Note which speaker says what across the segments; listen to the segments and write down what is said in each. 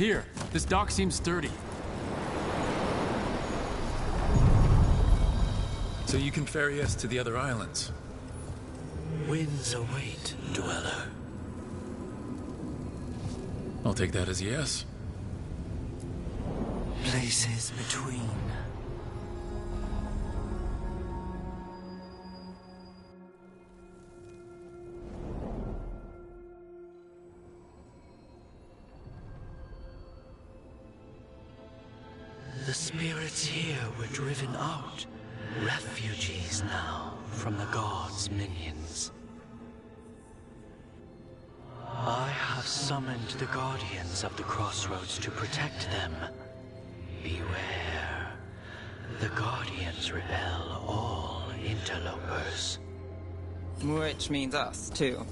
Speaker 1: Here, this dock seems sturdy.
Speaker 2: So you can ferry us to the other islands.
Speaker 3: Winds await, dweller.
Speaker 2: I'll take that as a yes.
Speaker 3: Places between. The spirits here were driven out. Refugees now from the gods' minions. I have summoned the guardians of the crossroads to protect them. Beware. The guardians repel all interlopers.
Speaker 4: Which means us, too.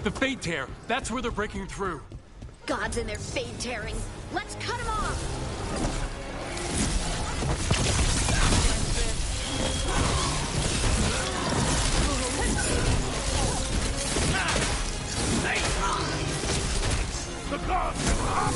Speaker 1: The Fade Tear! That's where they're breaking through!
Speaker 5: Gods and their fade tearing! Let's cut them off!
Speaker 1: The gods have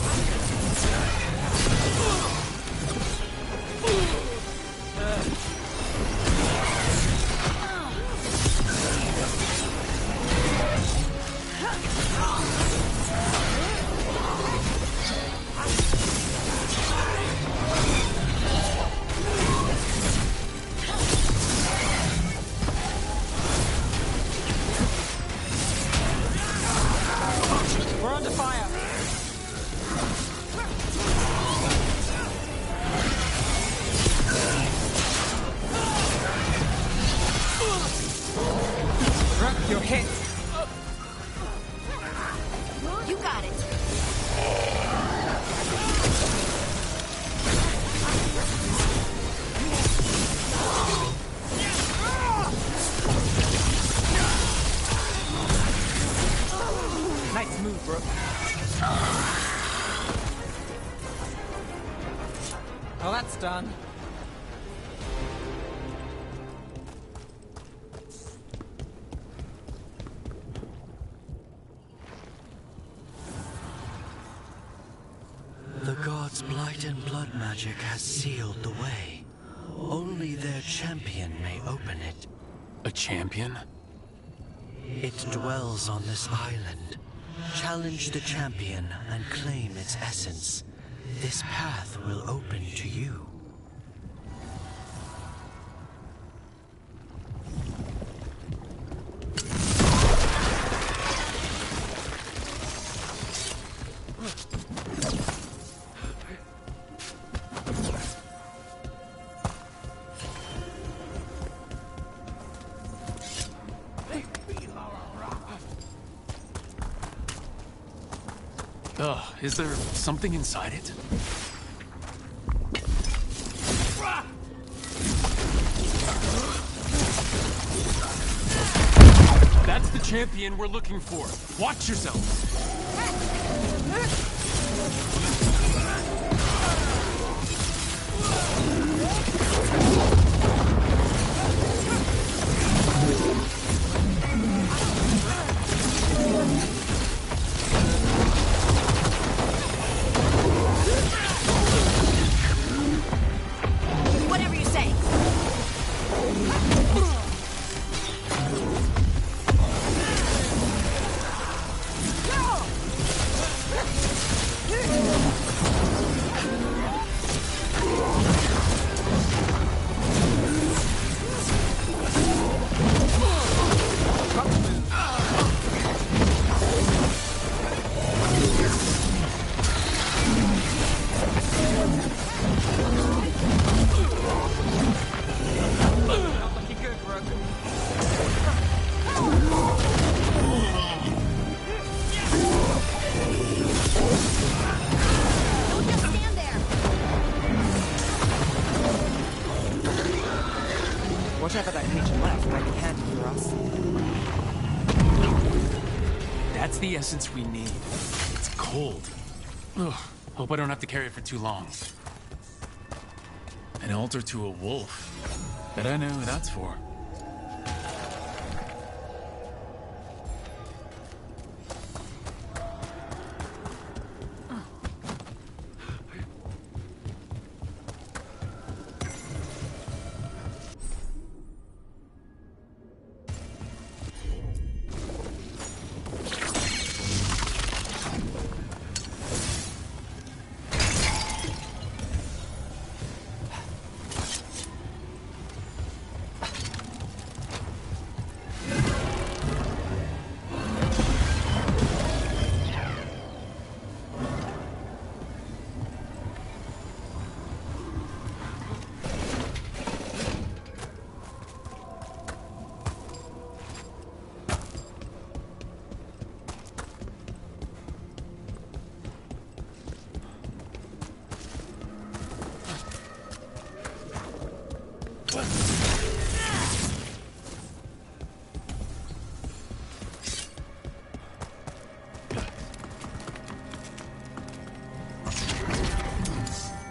Speaker 4: We're under fire! Rook, you're hit!
Speaker 5: You got it!
Speaker 4: Nice move, Rook. Oh, that's done.
Speaker 3: The gods' blight and blood magic has sealed the way. Only their champion may open it.
Speaker 1: a champion?
Speaker 3: It dwells on this island. Challenge the champion and claim its essence. This path will open to you.
Speaker 1: Ugh, is there something inside it? That's the champion we're looking for. Watch yourself.
Speaker 5: Whatever you say.
Speaker 4: Not looking good, Rook.
Speaker 5: Don't just stand there!
Speaker 4: Watch out for that creature left. Might be handy for us.
Speaker 1: That's the essence we need. It's cold. Ugh, Hope I don't have to carry it for too long.
Speaker 2: An altar to a wolf. Bet I know who that's for.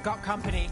Speaker 4: Got company.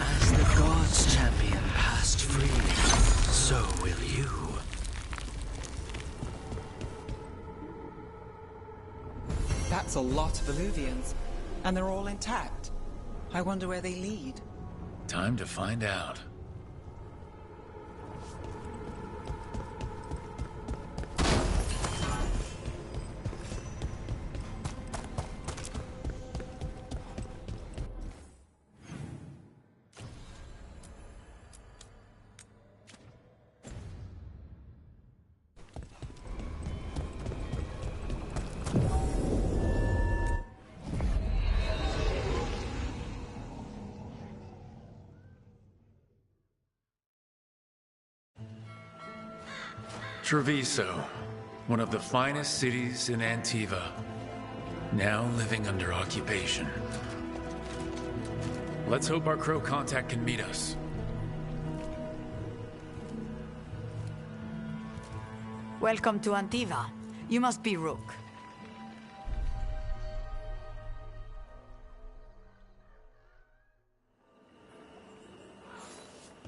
Speaker 3: As the gods' champion passed free, so will you.
Speaker 4: That's a lot of Illuvians. And they're all intact. I wonder where they lead.
Speaker 2: Time to find out. Treviso, one of the finest cities in Antiva, now living under occupation. Let's hope our crow contact can meet us.
Speaker 6: Welcome to Antiva. You must be Rook.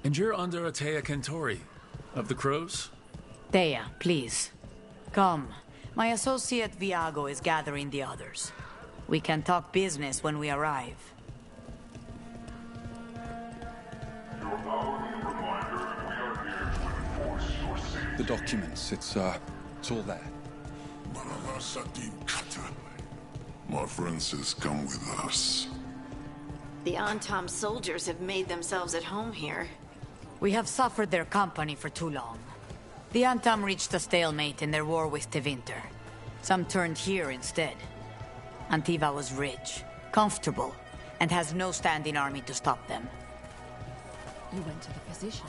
Speaker 2: And you're under Atea Kentori, of the Crows?
Speaker 6: Thea, please. Come. My associate Viago is gathering the others. We can talk business when we arrive.
Speaker 7: The documents, it's all there.
Speaker 8: My friend says come with us.
Speaker 5: The Antom soldiers have made themselves at home here.
Speaker 6: We have suffered their company for too long. The Antom reached a stalemate in their war with Tevinter. Some turned here instead. Antiva was rich, comfortable, and has no standing army to stop them.
Speaker 9: You went to the physician.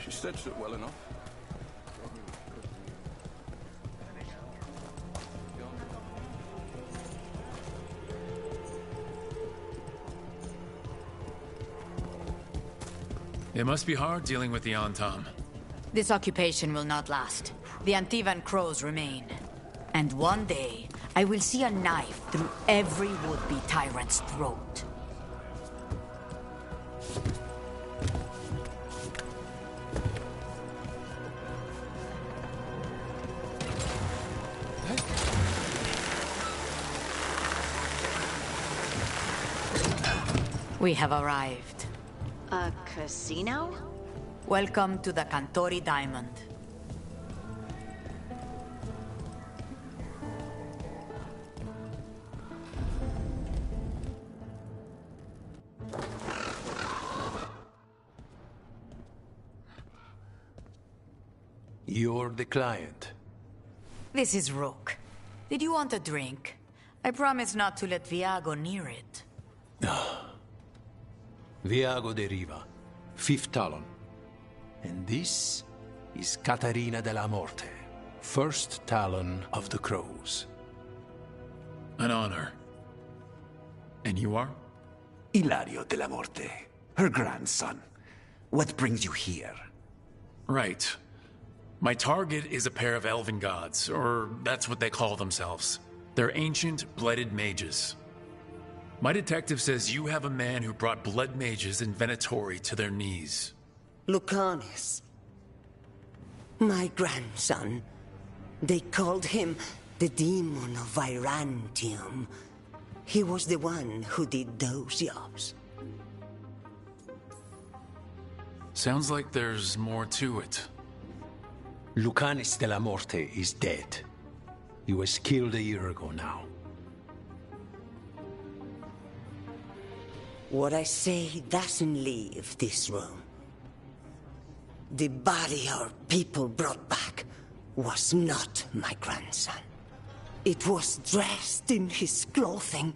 Speaker 7: She stitched it well enough.
Speaker 2: It must be hard dealing with the Antom.
Speaker 6: This occupation will not last. The Antivan crows remain. And one day, I will see a knife through every would-be tyrant's throat. We have arrived.
Speaker 5: A casino?
Speaker 6: Welcome to the Cantori Diamond.
Speaker 10: You're the client.
Speaker 6: This is Rook. Did you want a drink? I promise not to let Viago near it.
Speaker 10: Viago de Riva, 5th Talon. And this is Caterina della Morte, 1st Talon of the Crows.
Speaker 2: An honor. And you are?
Speaker 11: Ilario della Morte, her grandson. What brings you here?
Speaker 2: Right. My target is a pair of elven gods, or that's what they call themselves. They're ancient, blooded mages. My detective says you have a man who brought blood mages in Venatori to their knees.
Speaker 12: Lucanus. My grandson. They called him the Demon of Virantium. He was the one who did those jobs.
Speaker 2: Sounds like there's more to it.
Speaker 10: Lucanus della Morte is dead. He was killed a year ago now.
Speaker 12: What I say doesn't leave this room. The body our people brought back was not my grandson. It was dressed in his clothing,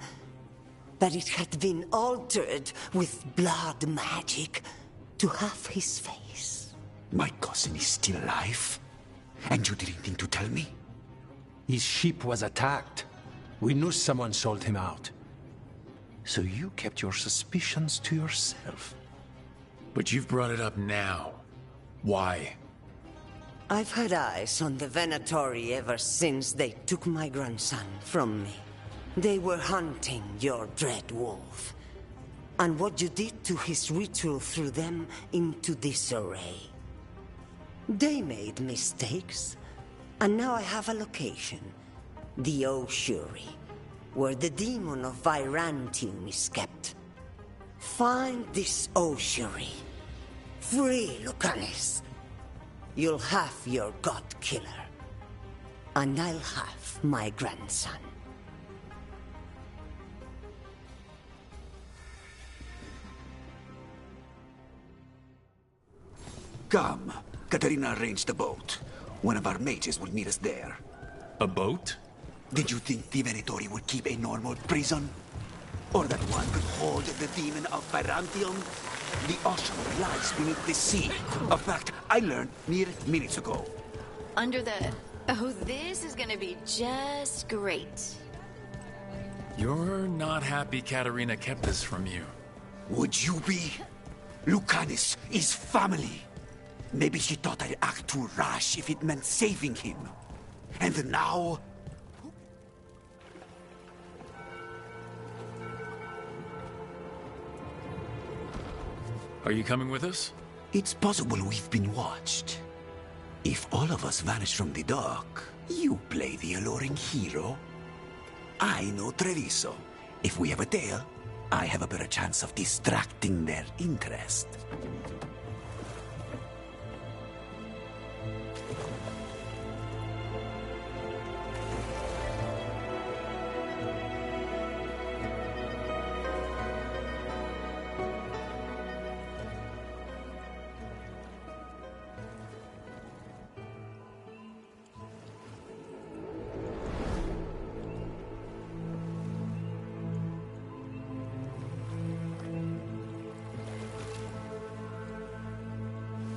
Speaker 12: but it had been altered with blood magic to have his face.
Speaker 11: My cousin is still alive? And you didn't think to tell me?
Speaker 10: His ship was attacked. We knew someone sold him out. So you kept your suspicions to yourself.
Speaker 2: But you've brought it up now. Why?
Speaker 12: I've had eyes on the Venatori ever since they took my grandson from me. They were hunting your dread wolf. And what you did to his ritual threw them into disarray. They made mistakes, and now I have a location. The Oshuri, where the demon of Virantium is kept. Find this Oshuri. Free Lucanus. You'll have your god killer. And I'll have my grandson.
Speaker 11: Come. Caterina arranged a boat. One of our mages will meet us there.
Speaker 2: A boat?
Speaker 11: Did you think the Venatori would keep a normal prison? Or that one could hold the demon of Virantium? The ocean lies beneath the sea. A fact I learned mere minutes ago.
Speaker 5: Under the... Oh, this is gonna be just great.
Speaker 2: You're not happy Caterina kept this from you.
Speaker 11: Would you be? Lucanus is family. Maybe she thought I'd act too rash if it meant saving him. And now...
Speaker 2: Are you coming with us?
Speaker 11: It's possible we've been watched. If all of us vanish from the dock, you play the alluring hero. I know Treviso. If we have a tail, I have a better chance of distracting their interest.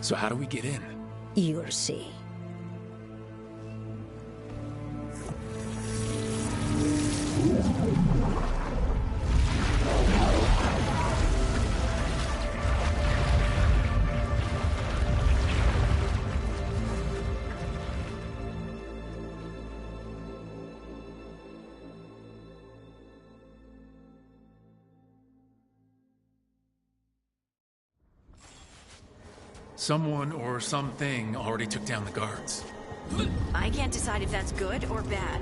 Speaker 2: So how do we get in?
Speaker 12: You'll see.
Speaker 2: Someone or something already took down the guards.
Speaker 5: I can't decide if that's good or bad.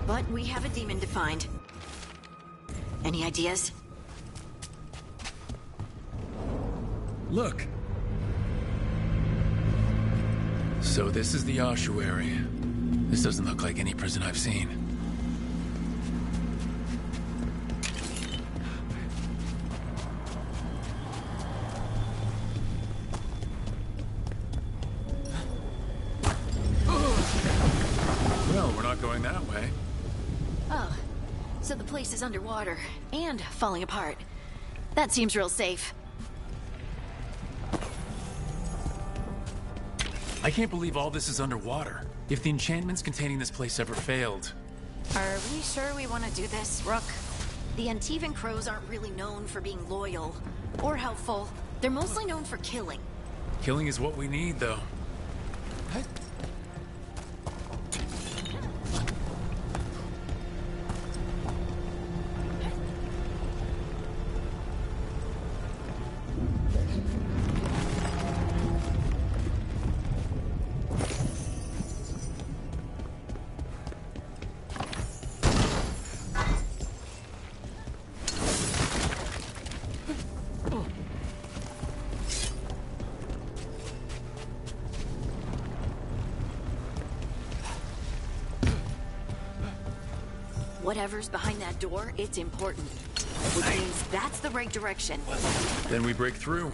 Speaker 5: But we have a demon to find. Any ideas?
Speaker 2: Look! So this is the ossuary. This doesn't look like any prison I've seen. Well, we're not going that way.
Speaker 5: Oh, so the place is underwater and falling apart. That seems real safe.
Speaker 2: I can't believe all this is underwater. If the enchantments containing this place ever failed...
Speaker 5: Are we sure we want to do this, Rook? The Antivan Crows aren't really known for being loyal or helpful. They're mostly known for killing.
Speaker 2: Killing is what we need, though.
Speaker 5: Whatever's behind that door, it's important. Which means that's the right direction.
Speaker 2: Then we break through.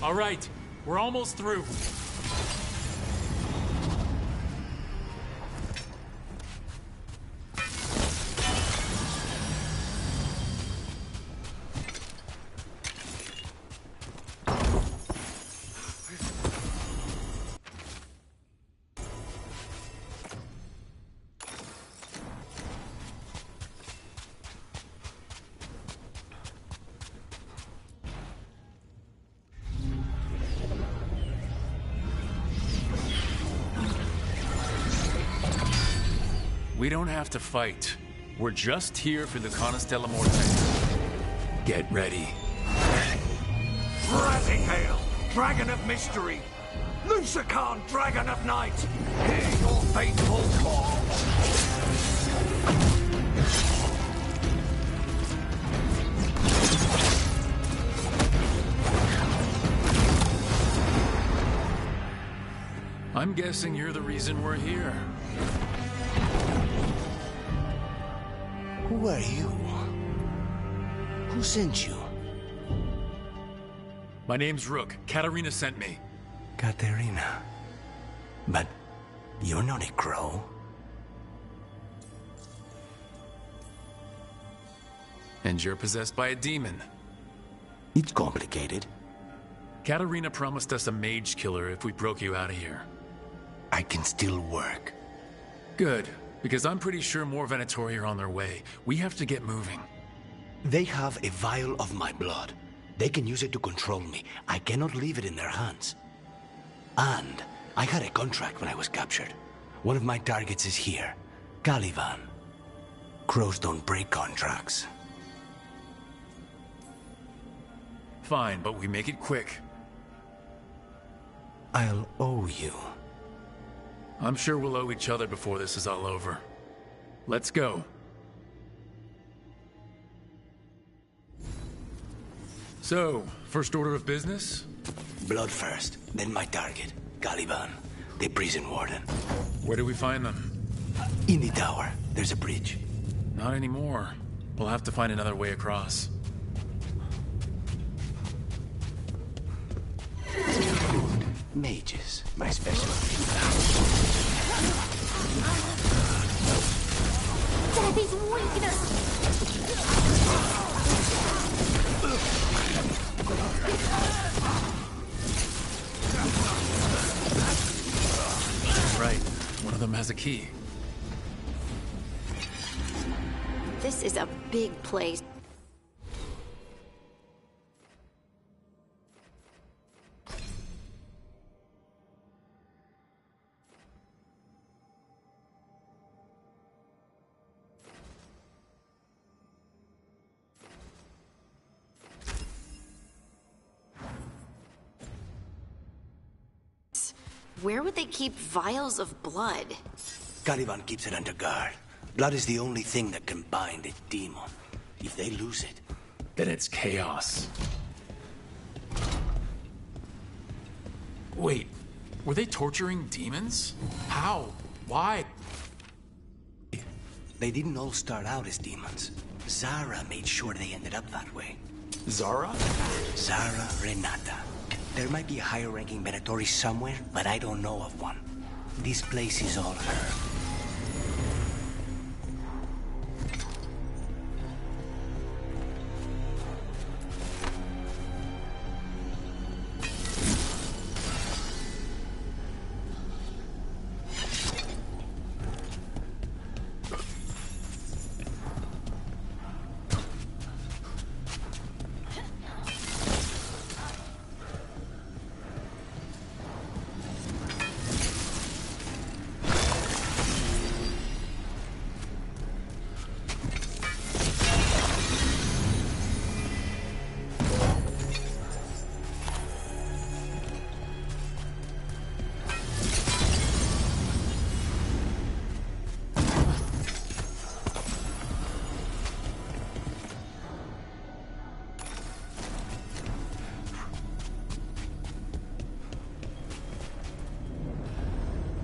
Speaker 1: All right, we're almost through.
Speaker 2: We don't have to fight. We're just here for the Canas de la Morte. Get ready.
Speaker 13: Razihale, Dragon of Mystery! Lucican, Dragon of Night! Hear your faithful call!
Speaker 2: I'm guessing you're the reason we're here.
Speaker 3: Who are you? Who sent you?
Speaker 2: My name's Rook. Katarina sent me.
Speaker 3: Katarina. But you're not a crow.
Speaker 2: And you're possessed by a demon.
Speaker 3: It's complicated.
Speaker 2: Katarina promised us a mage killer if we broke you out of here.
Speaker 3: I can still work.
Speaker 2: Good, because I'm pretty sure more Venatori are on their way. We have to get moving.
Speaker 3: They have a vial of my blood. They can use it to control me. I cannot leave it in their hands. And I had a contract when I was captured. One of my targets is here, Caliban. Crows don't break contracts.
Speaker 2: Fine, but we make it quick.
Speaker 3: I'll owe you.
Speaker 2: I'm sure we'll owe each other before this is all over. Let's go. So, first order of business?
Speaker 3: Blood first, then my target, Caliban, the prison warden.
Speaker 2: Where do we find them?
Speaker 3: In the tower. There's a bridge.
Speaker 2: Not anymore. We'll have to find another way across.
Speaker 3: Mages, my specialty.
Speaker 5: Death is weakness!
Speaker 2: Right. One of them has a key.
Speaker 5: This is a big place. Where would they keep vials of blood?
Speaker 3: Caliban keeps it under guard. Blood is the only thing that can bind a demon. If they lose it,
Speaker 2: then it's chaos. Wait, were they torturing demons? How? Why?
Speaker 3: They didn't all start out as demons. Zara made sure they ended up that way.
Speaker 2: Zara?
Speaker 3: Zara Renata. There might be a higher-ranking Venatori somewhere, but I don't know of one. This place is all her.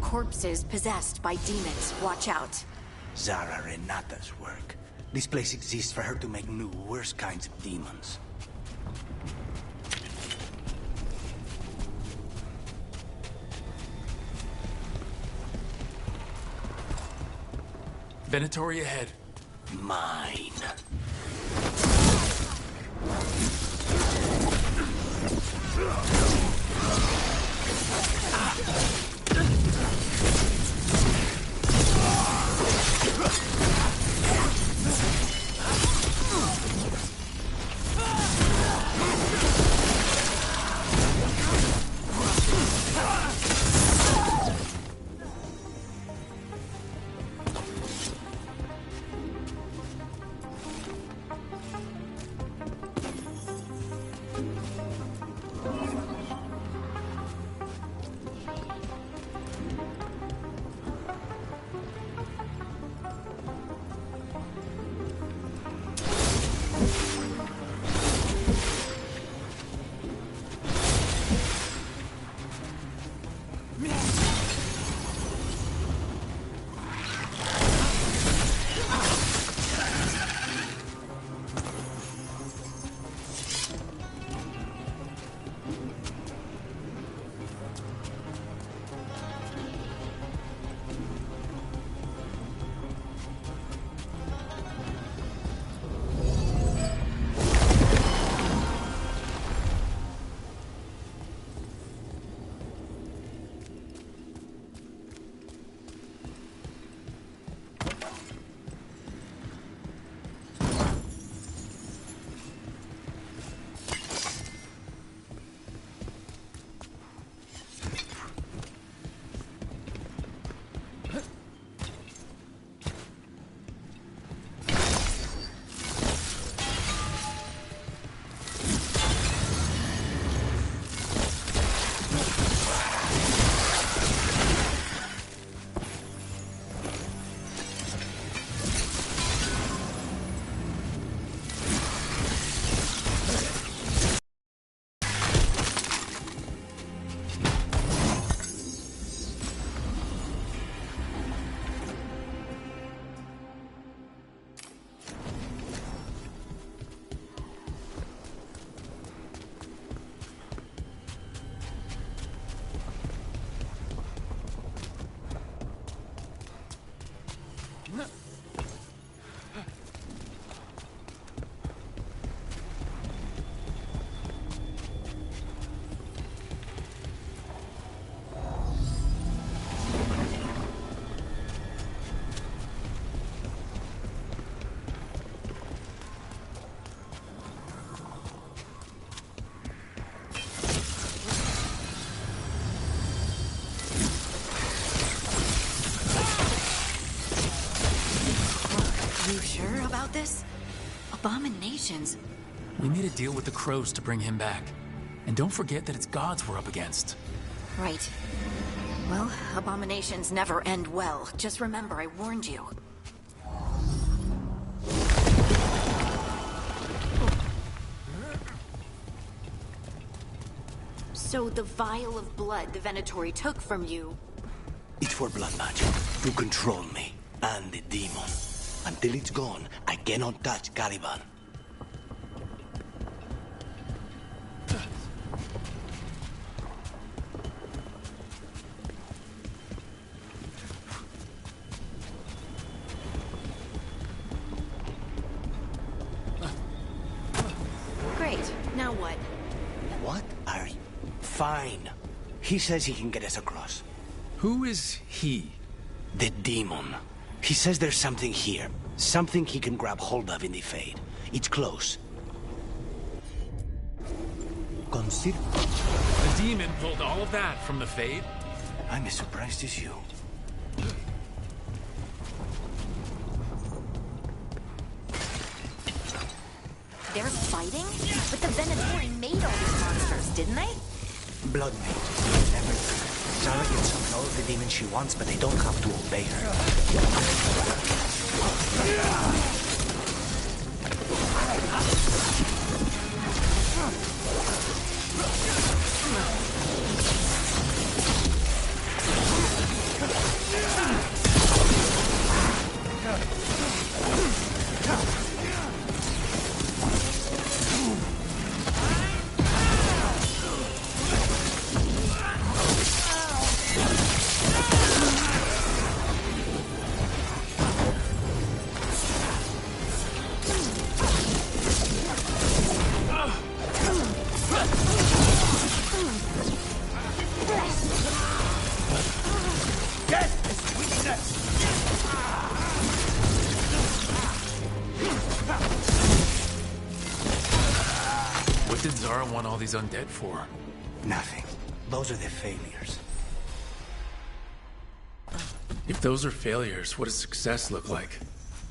Speaker 5: Corpses possessed by demons. Watch out.
Speaker 3: Zara Renata's work. This place exists for her to make new, worse kinds of demons.
Speaker 2: Venatori ahead.
Speaker 3: Mine.
Speaker 5: this? Abominations.
Speaker 2: We made a deal with the Crows to bring him back. And don't forget that it's gods we're up against.
Speaker 5: Right. Well, abominations never end well. Just remember, I warned you. So the vial of blood the Venatori took from you...
Speaker 3: It's for blood magic, to control me, and the demon. Until it's gone, I cannot touch Caliban.
Speaker 5: Great. Now what?
Speaker 3: What are you? Fine. He says he can get us across.
Speaker 2: Who is he?
Speaker 3: The demon. He says there's something here. Something he can grab hold of in the Fade. It's close. Consider...
Speaker 2: The demon pulled all of that from the Fade?
Speaker 3: I'm as surprised as you.
Speaker 5: They're fighting? But the Venatori made all these monsters, didn't they?
Speaker 3: Blood mage. Everything. Zara can summon all of the demons she wants, but they don't have to obey her.
Speaker 2: What did Zara want all these undead for?
Speaker 3: Nothing. Those are the failures.
Speaker 2: If those are failures, what does success look like?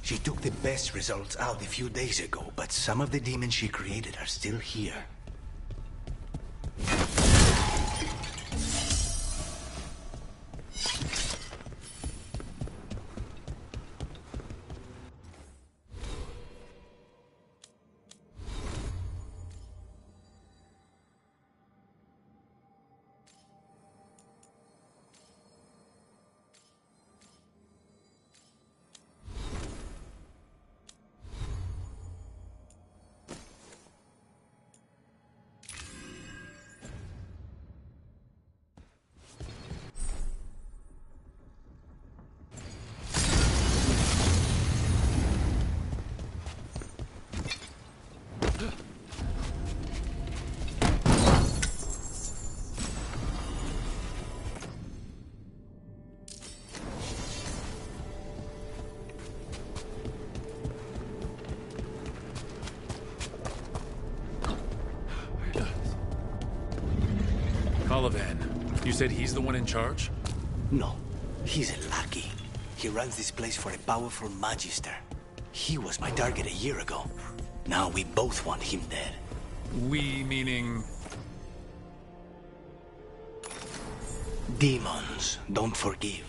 Speaker 3: She took the best results out a few days ago, but some of the demons she created are still here.
Speaker 2: Caliban, you said he's the one in charge?
Speaker 3: No, he's a lackey. He runs this place for a powerful magister. He was my target a year ago. Now we both want him dead.
Speaker 2: We meaning...
Speaker 3: Demons don't forgive.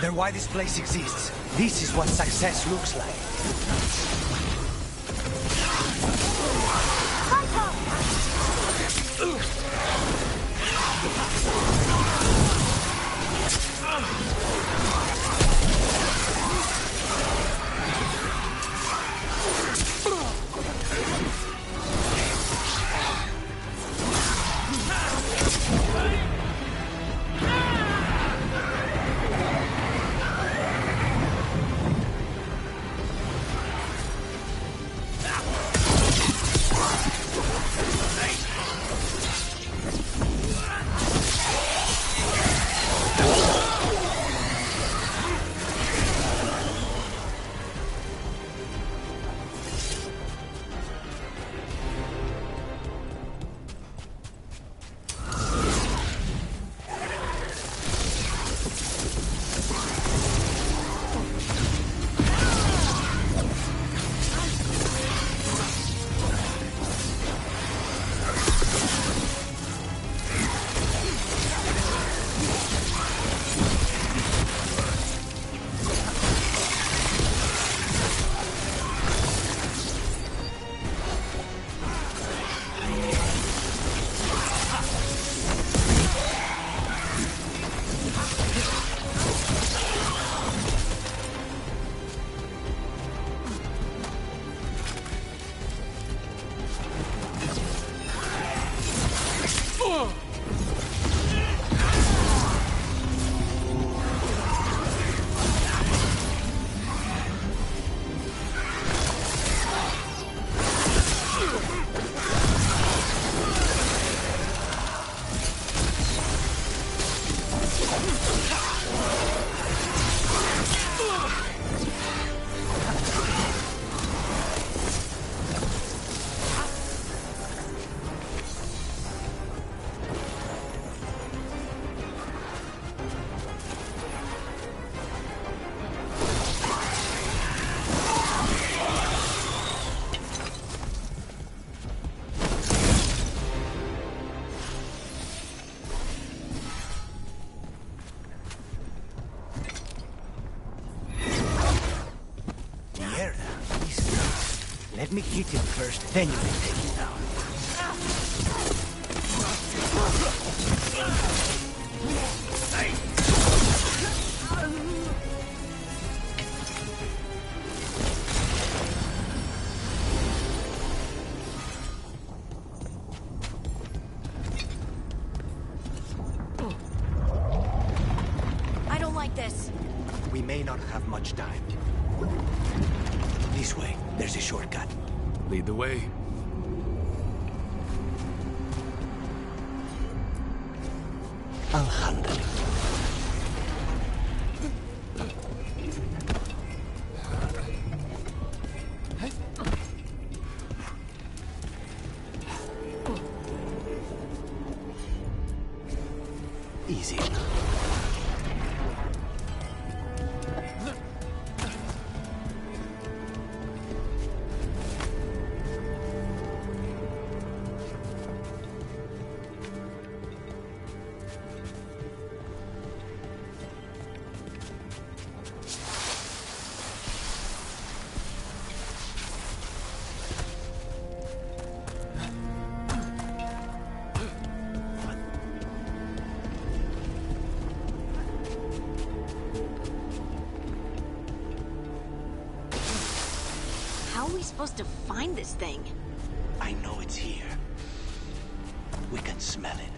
Speaker 3: They're why this place exists. This is what success looks like. Let me hit him first, then you can take him down.
Speaker 5: I don't like this.
Speaker 3: We may not have much time. This way, there's a shortcut.
Speaker 2: Lead the way.
Speaker 3: I'll handle it. Easy enough.
Speaker 5: How are we supposed to find this thing?
Speaker 3: I know it's here. We can smell it.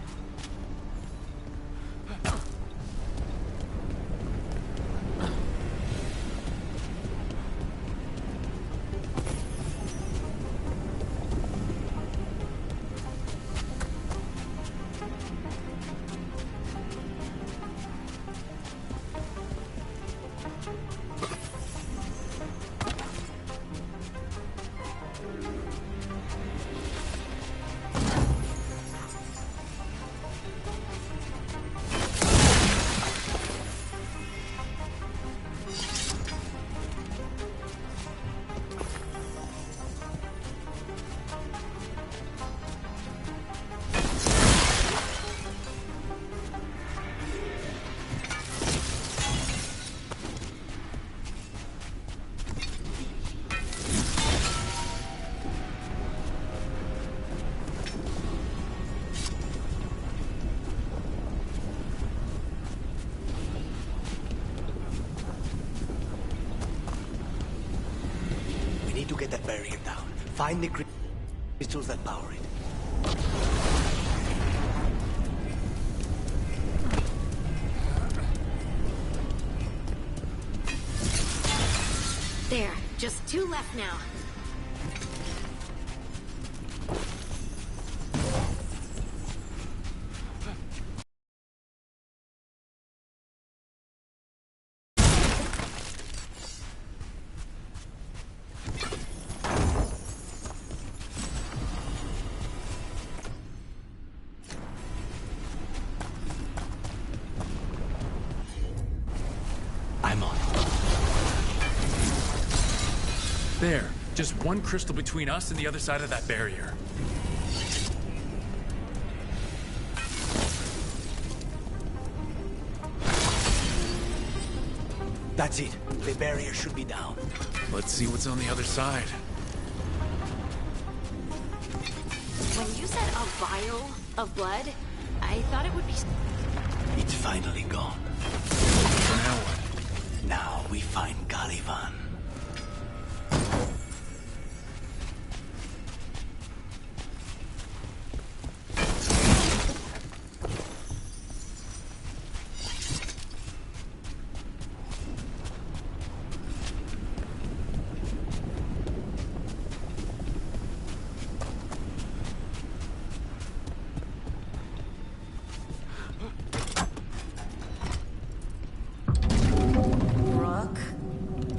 Speaker 3: To get that barrier down. Find the crystals that power it.
Speaker 5: There, just 2 left now.
Speaker 3: I'm on.
Speaker 2: There. Just one crystal between us and the other side of that barrier.
Speaker 3: That's it. The barrier should be down.
Speaker 2: Let's see what's on the other side.
Speaker 5: When you said a vial of blood, I thought it would be...
Speaker 3: It's finally gone.
Speaker 2: So now what?
Speaker 3: Now we find Caliban.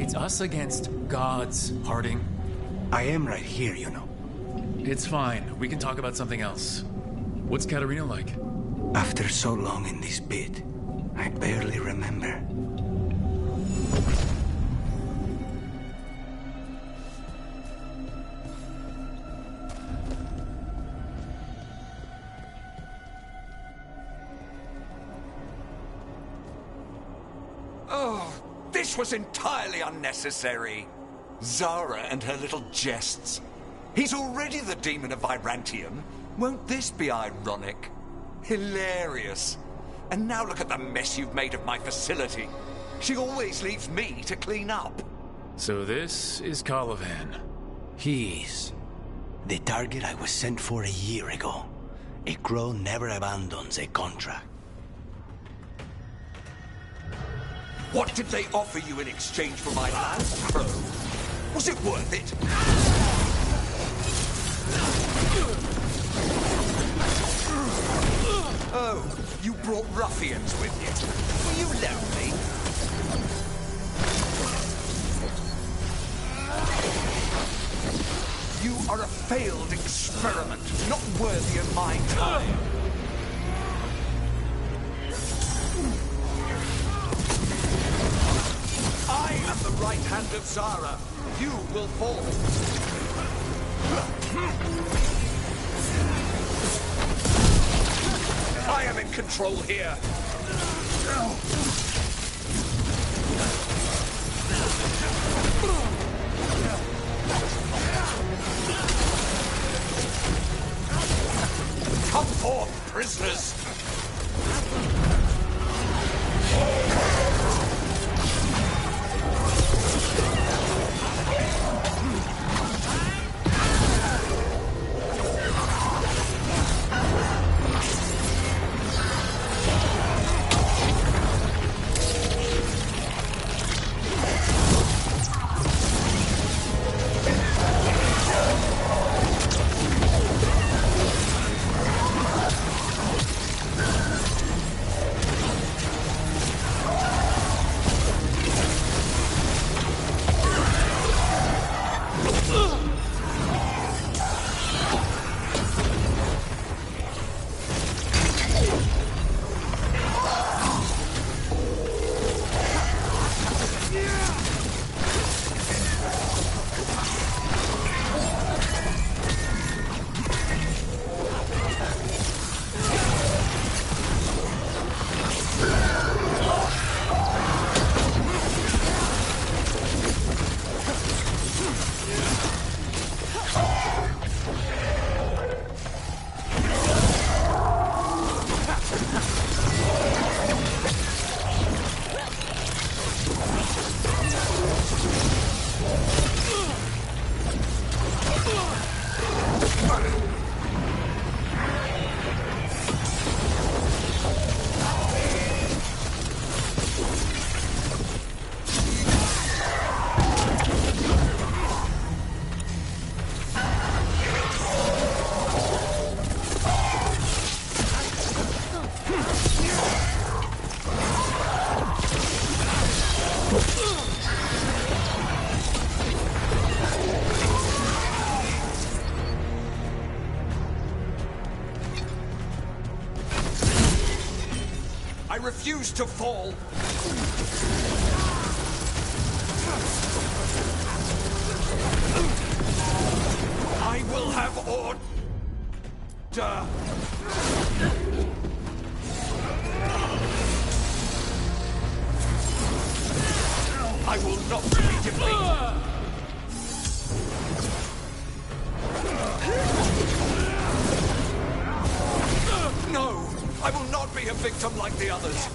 Speaker 2: It's us against gods, Harding.
Speaker 3: I am right here, you know.
Speaker 2: It's fine. We can talk about something else. What's Katarina like?
Speaker 3: After so long in this pit, I barely remember.
Speaker 13: Oh, this was entirely unnecessary. Zara and her little jests. He's already the demon of Virantium. Won't this be ironic? Hilarious. And now look at the mess you've made of my facility. She always leaves me to clean up.
Speaker 2: So this is Caliban.
Speaker 3: He is. The target I was sent for a year ago. A crow never abandons a contract.
Speaker 13: What did they offer you in exchange for my land, Crow? Was it worth it? Oh, you brought ruffians with you. Were you lonely? You are a failed experiment, not worthy of my time. I am the right hand of Zara. You will fall. I am in control here. Come forth, prisoners! I refuse to fall. I will have order. I will not be defeated. No! I will not be a victim like the others!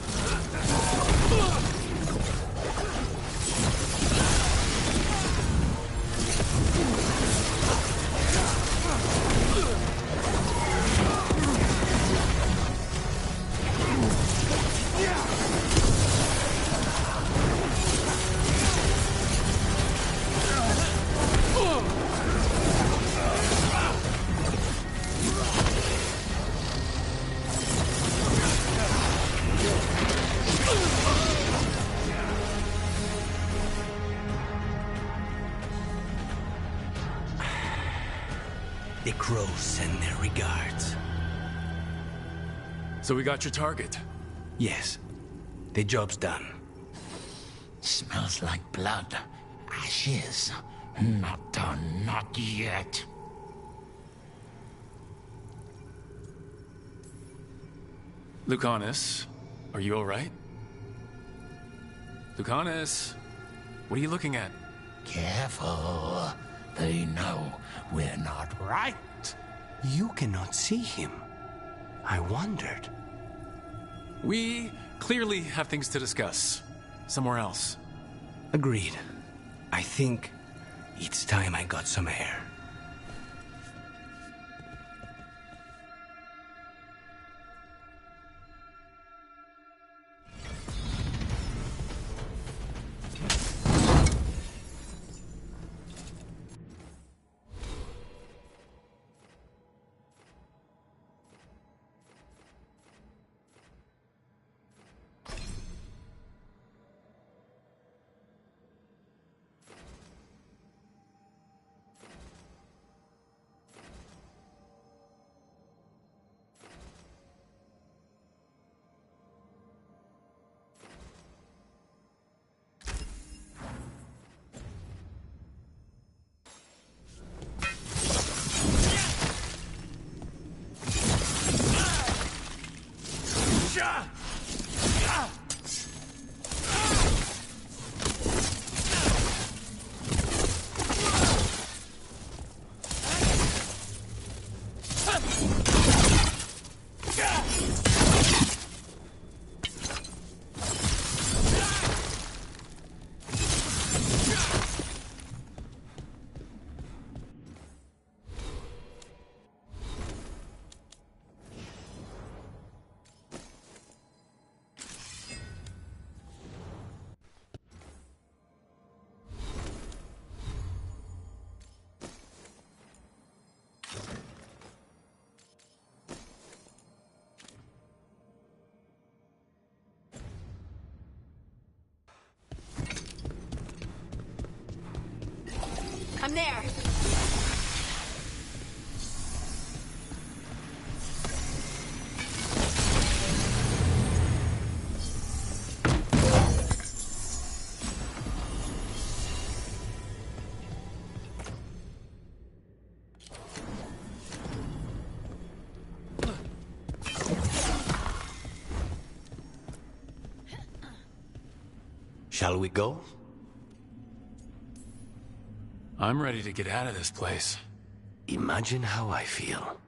Speaker 3: The crows send their regards.
Speaker 2: So we got your target?
Speaker 3: Yes. The job's done.
Speaker 11: Smells like blood. Ashes. Not done, not yet.
Speaker 2: Lucanus, are you all right? Lucanus, what are you looking at?
Speaker 14: Careful. They know we're not right.
Speaker 3: You cannot see him. I wondered.
Speaker 2: We clearly have things to discuss. Somewhere else.
Speaker 3: Agreed. I think it's time I got some air.
Speaker 5: I'm there.
Speaker 3: Shall we go?
Speaker 2: I'm ready to get out of this place.
Speaker 3: Imagine how I feel.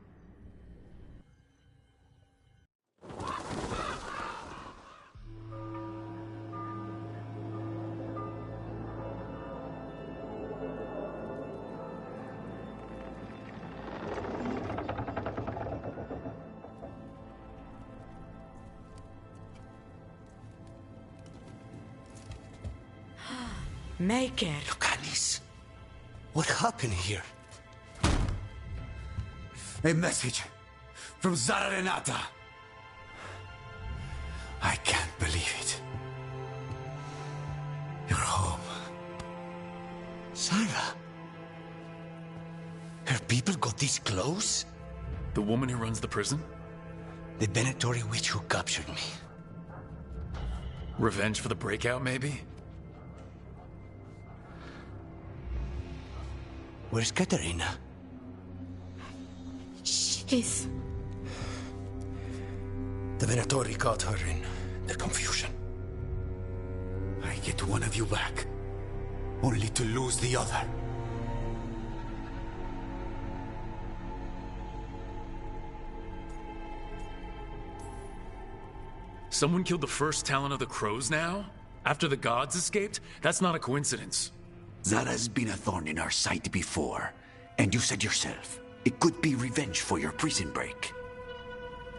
Speaker 6: Maker.
Speaker 3: Lucanis, what happened here?
Speaker 11: A message from Zara Renata. I can't believe it. You're home.
Speaker 3: Sarah? Her people got this close?
Speaker 2: The woman who runs the prison?
Speaker 3: The Venatori witch who captured me.
Speaker 2: Revenge for the breakout, maybe?
Speaker 3: Where's Katerina?
Speaker 6: She's...
Speaker 10: The Venatori caught her in the confusion.
Speaker 11: I get one of you back, only to lose the other.
Speaker 2: Someone killed the first Talon of the Crows now? After the gods escaped? That's not a coincidence.
Speaker 11: Zara's been a thorn in our side before, and you said yourself, it could be revenge for your prison break.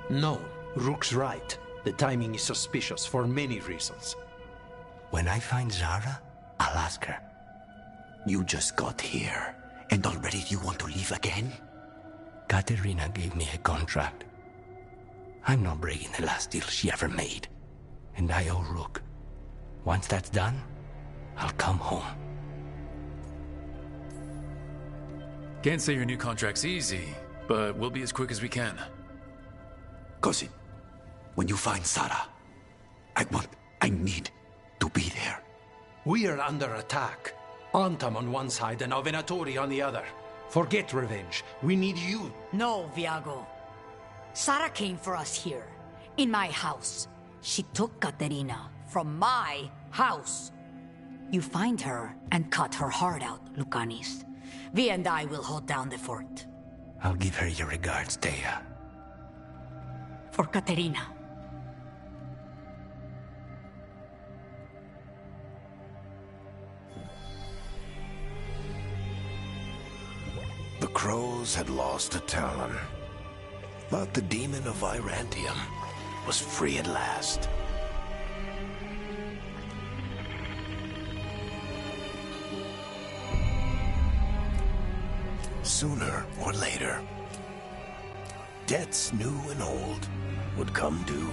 Speaker 10: No, Rook's right. The timing is suspicious for many reasons.
Speaker 3: When I find Zara, I'll ask her.
Speaker 11: You just got here, and already you want to leave again?
Speaker 3: Katerina gave me a contract. I'm not breaking the last deal she ever made. And I owe Rook. Once that's done, I'll come home.
Speaker 2: Can't say your new contract's easy, but we'll be as quick as we can.
Speaker 11: Cousin, when you find Zara, I need to be there.
Speaker 10: We are under attack. Antam on one side and Venatori on the other. Forget revenge. We need you.
Speaker 6: No, Viago. Sara came for us here, in my house. She took Katerina from my house. You find her and cut her heart out, Lucanis. Vi and I will hold down the fort.
Speaker 3: I'll give her your regards, Thea.
Speaker 6: For Caterina.
Speaker 15: The Crows had lost a Talon, but the demon of Virantium was free at last. Sooner or later, debts new and old would come due.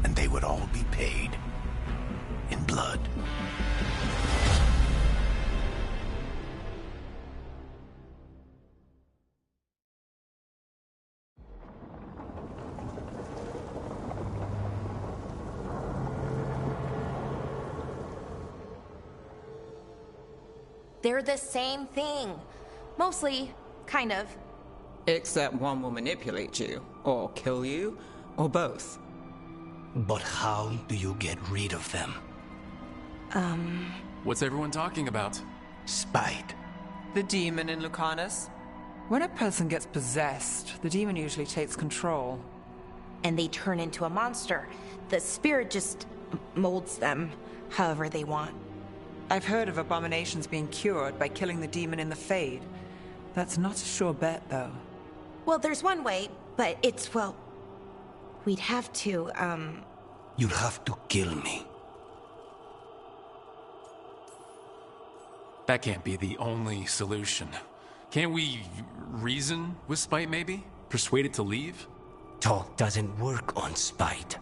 Speaker 15: And they would all be paid in blood.
Speaker 16: They're the same thing. Mostly, kind of.
Speaker 4: Except one will manipulate you, or kill you, or both.
Speaker 3: But how do you get rid of them?
Speaker 2: What's everyone talking about?
Speaker 3: Spite.
Speaker 4: The demon in Lucanus. When a person gets possessed, the demon usually takes control.
Speaker 16: And they turn into a monster. The spirit just molds them however they want.
Speaker 4: I've heard of abominations being cured by killing the demon in the Fade. That's not a sure bet, though.
Speaker 16: Well, there's one way, but it's, well... We'd have to,
Speaker 3: You'd have to kill me.
Speaker 2: That can't be the only solution. Can't we reason with Spite, maybe? Persuade it to leave?
Speaker 3: Talk doesn't work on Spite.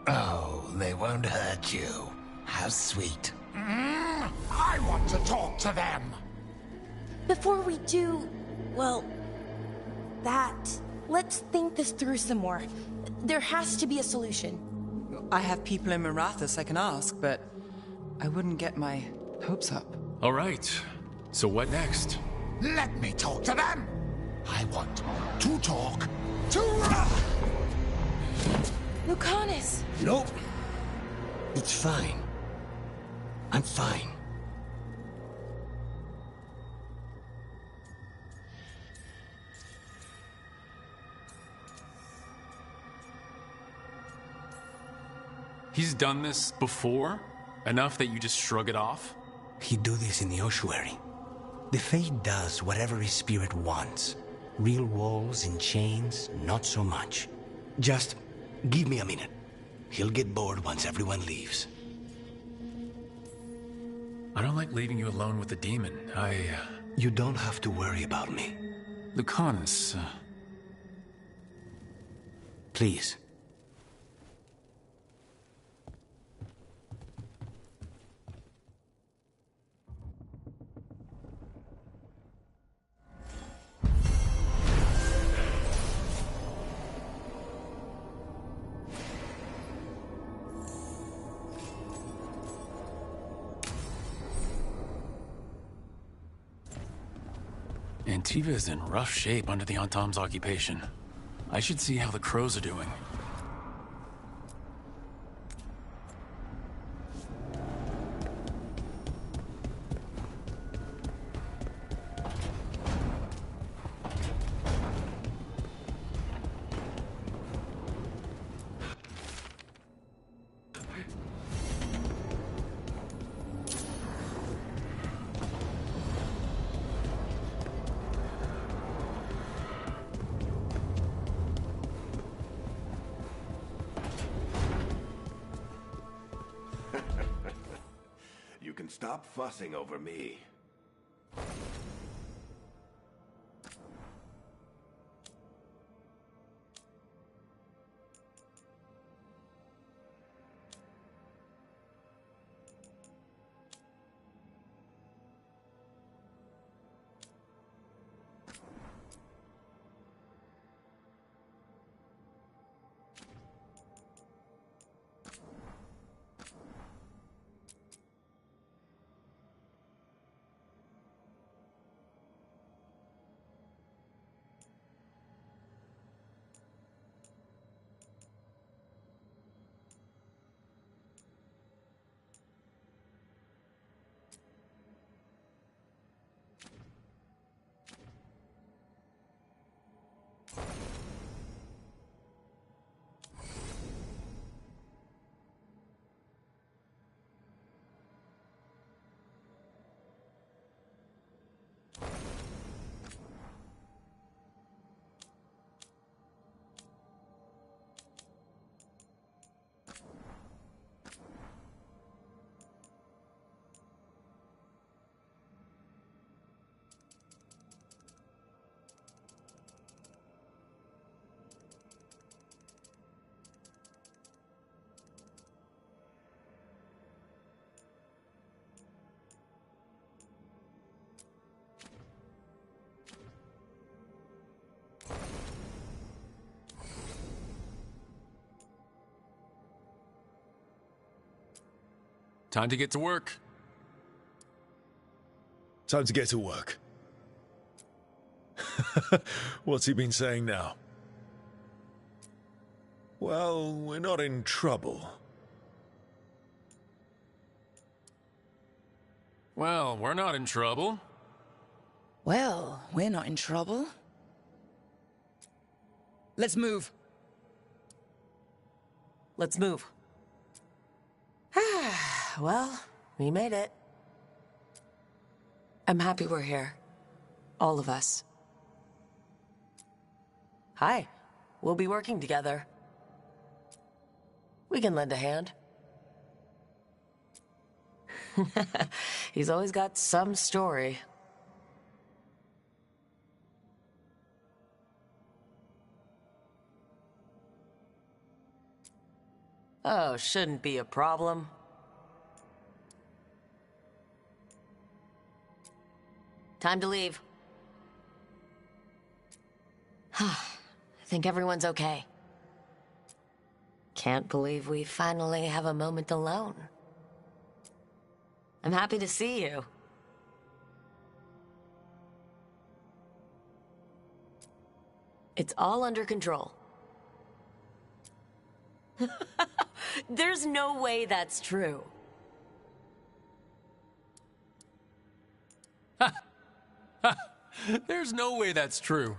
Speaker 14: Oh, they won't hurt you. How sweet. I want to talk to them.
Speaker 16: Before we do, well, let's think this through some more. There has to be a solution.
Speaker 4: I have people in Marathas I can ask, but I wouldn't get my hopes up.
Speaker 2: All right. So what next?
Speaker 14: Let me talk to them. I want to talk to...
Speaker 16: Lucanus!
Speaker 3: Nope. It's fine. I'm fine.
Speaker 2: He's done this before? Enough that you just shrug it off?
Speaker 3: He'd do this in the ossuary. The Fate does whatever his spirit wants. Real walls and chains, not so much. Just give me a minute. He'll get bored once everyone leaves.
Speaker 2: I don't like leaving you alone with the demon.
Speaker 3: You don't have to worry about me.
Speaker 2: Lucanus,
Speaker 3: Please.
Speaker 2: Antiva is in rough shape under the Antam's occupation. I should see how the Crows are doing.
Speaker 15: You can stop fussing over me.
Speaker 2: Time to get to work.
Speaker 17: Time to get to work. What's he been saying now? Well, we're not in trouble.
Speaker 2: Well, we're not in trouble.
Speaker 18: Well, we're not in trouble. Let's move.
Speaker 19: Let's move. Well, we made it. I'm happy we're here. All of us. Hi. We'll be working together. We can lend a hand. He's always got some story. Oh, shouldn't be a problem. Time to leave. I think everyone's okay. Can't believe we finally have a moment alone. I'm happy to see you. It's all under control. There's no way that's true.
Speaker 2: There's no way that's true.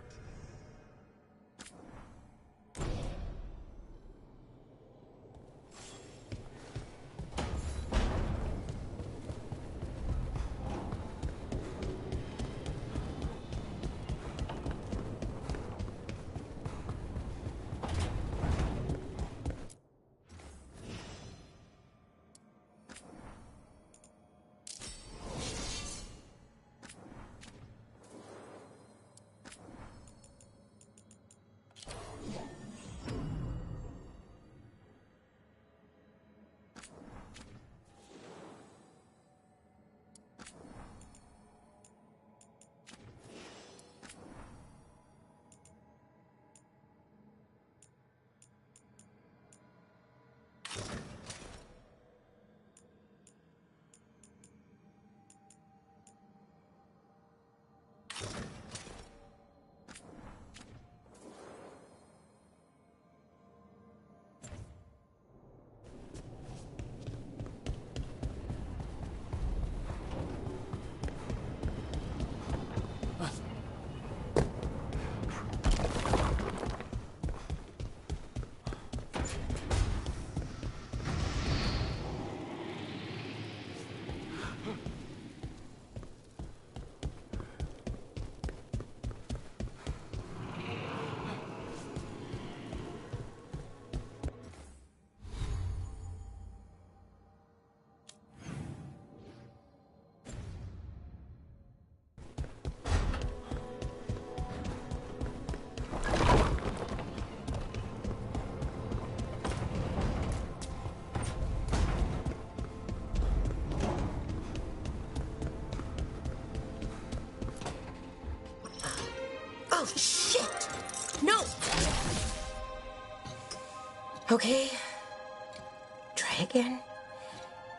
Speaker 16: Oh, shit! No! Okay. Try again.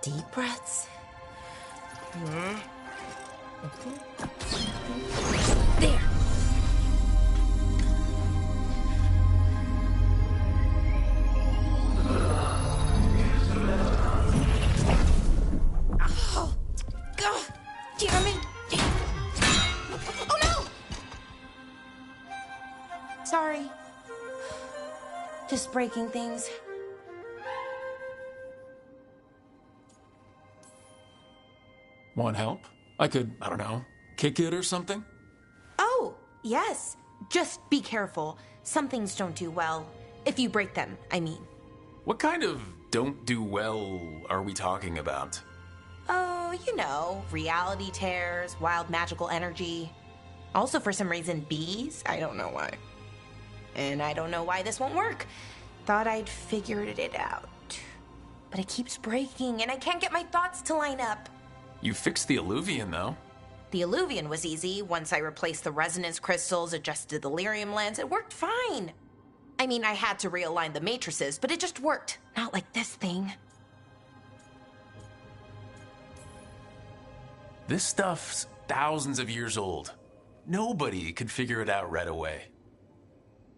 Speaker 16: Deep breaths. There. Oh, God, damn it. Oh, no! Sorry. Just breaking things.
Speaker 2: Want help? I could, I don't know, kick it or something?
Speaker 16: Oh, yes. Just be careful. Some things don't do well. If you break them, I mean.
Speaker 2: What kind of don't do well are we talking about?
Speaker 16: Oh, you know, reality tears, wild magical energy. Also, for some reason, bees. I don't know why. And I don't know why this won't work. Thought I'd figured it out. But it keeps breaking, and I can't get my thoughts to line up.
Speaker 2: You fixed the Illuvian, though.
Speaker 16: The Illuvian was easy. Once I replaced the resonance crystals, adjusted the lyrium lens, it worked fine. I mean, I had to realign the matrices, but it just worked. Not like this thing.
Speaker 2: This stuff's thousands of years old. Nobody could figure it out right away.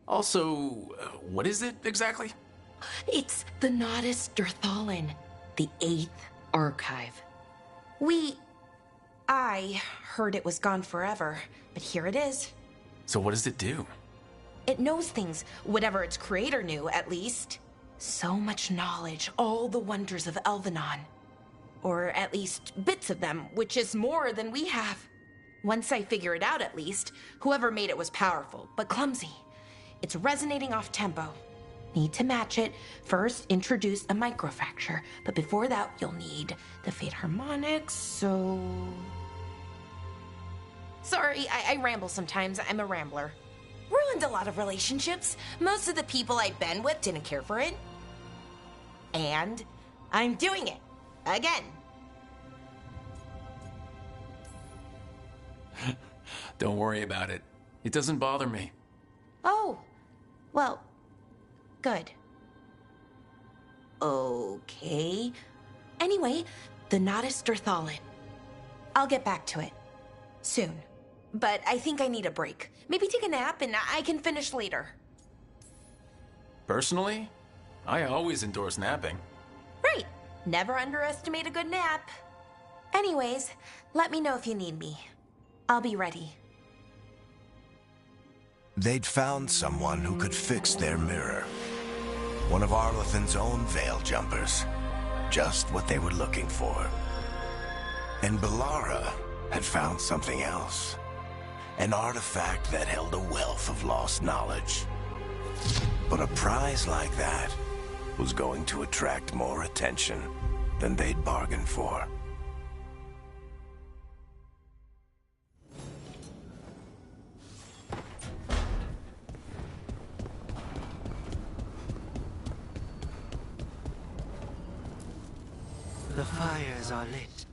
Speaker 2: Also, what is it exactly?
Speaker 16: It's the Nodus Derthalin, the 8th archive. I heard it was gone forever, but here it is.
Speaker 2: So what does it do?
Speaker 16: It knows things, whatever its creator knew, at least. So much knowledge, all the wonders of Elvenon. Or at least bits of them, which is more than we have. Once I figure it out, at least, whoever made it was powerful, but clumsy. It's resonating off tempo. Need to match it. First, introduce a microfracture, but before that, you'll need the Fate Harmonics, so... Sorry, I ramble sometimes. I'm a rambler. Ruined a lot of relationships. Most of the people I've been with didn't care for it. And I'm doing it. Again.
Speaker 2: Don't worry about it. It doesn't bother me.
Speaker 16: Oh. Well, good. Okay. Anyway, the Nodus Derthalin. I'll get back to it. Soon. But I think I need a break. Maybe take a nap and I can finish later.
Speaker 2: Personally, I always endorse napping.
Speaker 16: Right. Never underestimate a good nap. Anyways, let me know if you need me. I'll be ready.
Speaker 15: They'd found someone who could fix their mirror. One of Arlathan's own Veil Jumpers. Just what they were looking for. And Bellara had found something else. An artifact that held a wealth of lost knowledge. But a prize like that was going to attract more attention than they'd bargained for.
Speaker 3: The fires are lit.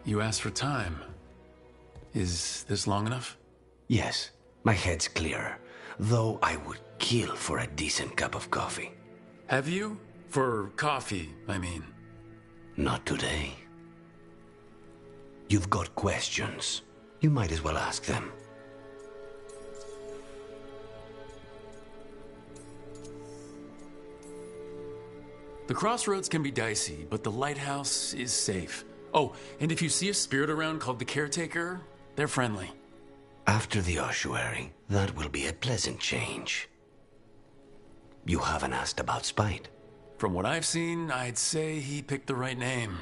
Speaker 2: You asked for time. Is this long enough?
Speaker 3: Yes, my head's clearer. Though I would kill for a decent cup of coffee.
Speaker 2: Have you? For coffee, I mean.
Speaker 3: Not today. You've got questions. You might as well ask them.
Speaker 2: The crossroads can be dicey, but the lighthouse is safe. Oh, and if you see a spirit around called the Caretaker, they're friendly.
Speaker 3: After the ossuary, that will be a pleasant change. You haven't asked about Spite.
Speaker 2: From what I've seen, I'd say he picked the right name.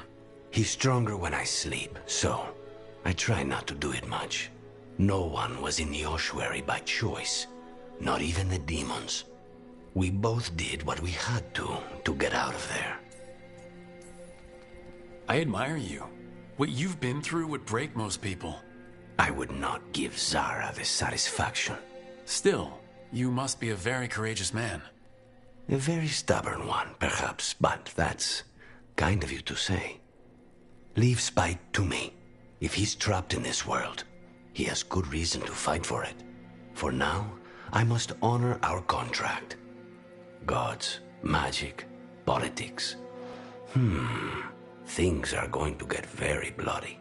Speaker 3: He's stronger when I sleep, so I try not to do it much. No one was in the ossuary by choice, not even the demons. We both did what we had to get out of there.
Speaker 2: I admire you. What you've been through would break most people.
Speaker 3: I would not give Zara the satisfaction.
Speaker 2: Still, you must be a very courageous man.
Speaker 3: A very stubborn one, perhaps, but that's kind of you to say. Leave Spite to me. If he's trapped in this world, he has good reason to fight for it. For now, I must honor our contract. Gods, magic, politics. Things are going to get very bloody.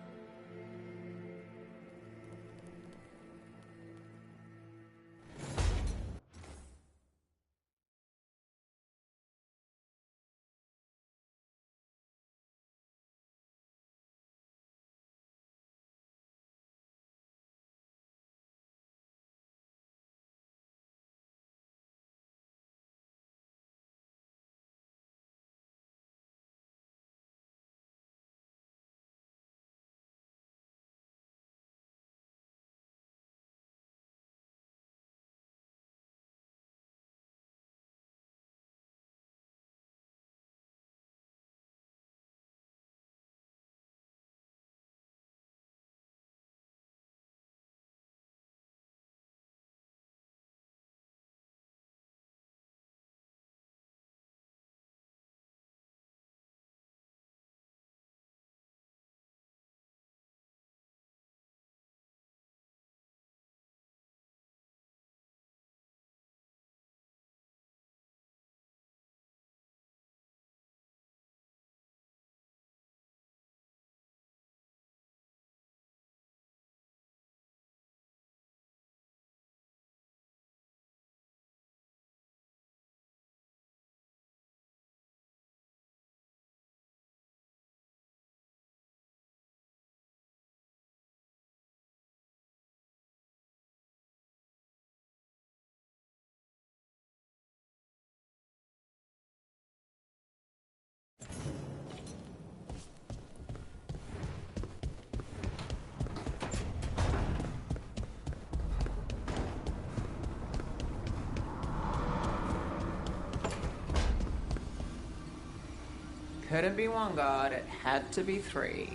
Speaker 4: couldn't be one god, it had to be three.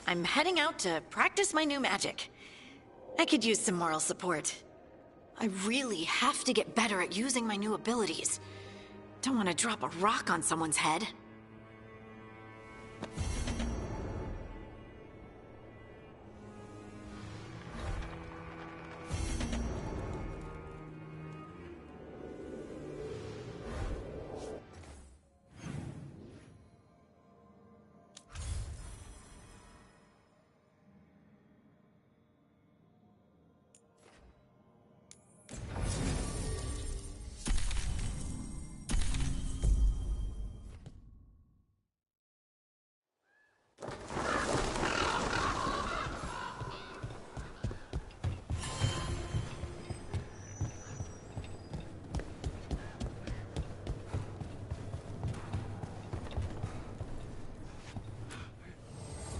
Speaker 5: I'm heading out to practice my new magic. I could use some moral support. I really have to get better at using my new abilities. Don't want to drop a rock on someone's head.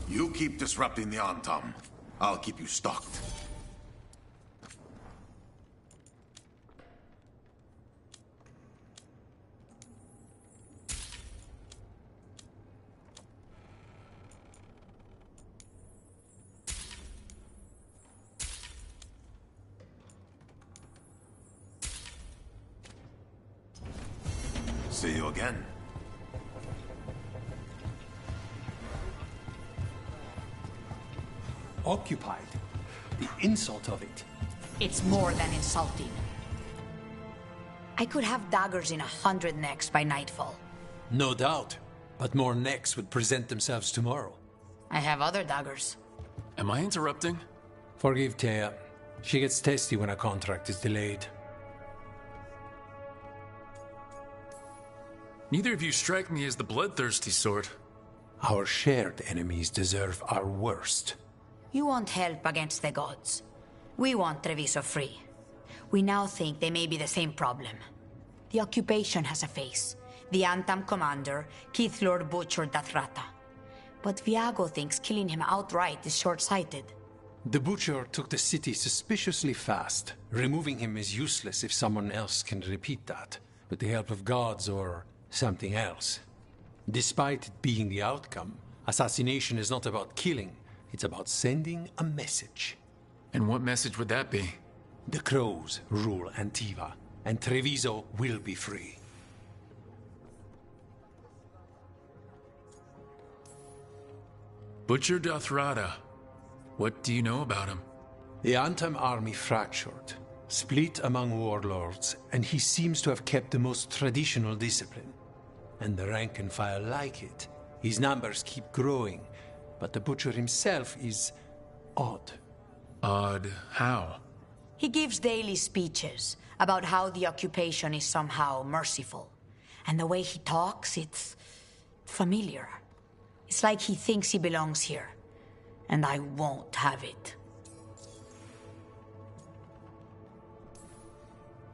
Speaker 8: You keep disrupting the Antam. I'll keep you stocked. See you again.
Speaker 10: Occupied. The insult of it.
Speaker 6: It's more than insulting. I could have daggers in 100 necks by nightfall.
Speaker 10: No doubt. But more necks would present themselves tomorrow.
Speaker 6: I have other daggers.
Speaker 2: Am I interrupting?
Speaker 10: Forgive Thea. She gets testy when a contract is delayed.
Speaker 2: Neither of you strike me as the bloodthirsty sort.
Speaker 10: Our shared enemies deserve our worst.
Speaker 6: You want help against the gods. We want Treviso free. We now think they may be the same problem. The occupation has a face. The Antam commander, Keith Lord Butcher Dathrata. But Viago thinks killing him outright is short-sighted.
Speaker 10: The Butcher took the city suspiciously fast. Removing him is useless if someone else can repeat that. With the help of gods or something else. Despite it being the outcome, assassination is not about killing. It's about sending a message.
Speaker 2: And what message would that be?
Speaker 10: The Crows rule Antiva, and Treviso will be free.
Speaker 2: Butcher Dathrata. What do you know about him?
Speaker 10: The Antam army fractured, split among warlords, and he seems to have kept the most traditional discipline. And the rank and file like it. His numbers keep growing. But the Butcher himself is odd.
Speaker 2: Odd how?
Speaker 6: He gives daily speeches about how the occupation is somehow merciful. And the way he talks, it's familiar. It's like he thinks he belongs here. And I won't have it.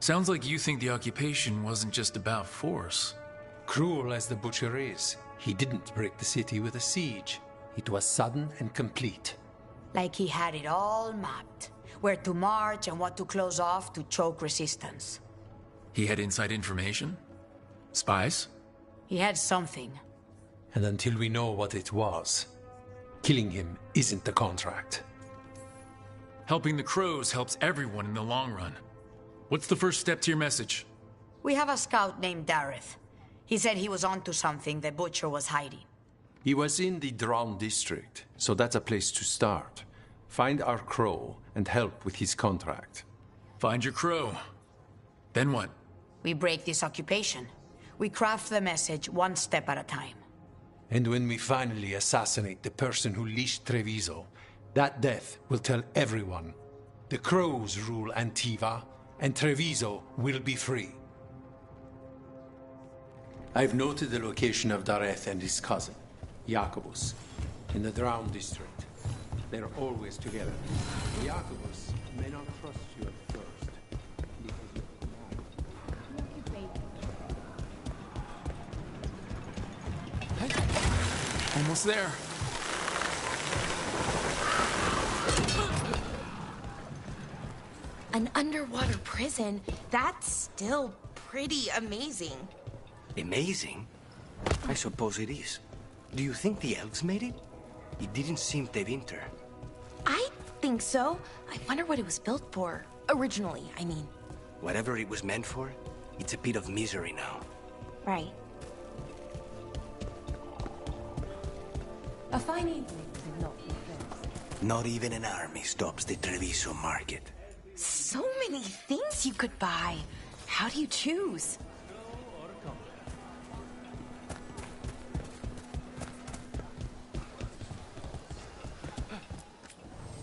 Speaker 2: Sounds like you think the occupation wasn't just about force.
Speaker 10: Cruel as the Butcher is, he didn't break the city with a siege. It was sudden and complete.
Speaker 6: Like he had it all mapped. Where to march and what to close off to choke resistance.
Speaker 2: He had inside information? Spies?
Speaker 6: He had something.
Speaker 10: And until we know what it was, killing him isn't the contract.
Speaker 2: Helping the Crows helps everyone in the long run. What's the first step to your message?
Speaker 6: We have a scout named Dareth. He said he was onto something the Butcher was hiding.
Speaker 10: He was in the Drown district, so that's a place to start. Find our Crow and help with his contract.
Speaker 2: Find your Crow. Then what?
Speaker 6: We break this occupation. We craft the message one step at a time.
Speaker 10: And when we finally assassinate the person who leashed Treviso, that death will tell everyone. The Crows rule Antiva, and Treviso will be free. I've noted the location of Dareth and his cousin, Jacobus, in the Drown district. They're always together. The Arquebus may not trust you at first.
Speaker 2: Almost there.
Speaker 16: An underwater prison? That's still pretty amazing.
Speaker 3: Amazing? I suppose it is. Do you think the elves made it? It didn't seem Tevinter.
Speaker 16: I think so. I wonder what it was built for. Originally, I mean.
Speaker 3: Whatever it was meant for, it's a pit of misery now.
Speaker 16: Right.
Speaker 9: A fine evening to not be friends.
Speaker 3: Not even an army stops the Treviso market.
Speaker 16: So many things you could buy. How do you choose?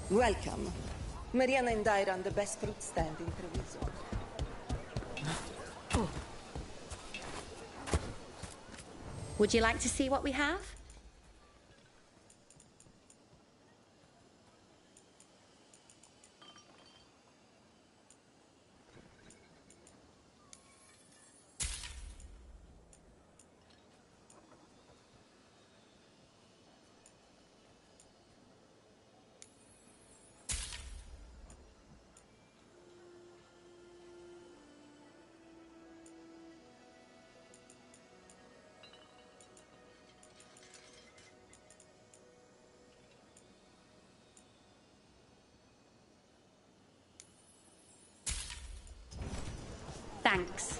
Speaker 12: Welcome. Mariana and I run the best fruit stand in Treviso.
Speaker 19: Would you like to see what we have? Thanks.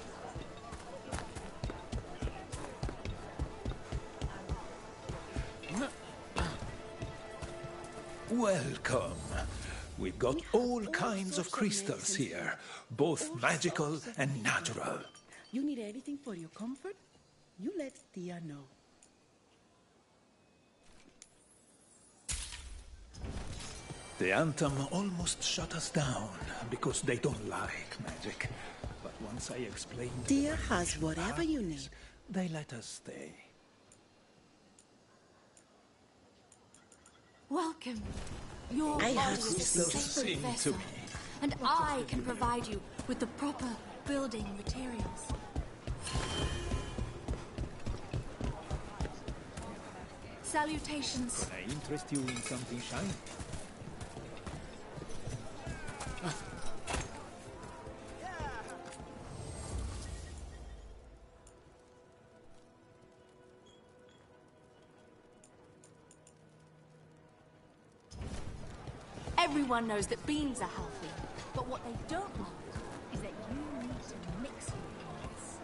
Speaker 14: Welcome. We've got all kinds of crystals here, both magical and natural.
Speaker 20: You need anything for your comfort? You let Tia know.
Speaker 14: The Anthem almost shut us down because they don't like magic. But once I explained...
Speaker 20: Tia has whatever you need.
Speaker 14: They let us stay.
Speaker 21: Welcome. Your
Speaker 20: I
Speaker 21: body
Speaker 20: have
Speaker 21: is a
Speaker 20: crystals.
Speaker 21: sacred
Speaker 14: Sing to
Speaker 21: vessel,
Speaker 14: me.
Speaker 21: and I can provide you with the proper building materials. Salutations.
Speaker 14: Can I interest you in something shiny?
Speaker 21: Everyone knows that beans are healthy, but what they don't know is that you need to mix your beans.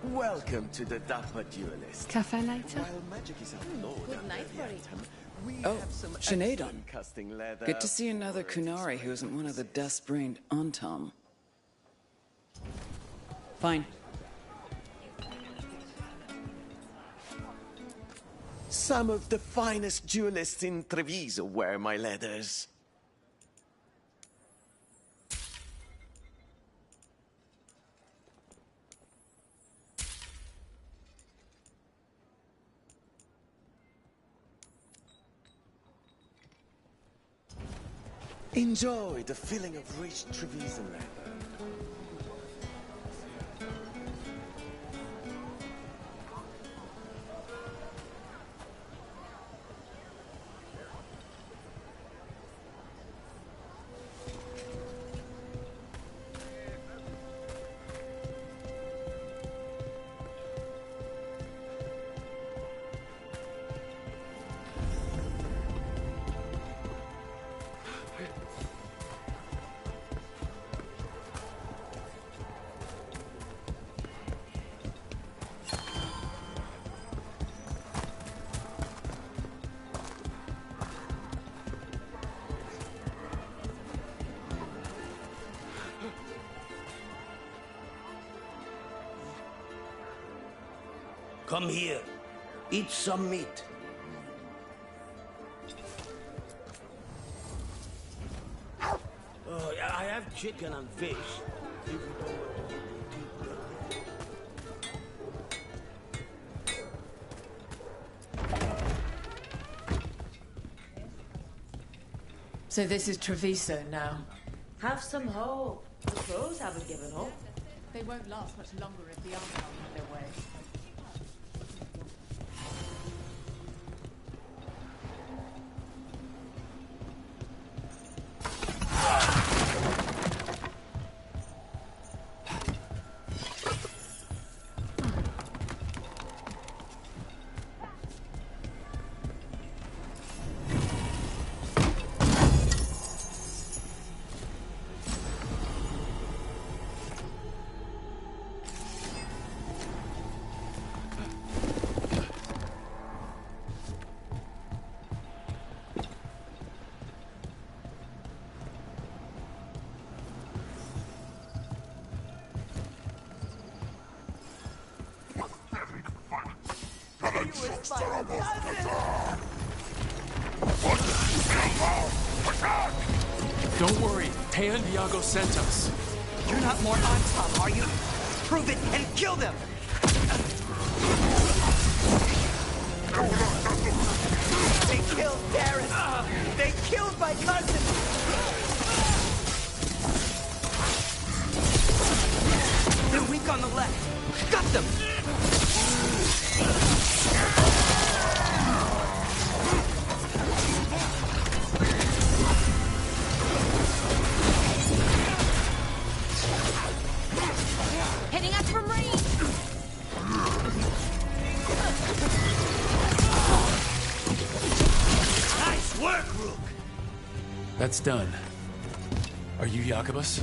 Speaker 22: Welcome to the Dapper Duelist.
Speaker 18: Cafe later?
Speaker 22: While magic is outlawed
Speaker 18: Good
Speaker 22: under
Speaker 18: night,
Speaker 22: the
Speaker 18: buddy.
Speaker 22: Anthem, we
Speaker 18: Oh,
Speaker 22: have some
Speaker 18: Sinead.
Speaker 22: excellent casting leather.
Speaker 18: Good to see another Kunari who isn't one of the dust-brained Antam. Fine.
Speaker 22: Some of the finest duelists in Treviso wear my leathers. Enjoy the feeling of rich Treviso leather.
Speaker 23: Come here. Eat some meat.
Speaker 14: I have
Speaker 23: have chicken and fish. If you don't want to
Speaker 1: So this is Treviso now.
Speaker 7: Have some hope. The crows haven't given up.
Speaker 1: They won't last much longer if the army are on their way.
Speaker 2: Don't worry, Taya and Viago sent us.
Speaker 13: You're not more Antam, are you? Prove it and kill them! They killed Darren! They killed my cousin! They're weak on the left. Got them!
Speaker 21: Hitting us from range!
Speaker 23: Nice work, Rook!
Speaker 2: That's done. Are you Jacobus?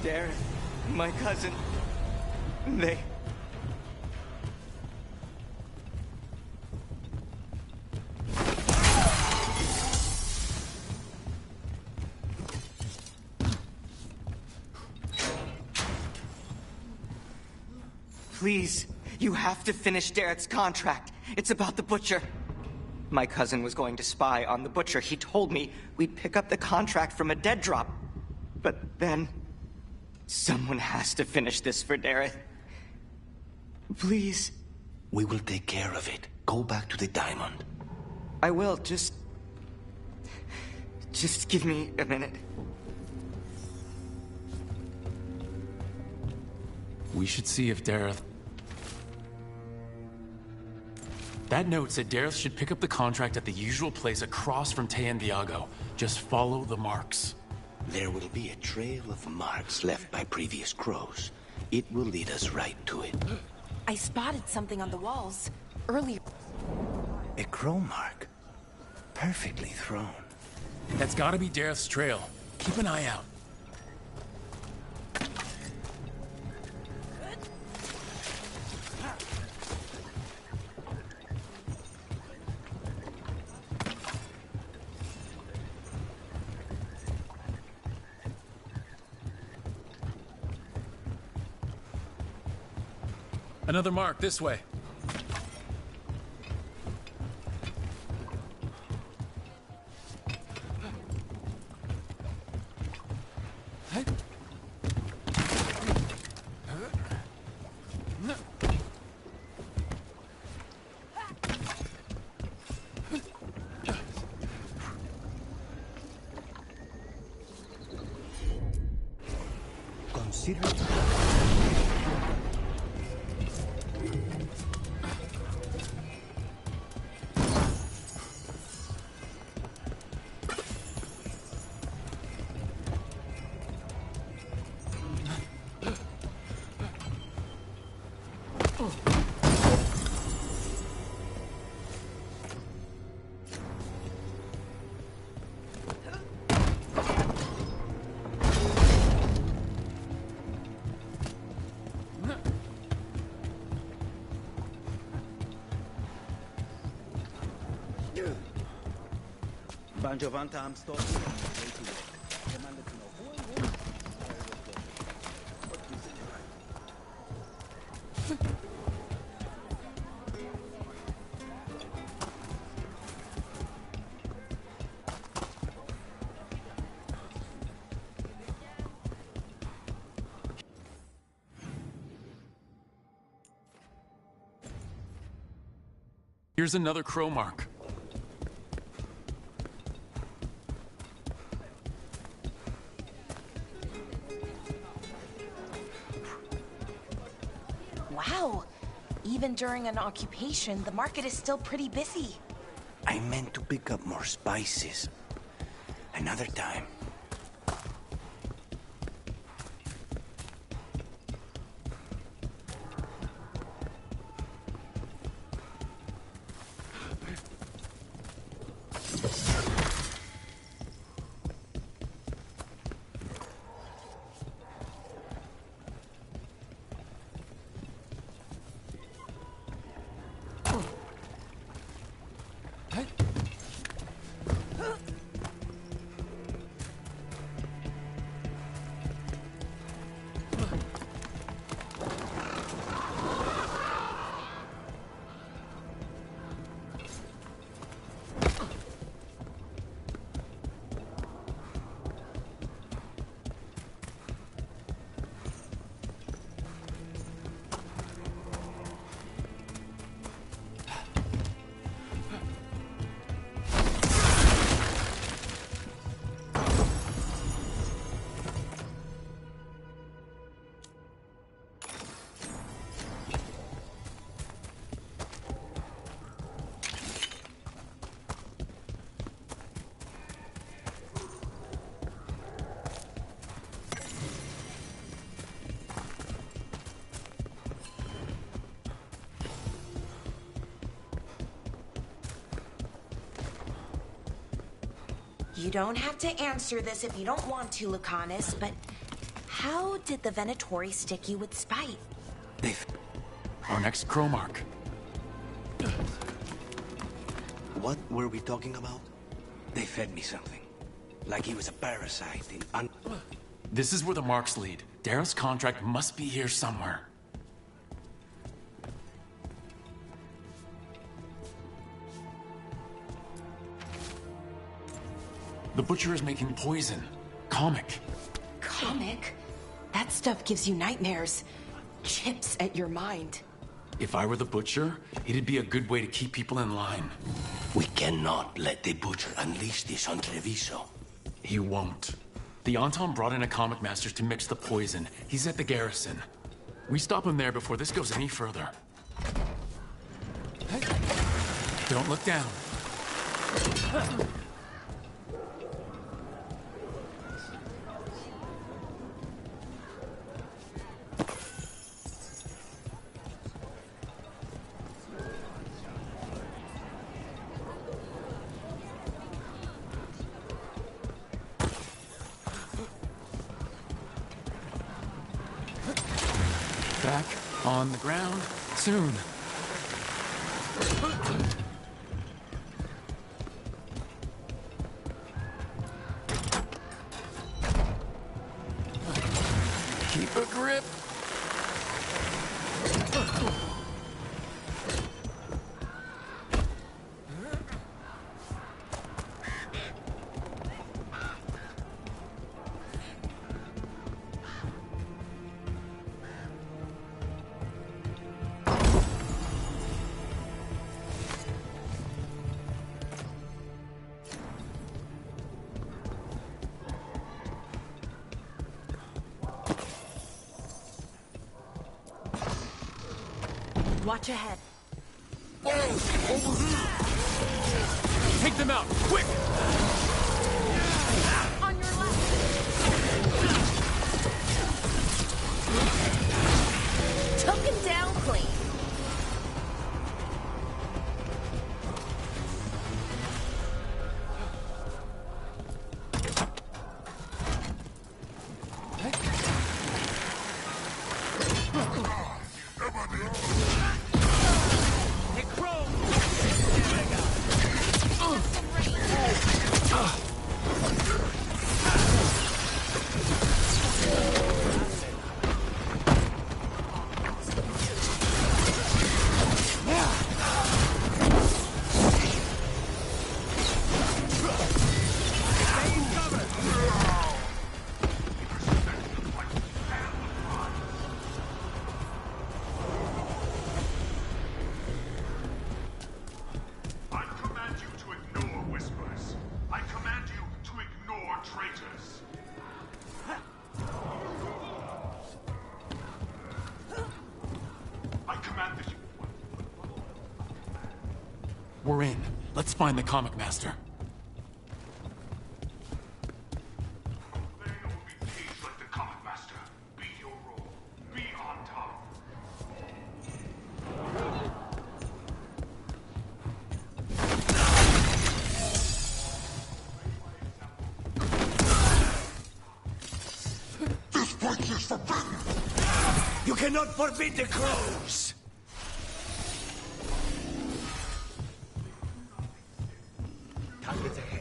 Speaker 13: Darren, my cousin. They... Please, you have to finish Darrett's contract. It's about the Butcher. My cousin was going to spy on the Butcher. He told me we'd pick up the contract from a dead drop. But then... someone has to finish this for Dareth. Please.
Speaker 3: We will take care of it. Go back to the diamond.
Speaker 13: I will, just give me a minute.
Speaker 2: We should see if Dareth... That note said Dareth should pick up the contract at the usual place across from Taya and Viago. Just follow the marks.
Speaker 3: There will be a trail of marks left by previous crows. It will lead us right to it.
Speaker 21: I spotted something on the walls earlier.
Speaker 3: A crow mark. Perfectly thrown.
Speaker 2: That's gotta be Dareth's trail. Keep an eye out. Another mark this way.
Speaker 3: Consider it.
Speaker 23: Banjovanta, I'm stalking on my way to work. Demanded to know who and where I was going. What gives it right?
Speaker 2: Here's another crow mark.
Speaker 16: Wow. Even during an occupation, the market is still pretty busy.
Speaker 23: I meant to pick up more spices. Another time.
Speaker 16: You don't have to answer this if you don't want to, Lucanus, but how did the Venatori stick you with spite?
Speaker 2: Our next crow mark.
Speaker 23: What were we talking about? They fed me something. Like he was a parasite in
Speaker 2: This is where the marks lead. Dareth's contract must be here somewhere. The butcher is making poison. Comic.
Speaker 16: Comic? That stuff gives you nightmares. Chips at your mind.
Speaker 2: If I were the butcher, it'd be a good way to keep people in line.
Speaker 3: We cannot let the butcher unleash this on Treviso.
Speaker 2: He won't. The Anton brought in a comic master to mix the poison. He's at the garrison. We stop him there before this goes any further. Don't look down. Back on the ground soon. Keep a grip.
Speaker 19: Watch ahead.
Speaker 2: Take them out, quick!
Speaker 19: On your left. Took him down clean.
Speaker 2: We're in. Let's find the Comic Master.
Speaker 3: You cannot forbid the crows! Targets ahead.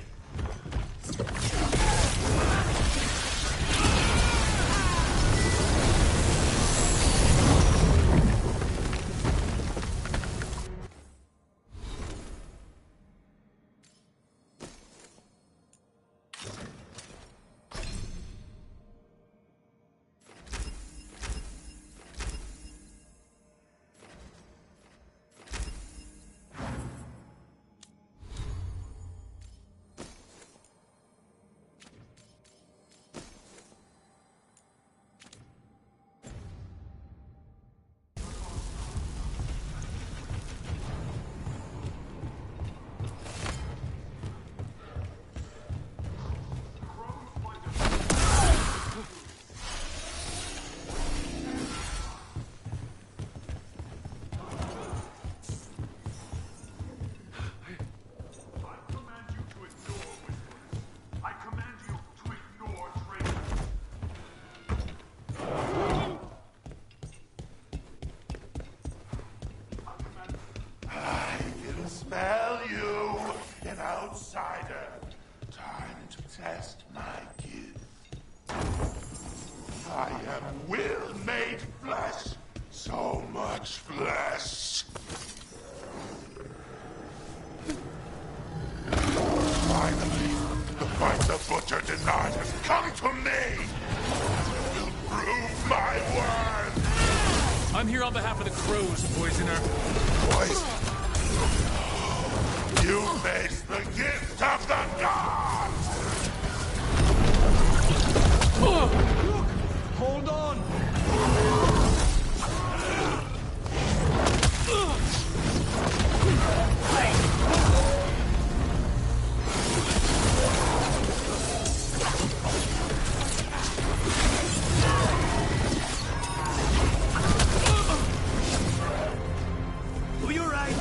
Speaker 8: Smell you, an outsider. Time to test my gift. I am will made flesh. So much flesh. Finally, the fight the Butcher denied has come to me. I will prove my worth.
Speaker 2: I'm here on behalf of the Crows, Poisoner.
Speaker 8: Poison? You face the gift of the gods!
Speaker 23: Look! Hold on!
Speaker 3: You're right.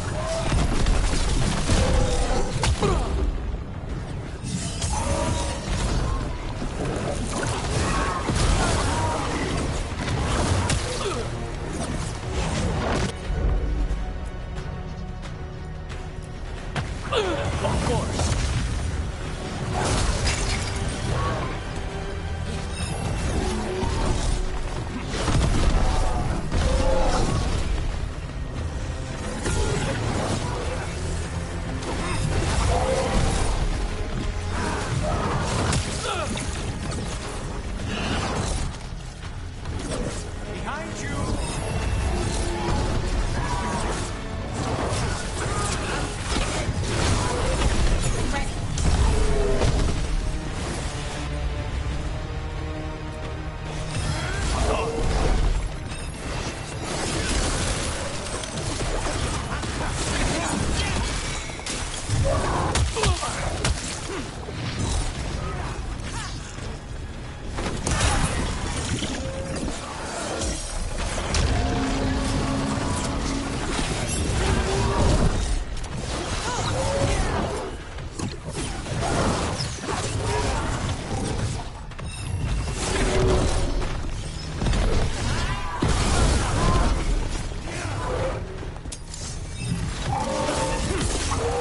Speaker 2: Of course.
Speaker 3: Behind you!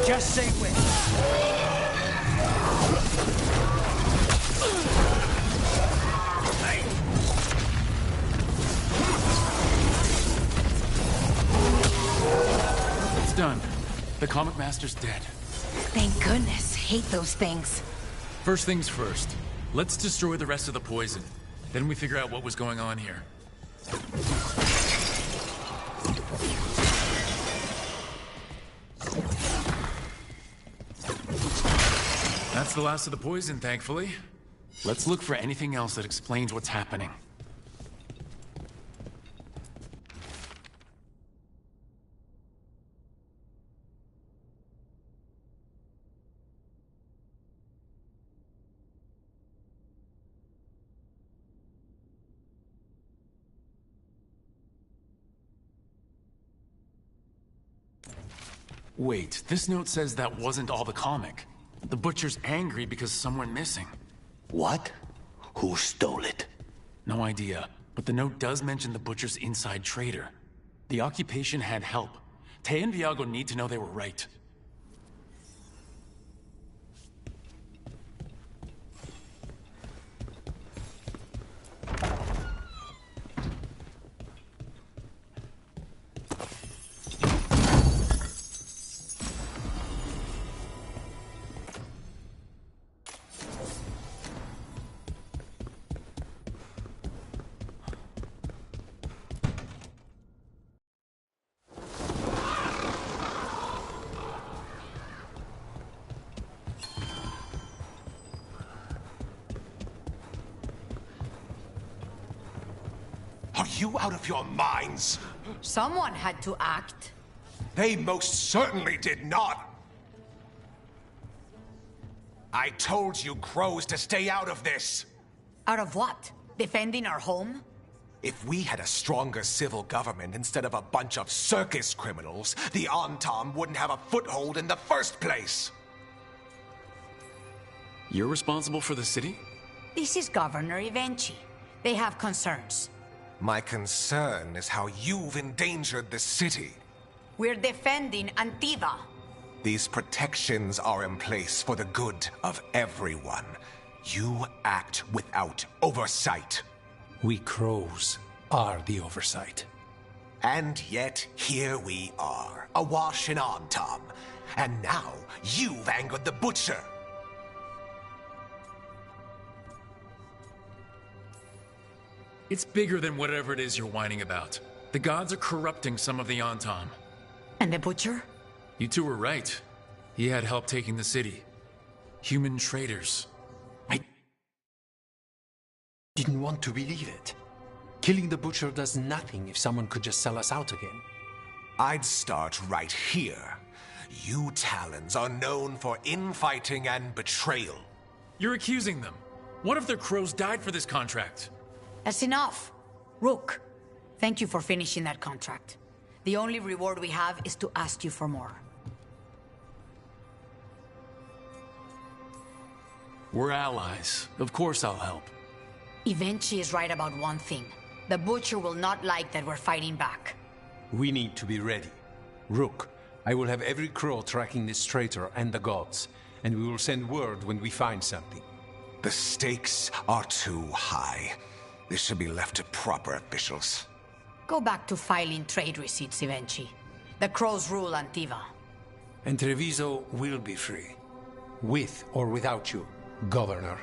Speaker 3: Just say when.
Speaker 2: It's done. The Comic Master's dead.
Speaker 16: Thank goodness. Hate those things.
Speaker 2: First things first. Let's destroy the rest of the poison. Then we figure out what was going on here. That's the last of the poison, thankfully. Let's look for anything else that explains what's happening. Wait, this note says that wasn't all the comic. The Butcher's angry because some went missing.
Speaker 3: What? Who stole it?
Speaker 2: No idea, but the note does mention the Butcher's inside trader. The occupation had help. Tay and Viago need to know they were right.
Speaker 11: Are you out of your minds?
Speaker 6: Someone had to act.
Speaker 11: They most certainly did not. I told you crows to stay out of this.
Speaker 6: Out of what? Defending our home?
Speaker 11: If we had a stronger civil government instead of a bunch of circus criminals, the Antam wouldn't have a foothold in the first place.
Speaker 2: You're responsible for the city?
Speaker 6: This is Governor Ivenchi. They have concerns.
Speaker 11: My concern is how you've endangered the city.
Speaker 6: We're defending Antiva.
Speaker 11: These protections are in place for the good of everyone. You act without oversight.
Speaker 10: We crows are the oversight.
Speaker 11: And yet, here we are, awash in Antam. And now, you've angered the Butcher.
Speaker 2: It's bigger than whatever it is you're whining about. The gods are corrupting some of the Antam.
Speaker 6: And the Butcher?
Speaker 2: You two were right. He had help taking the city. Human traitors.
Speaker 10: I didn't want to believe it. Killing the Butcher does nothing if someone could just sell us out again.
Speaker 11: I'd start right here. You Talons are known for infighting and betrayal.
Speaker 2: You're accusing them. What if their crows died for this contract?
Speaker 6: That's enough. Rook, thank you for finishing that contract. The only reward we have is to ask you for more.
Speaker 2: We're allies. Of course I'll help.
Speaker 6: Ivenchi is right about one thing. The Butcher will not like that we're fighting back.
Speaker 10: We need to be ready. Rook, I will have every crow tracking this traitor and the gods, and we will send word when we find something.
Speaker 11: The stakes are too high. This should be left to proper officials.
Speaker 6: Go back to filing trade receipts, Ivenchi. The crows rule Antiva.
Speaker 10: And Treviso will be free. With or without you, Governor.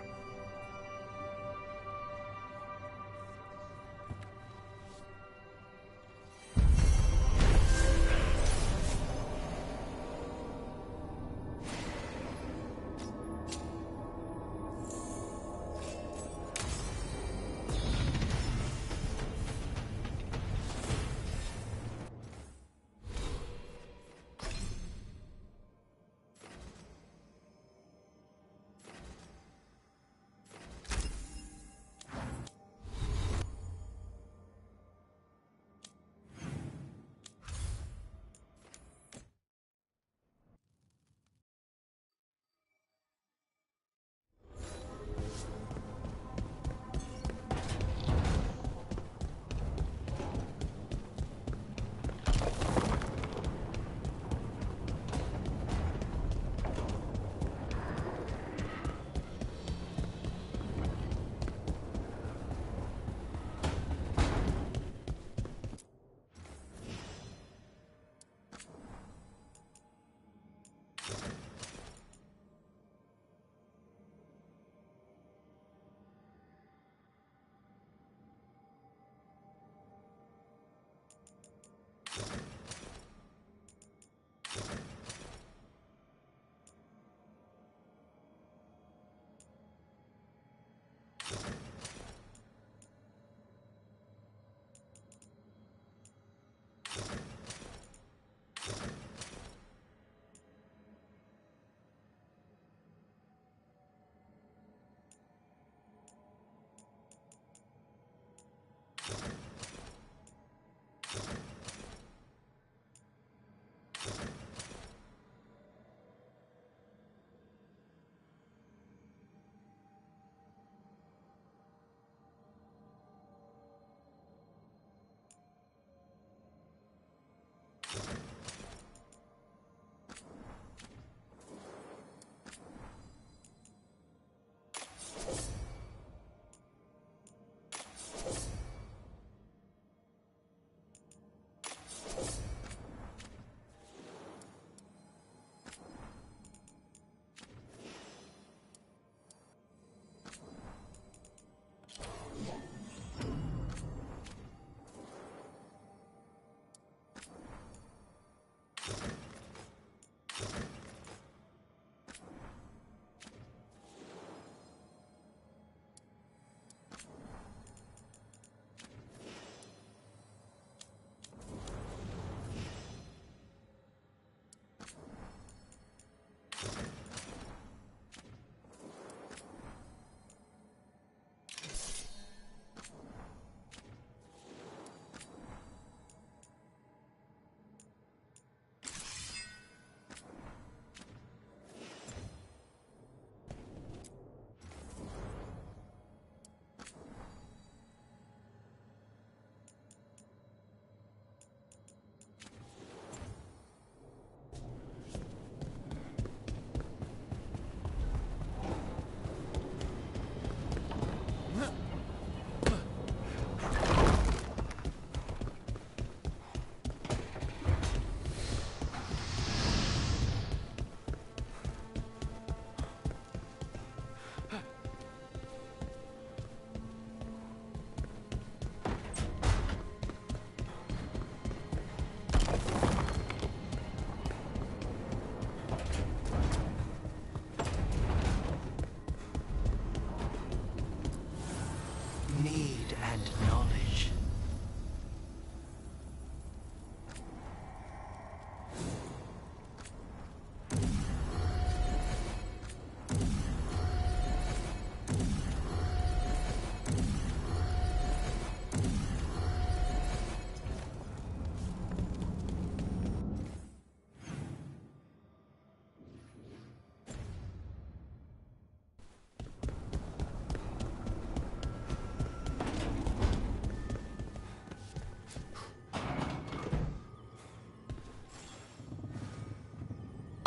Speaker 3: need and knowledge.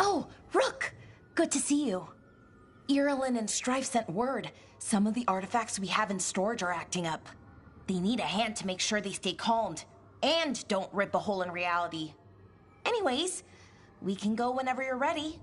Speaker 16: Oh, Rook! Good to see you. Irulan and Strife sent word. Some of the artifacts we have in storage are acting up. They need a hand to make sure they stay calmed. And don't rip a hole in reality. Anyways, we can go whenever you're ready.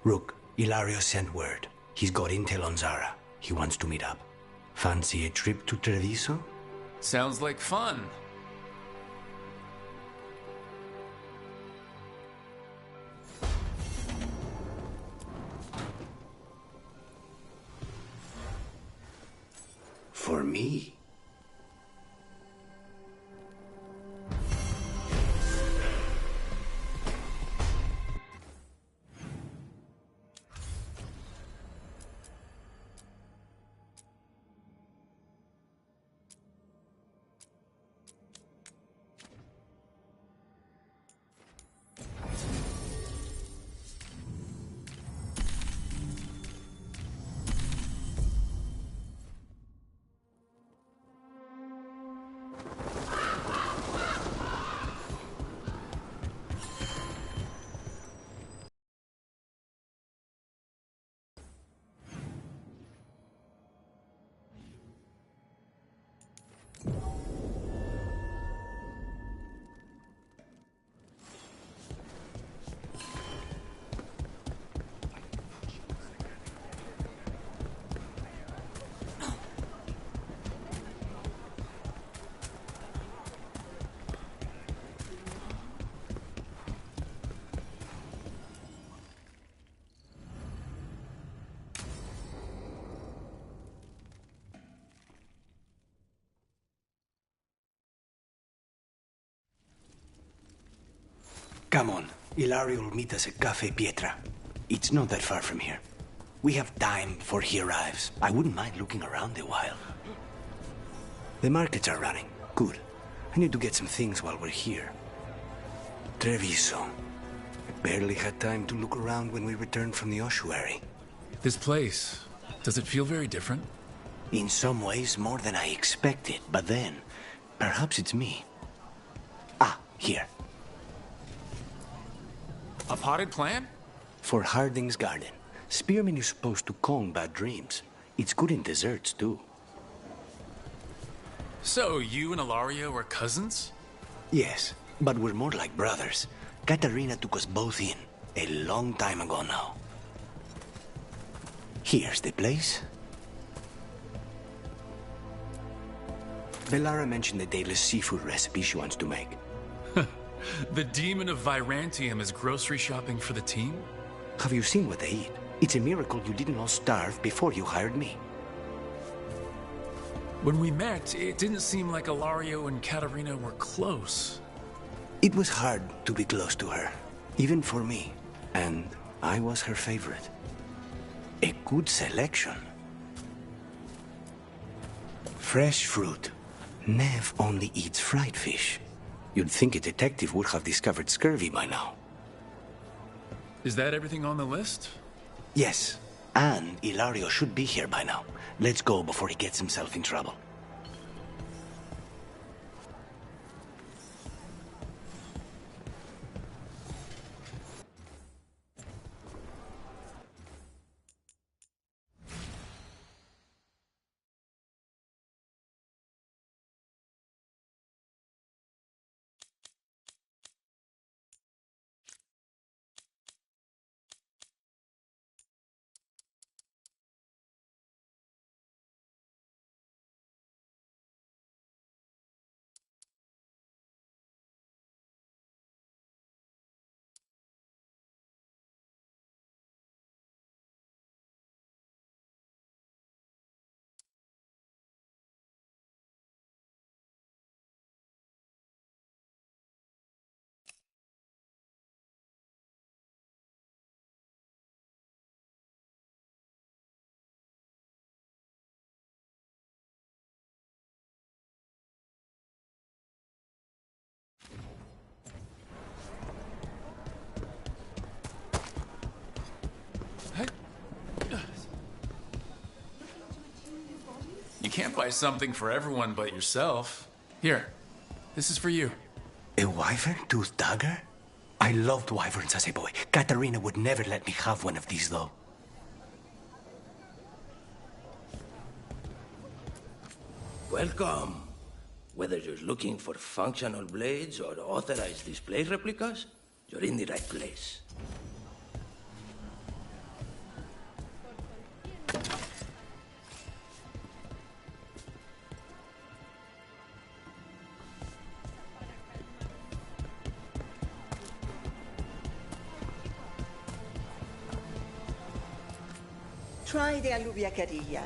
Speaker 3: Rook, Ilario sent word. He's got intel on Zara. He wants to meet up. Fancy a trip to Treviso?
Speaker 2: Sounds like fun.
Speaker 3: For me? Come on. Ilario will meet us at Cafe Pietra. It's not that far from here. We have time before he arrives. I wouldn't mind looking around a while. The markets are running. Good. I need to get some things while we're here. Treviso. I barely had time to look around when we returned from the ossuary.
Speaker 2: This place, does it feel very different?
Speaker 3: In some ways, more than I expected. But then, perhaps it's me. Ah, here.
Speaker 2: A potted plant?
Speaker 3: For Harding's garden. Spearmint is supposed to calm bad dreams. It's good in desserts, too.
Speaker 2: So, you and Ilario are cousins?
Speaker 3: Yes, but we're more like brothers. Katarina took us both in, a long time ago now. Here's the place. Bellara mentioned the daily seafood recipe she wants to make.
Speaker 2: The demon of Virantium is grocery shopping for the team?
Speaker 3: Have you seen what they eat? It's a miracle you didn't all starve before you hired me.
Speaker 2: When we met, it didn't seem like Ilario and Katarina were close.
Speaker 3: It was hard to be close to her, even for me. And I was her favorite. A good selection. Fresh fruit. Nev only eats fried fish. You'd think a detective would have discovered scurvy by now.
Speaker 2: Is that everything on the list?
Speaker 3: Yes, and Ilario should be here by now. Let's go before he gets himself in trouble.
Speaker 2: can't buy something for everyone but yourself. Here, this is for you.
Speaker 3: A wyvern tooth dagger? I loved wyverns as a boy. Katarina would never let me have one of these, though.
Speaker 4: Welcome. Whether you're looking for functional blades or authorized display replicas, you're in the right place.
Speaker 20: Try the alubia carilla.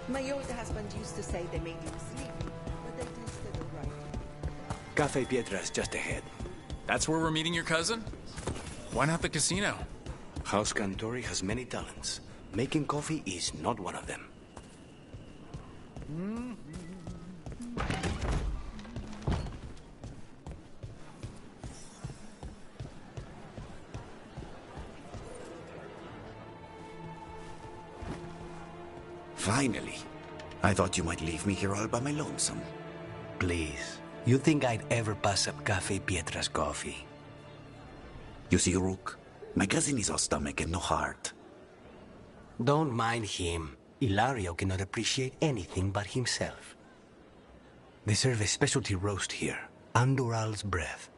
Speaker 20: My old husband used to say they made him sleepy, but they tasted alright.
Speaker 3: Cafe Pietra's just ahead.
Speaker 2: That's where we're meeting your cousin? Why not the casino?
Speaker 3: House Cantori has many talents. Making coffee is not one of them.
Speaker 15: Finally. I thought you might leave me here all by my lonesome.
Speaker 3: Please. You think I'd ever pass up Cafe Pietra's coffee?
Speaker 15: You see, Rook, my cousin is all stomach and no heart.
Speaker 3: Don't mind him. Ilario cannot appreciate anything but himself. They serve a specialty roast here, Andoral's breath.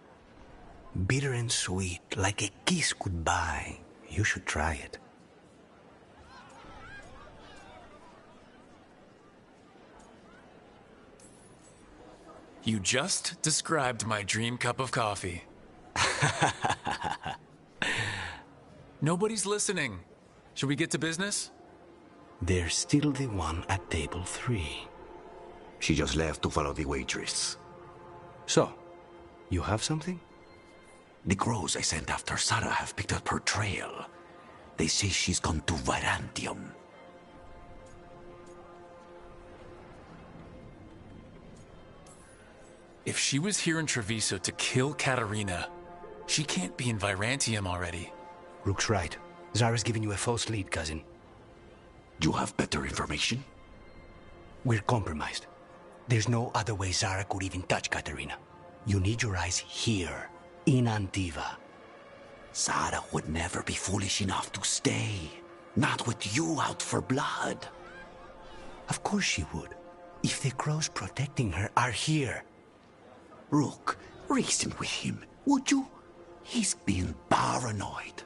Speaker 3: Bitter and sweet, like a kiss goodbye. You should try it.
Speaker 2: You just described my dream cup of coffee. Nobody's listening. Should we get to business?
Speaker 3: There's still the one at table 3.
Speaker 15: She just left to follow the waitress.
Speaker 3: So, you have something?
Speaker 15: The crows I sent after Sarah have picked up her trail. They say she's gone to Varantium.
Speaker 2: If she was here in Treviso to kill Katarina, she can't be in Virantium already.
Speaker 3: Rook's right. Zara's giving you a false lead, cousin.
Speaker 15: You have better information?
Speaker 3: We're compromised. There's no other way Zara could even touch Katarina. You need your eyes here, in Antiva.
Speaker 15: Zara would never be foolish enough to stay. Not with you out for blood.
Speaker 3: Of course she would. If the crows protecting her are here.
Speaker 15: Rook, reason with him, would you? He's been paranoid.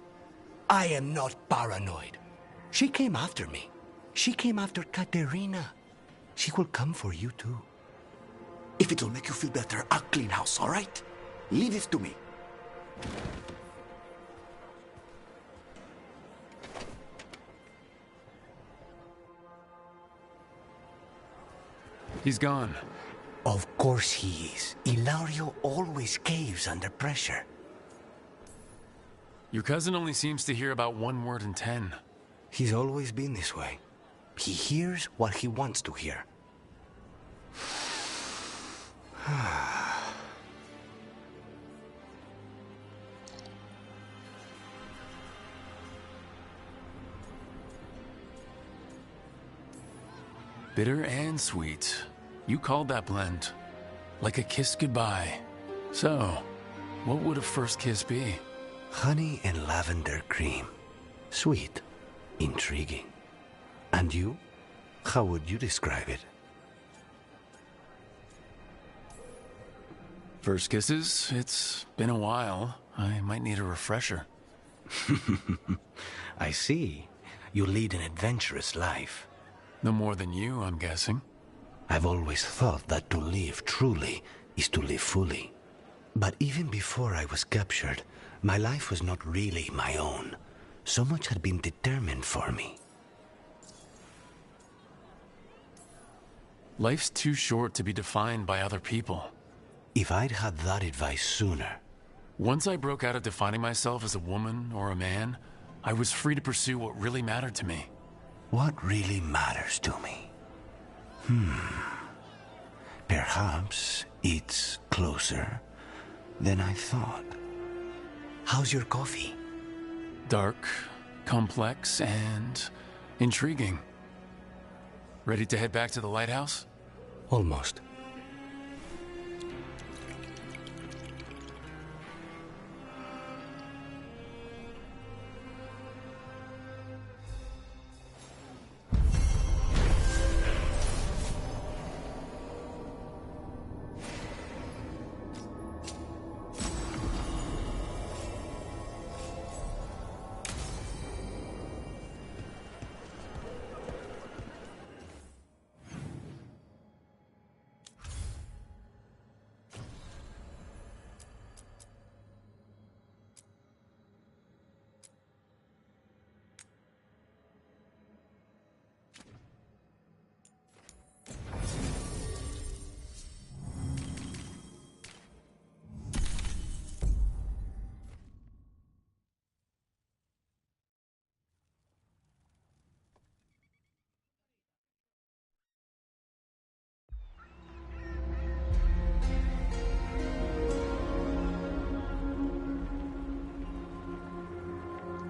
Speaker 3: I am not paranoid. She came after me. She came after Katerina. She will come for you too.
Speaker 15: If it'll make you feel better, I'll clean house, all right? Leave it to me.
Speaker 2: He's gone.
Speaker 3: Of course he is. Ilario always caves under pressure.
Speaker 2: Your cousin only seems to hear about 1 word in 10.
Speaker 3: He's always been this way. He hears what he wants to hear.
Speaker 2: Bitter and sweet. You called that blend. Like a kiss goodbye. So, what would a first kiss be?
Speaker 3: Honey and lavender cream. Sweet. Intriguing. And you? How would you describe it?
Speaker 2: First kisses? It's been a while. I might need a refresher.
Speaker 3: I see. You lead an adventurous life.
Speaker 2: No more than you, I'm guessing.
Speaker 3: I've always thought that to live truly is to live fully. But even before I was captured, my life was not really my own. So much had been determined for me.
Speaker 2: Life's too short to be defined by other people.
Speaker 3: If I'd had that advice sooner.
Speaker 2: Once I broke out of defining myself as a woman or a man, I was free to pursue what really mattered to me.
Speaker 3: What really matters to me? Perhaps it's closer than I thought. How's your coffee?
Speaker 2: Dark, complex, and intriguing. Ready to head back to the lighthouse?
Speaker 3: Almost.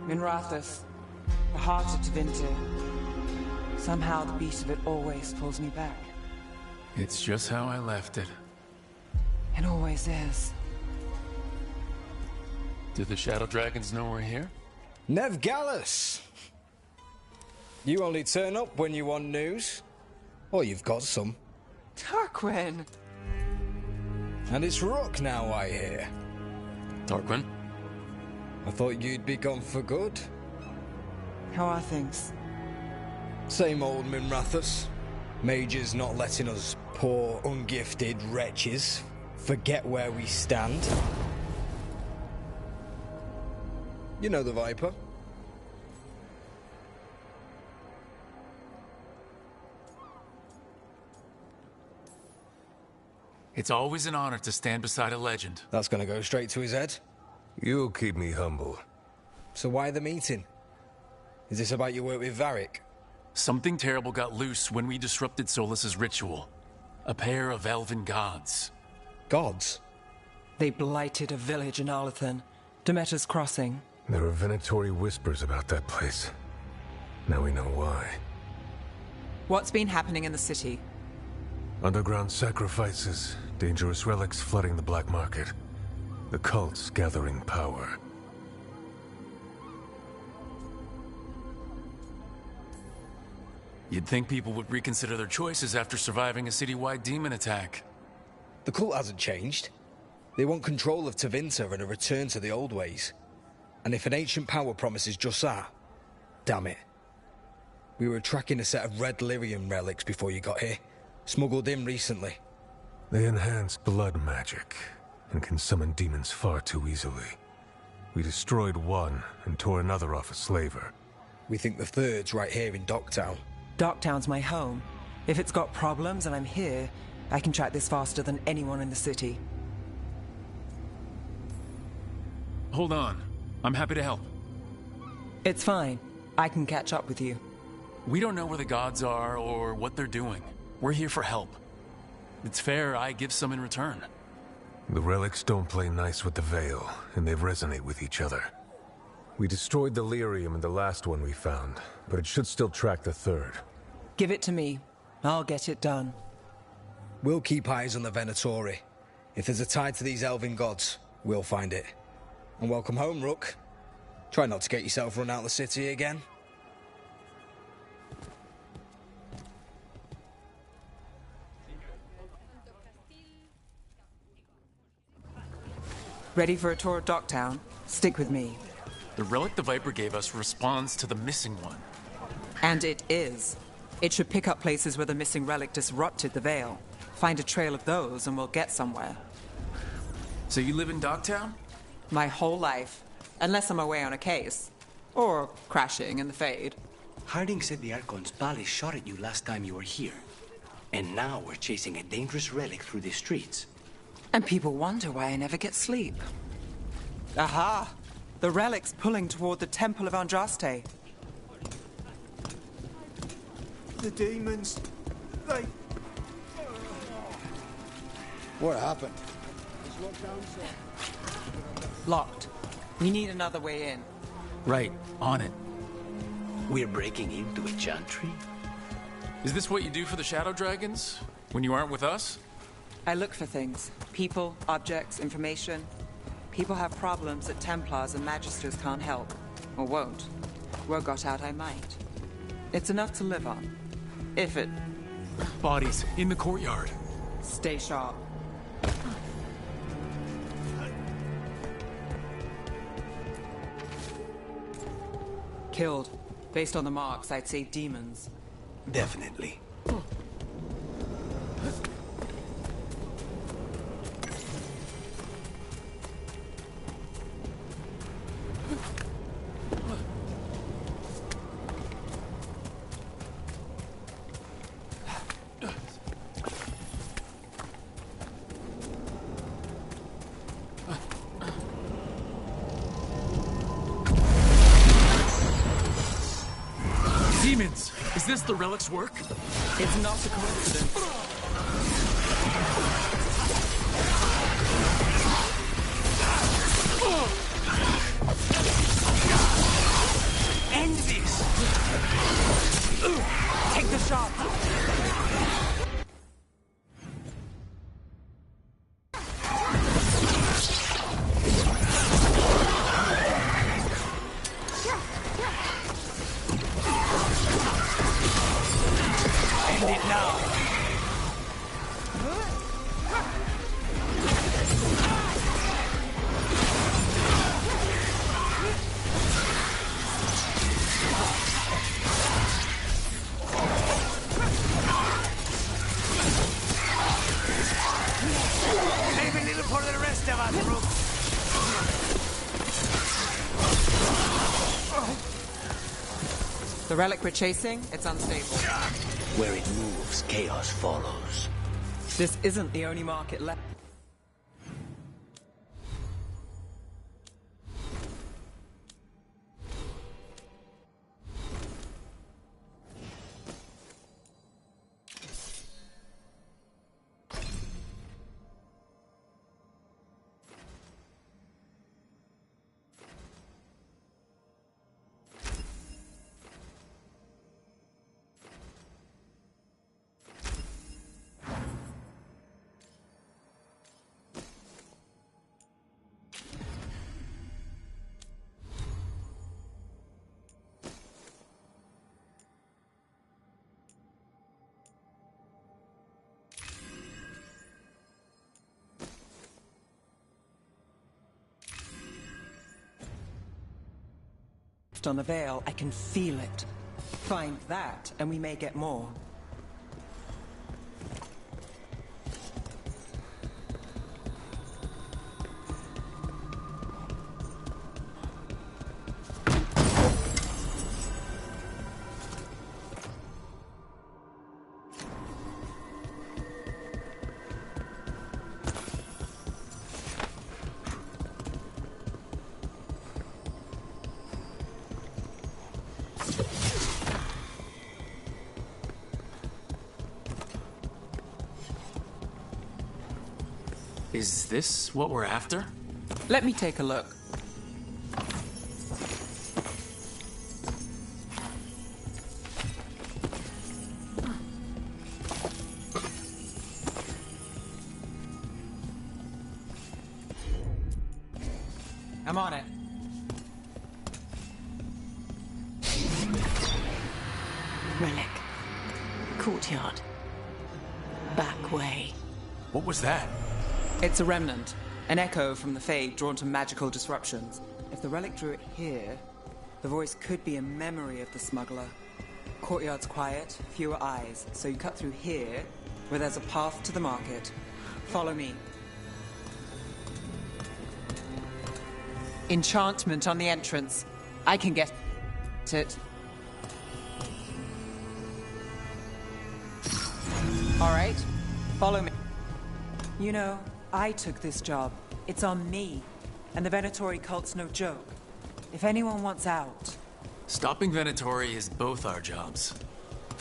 Speaker 5: Minrathous, the heart of Tevinter. Somehow the beat of it always pulls me back.
Speaker 2: It's just how I left it.
Speaker 5: It always is.
Speaker 2: Do the Shadow Dragons know we're here?
Speaker 9: Nev Gallus! You only turn up when you want news. Or you've got some.
Speaker 5: Tarquin!
Speaker 9: And it's Rook now, I hear.
Speaker 2: Tarquin?
Speaker 9: I thought you'd be gone for good.
Speaker 5: How are things?
Speaker 9: Same old Minrathous. Mages not letting us poor, ungifted wretches forget where we stand. You know the Viper.
Speaker 2: It's always an honor to stand beside a legend.
Speaker 9: That's gonna go straight to his head.
Speaker 17: You'll keep me humble.
Speaker 9: So why the meeting? Is this about your work with Varric?
Speaker 2: Something terrible got loose when we disrupted Solas's ritual. A pair of elven gods.
Speaker 9: Gods?
Speaker 5: They blighted a village in Arlathan, Demeter's Crossing.
Speaker 17: There are Venatori whispers about that place. Now we know why.
Speaker 5: What's been happening in the city?
Speaker 17: Underground sacrifices, dangerous relics flooding the black market. The cults gathering power.
Speaker 2: You'd think people would reconsider their choices after surviving a citywide demon attack.
Speaker 9: The cult hasn't changed. They want control of Tevinter and a return to the old ways. And if an ancient power promises just that, damn it. We were tracking a set of red lyrium relics before you got here. Smuggled in recently.
Speaker 17: They enhance blood magic and can summon demons far too easily. We destroyed one and tore another off a slaver.
Speaker 9: We think the third's right here in Docktown.
Speaker 5: Docktown's my home. If it's got problems and I'm here, I can track this faster than anyone in the city.
Speaker 2: Hold on. I'm happy to help.
Speaker 5: It's fine. I can catch up with you.
Speaker 2: We don't know where the gods are or what they're doing. We're here for help. It's fair I give some in return.
Speaker 17: The relics don't play nice with the Veil, and they resonate with each other. We destroyed the lyrium in the last one we found, but it should still track the third.
Speaker 5: Give it to me. I'll get it done.
Speaker 9: We'll keep eyes on the Venatori. If there's a tie to these elven gods, we'll find it. And welcome home, Rook. Try not to get yourself run out of the city again.
Speaker 5: Ready for a tour of Docktown? Stick with me.
Speaker 2: The relic the Viper gave us responds to the missing one.
Speaker 5: And it is. It should pick up places where the missing relic disrupted the Veil. Find a trail of those and we'll get somewhere.
Speaker 2: So you live in Docktown?
Speaker 5: My whole life. Unless I'm away on a case. Or crashing in the Fade.
Speaker 3: Harding said the Archon's palace shot at you last time you were here. And now we're chasing a dangerous relic through the streets.
Speaker 5: And people wonder why I never get sleep. Aha! The relic's pulling toward the Temple of Andraste.
Speaker 24: The demons, they...
Speaker 25: What happened?
Speaker 5: Locked. We need another way in.
Speaker 2: Right, on it.
Speaker 3: We're breaking into a chantry?
Speaker 2: Is this what you do for the Shadow Dragons? When you aren't with us?
Speaker 5: I look for things. People, objects, information. People have problems that Templars and Magisters can't help. Or won't. Word got out I might. It's enough to live on. If it...
Speaker 2: Bodies in the courtyard.
Speaker 5: Stay sharp. Killed. Based on the marks, I'd say demons.
Speaker 3: Definitely.
Speaker 2: Demons! Is this the relic's work?
Speaker 5: It's not a coincidence.
Speaker 2: End this!
Speaker 5: Take the shot!
Speaker 2: End it now!
Speaker 7: Leave a little for the rest of us, Rook.
Speaker 5: The relic we're chasing, it's unstable.
Speaker 3: Where it moves, chaos follows.
Speaker 5: This isn't the only market left. On the veil, I can feel it. Find that, and we may get more.
Speaker 2: Is this what we're after?
Speaker 5: Let me take a look. I'm on it.
Speaker 19: Relic. Courtyard. Back way.
Speaker 2: What was that?
Speaker 5: It's a remnant. An echo from the Fade drawn to magical disruptions. If the relic drew it here, the voice could be a memory of the smuggler. Courtyard's quiet, fewer eyes, so you cut through here, where there's a path to the market. Follow me. Enchantment on the entrance. I can get it. All right, follow me. You know, I took this job. It's on me. And the Venatori cult's no joke. If anyone wants out...
Speaker 2: Stopping Venatori is both our jobs.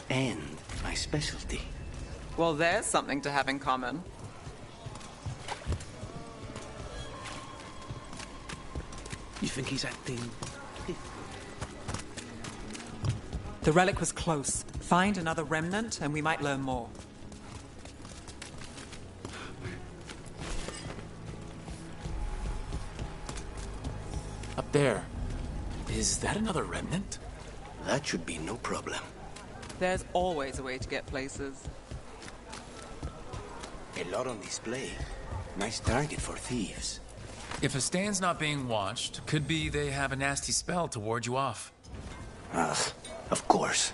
Speaker 3: And my specialty.
Speaker 5: Well, there's something to have in common.
Speaker 3: You think he's acting...
Speaker 5: The relic was close. Find another remnant and we might learn more.
Speaker 2: Is that another remnant?
Speaker 3: That should be no problem.
Speaker 5: There's always a way to get places.
Speaker 3: A lot on display. Nice target for thieves.
Speaker 2: If a stand's not being watched, could be they have a nasty spell to ward you off.
Speaker 3: Of course.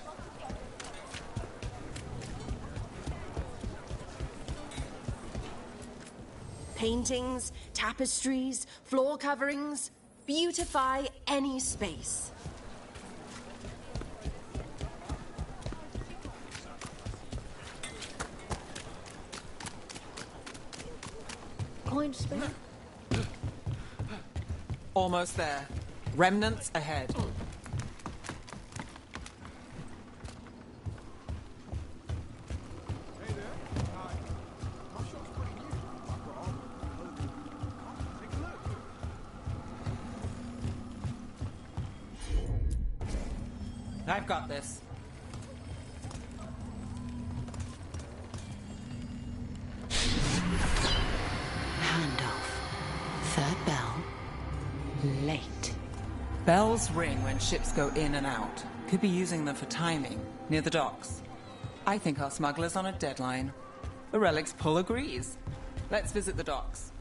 Speaker 21: Paintings, tapestries, floor coverings. Beautify any space. Coin spin.
Speaker 5: Almost there. Remnants ahead. I've got this.
Speaker 21: Handoff. Third bell. Late.
Speaker 5: Bells ring when ships go in and out. Could be using them for timing, near the docks. I think our smuggler's on a deadline. The Relic's pull agrees. Let's visit the docks.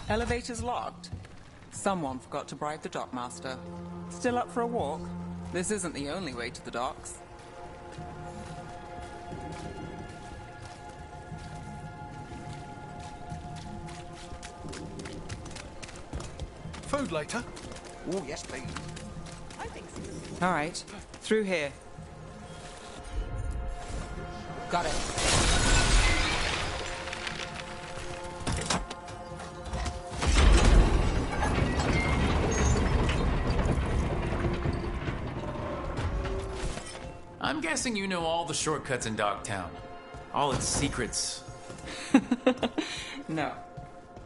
Speaker 5: Elevator's locked. Someone forgot to bribe the dockmaster. Still up for a walk? This isn't the only way to the docks.
Speaker 1: Food later? Oh, yes, please.
Speaker 21: I think so.
Speaker 5: All right, through here. Got it.
Speaker 2: I'm guessing you know all the shortcuts in Dogtown. All its secrets.
Speaker 5: No.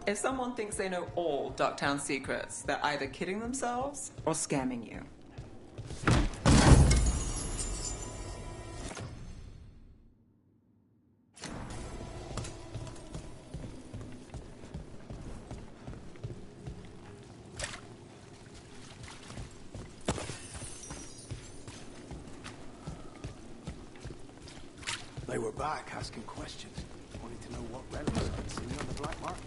Speaker 5: If someone thinks they know all Dogtown secrets, they're either kidding themselves or scamming you.
Speaker 24: They were back asking questions. Wanting to know what relics I'd seen on the black market.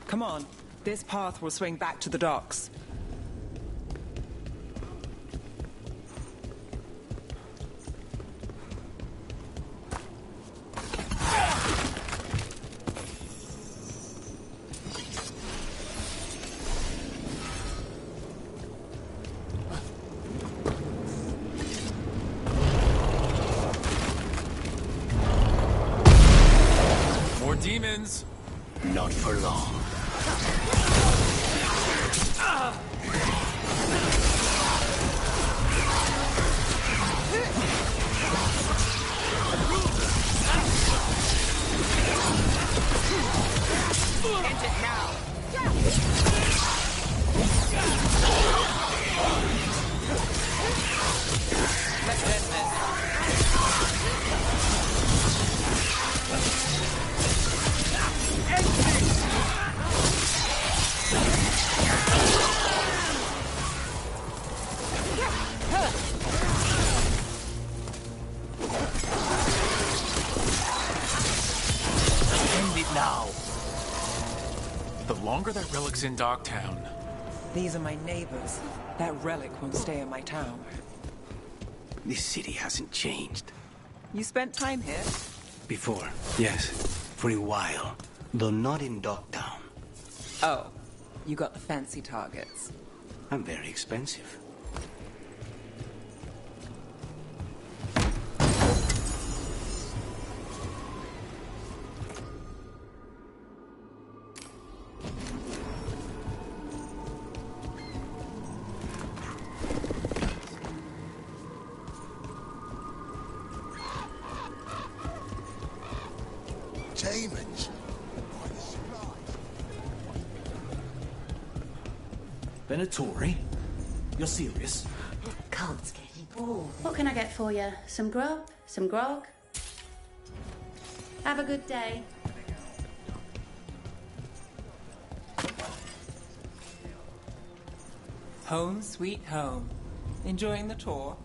Speaker 5: Come on. This path will swing back to the docks.
Speaker 2: More demons.
Speaker 3: Not for long.
Speaker 5: End it now. Let's end this.
Speaker 2: End it now. The longer that relic's in Dogtown.
Speaker 5: These are my neighbors. That relic won't stay in my town.
Speaker 3: This city hasn't changed.
Speaker 5: You spent time here?
Speaker 3: Before, yes. For a while. Though not in Dogtown.
Speaker 5: Oh, you got the fancy targets.
Speaker 3: I'm very expensive.
Speaker 25: demons.
Speaker 12: Venatori? You're serious?
Speaker 21: Can't get bored.
Speaker 13: What can I get for you? Some grub? Some grog? Have a good day.
Speaker 5: Home sweet home. Enjoying the tour?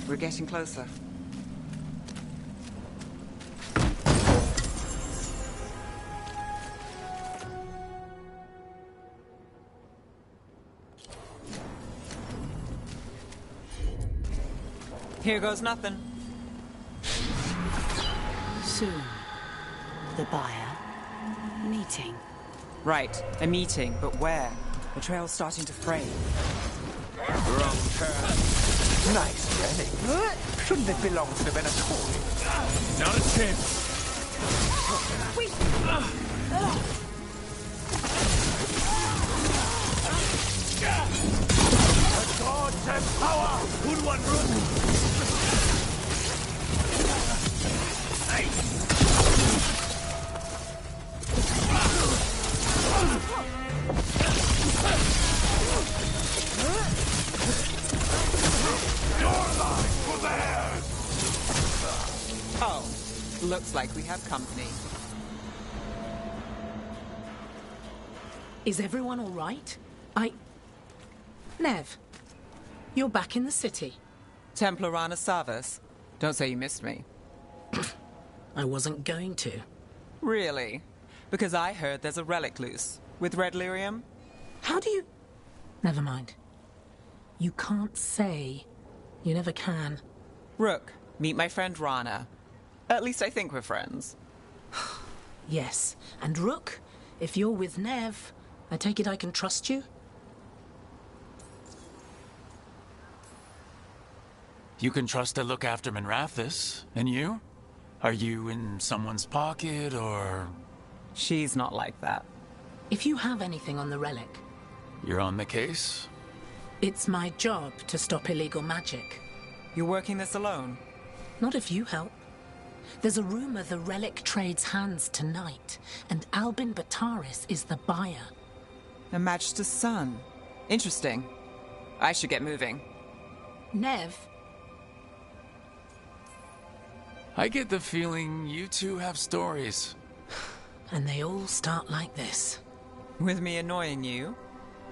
Speaker 5: We're getting closer. Here goes nothing.
Speaker 6: Soon. The buyer. Meeting.
Speaker 5: Right, a meeting, but where? The trail's starting to fray.
Speaker 11: Wrong turn. Nice relic. Shouldn't it belong to the Venatori?
Speaker 2: Not a chance.
Speaker 7: The gods have power! Good one, Rook!
Speaker 5: Oh, looks like we have company.
Speaker 14: Is everyone all right? Nev, you're back in the city.
Speaker 5: Templar Rana Savas. Don't say you missed me.
Speaker 14: I wasn't going to.
Speaker 5: Really? Because I heard there's a relic loose. With red lyrium?
Speaker 14: How do you... Never mind. You can't say. You never can.
Speaker 5: Rook, meet my friend Rana. At least I think we're friends.
Speaker 14: Yes. And Rook, if you're with Nev, I take it I can trust you?
Speaker 2: You can trust to look after Minrathous. And you? Are you in someone's pocket, or...?
Speaker 5: She's not like that.
Speaker 14: If you have anything on the relic...
Speaker 2: You're on the case?
Speaker 14: It's my job to stop illegal magic.
Speaker 5: You're working this alone?
Speaker 14: Not if you help. There's a rumor the relic trades hands tonight, and Albin Bataris is the buyer.
Speaker 5: Her Majesty's son. Interesting. I should get moving.
Speaker 14: Nev?
Speaker 2: I get the feeling you two have stories.
Speaker 14: And they all start like this.
Speaker 5: With me annoying you?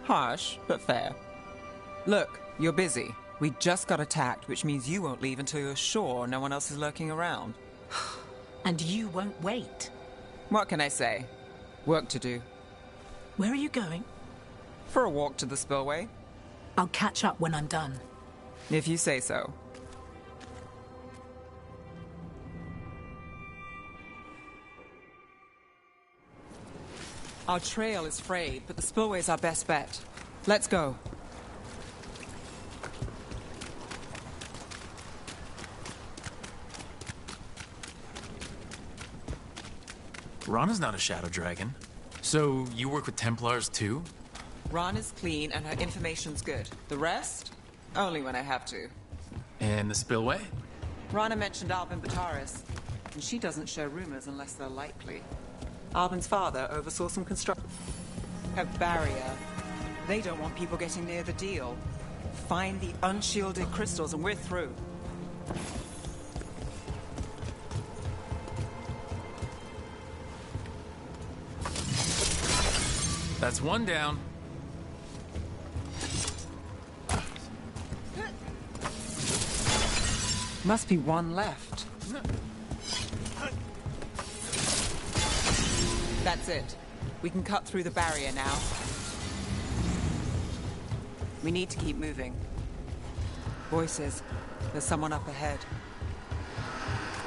Speaker 5: Harsh, but fair. Look, you're busy. We just got attacked, which means you won't leave until you're sure no one else is lurking around.
Speaker 14: And you won't wait.
Speaker 5: What can I say? Work to do.
Speaker 14: Where are you going?
Speaker 5: For a walk to the spillway.
Speaker 14: I'll catch up when I'm done.
Speaker 5: If you say so. Our trail is frayed, but the spillway's our best bet. Let's go.
Speaker 2: Rana's not a shadow dragon. So, you work with Templars too?
Speaker 5: Ron is clean and her information's good. The rest? Only when I have to.
Speaker 2: And the spillway?
Speaker 5: Rana mentioned Albin Bataris, and she doesn't share rumors unless they're likely. Albin's father oversaw some construction. A barrier. They don't want people getting near the deal. Find the unshielded crystals and we're through.
Speaker 2: That's one down.
Speaker 5: Must be one left. That's it. We can cut through the barrier now. We need to keep moving. Voices. There's someone up ahead.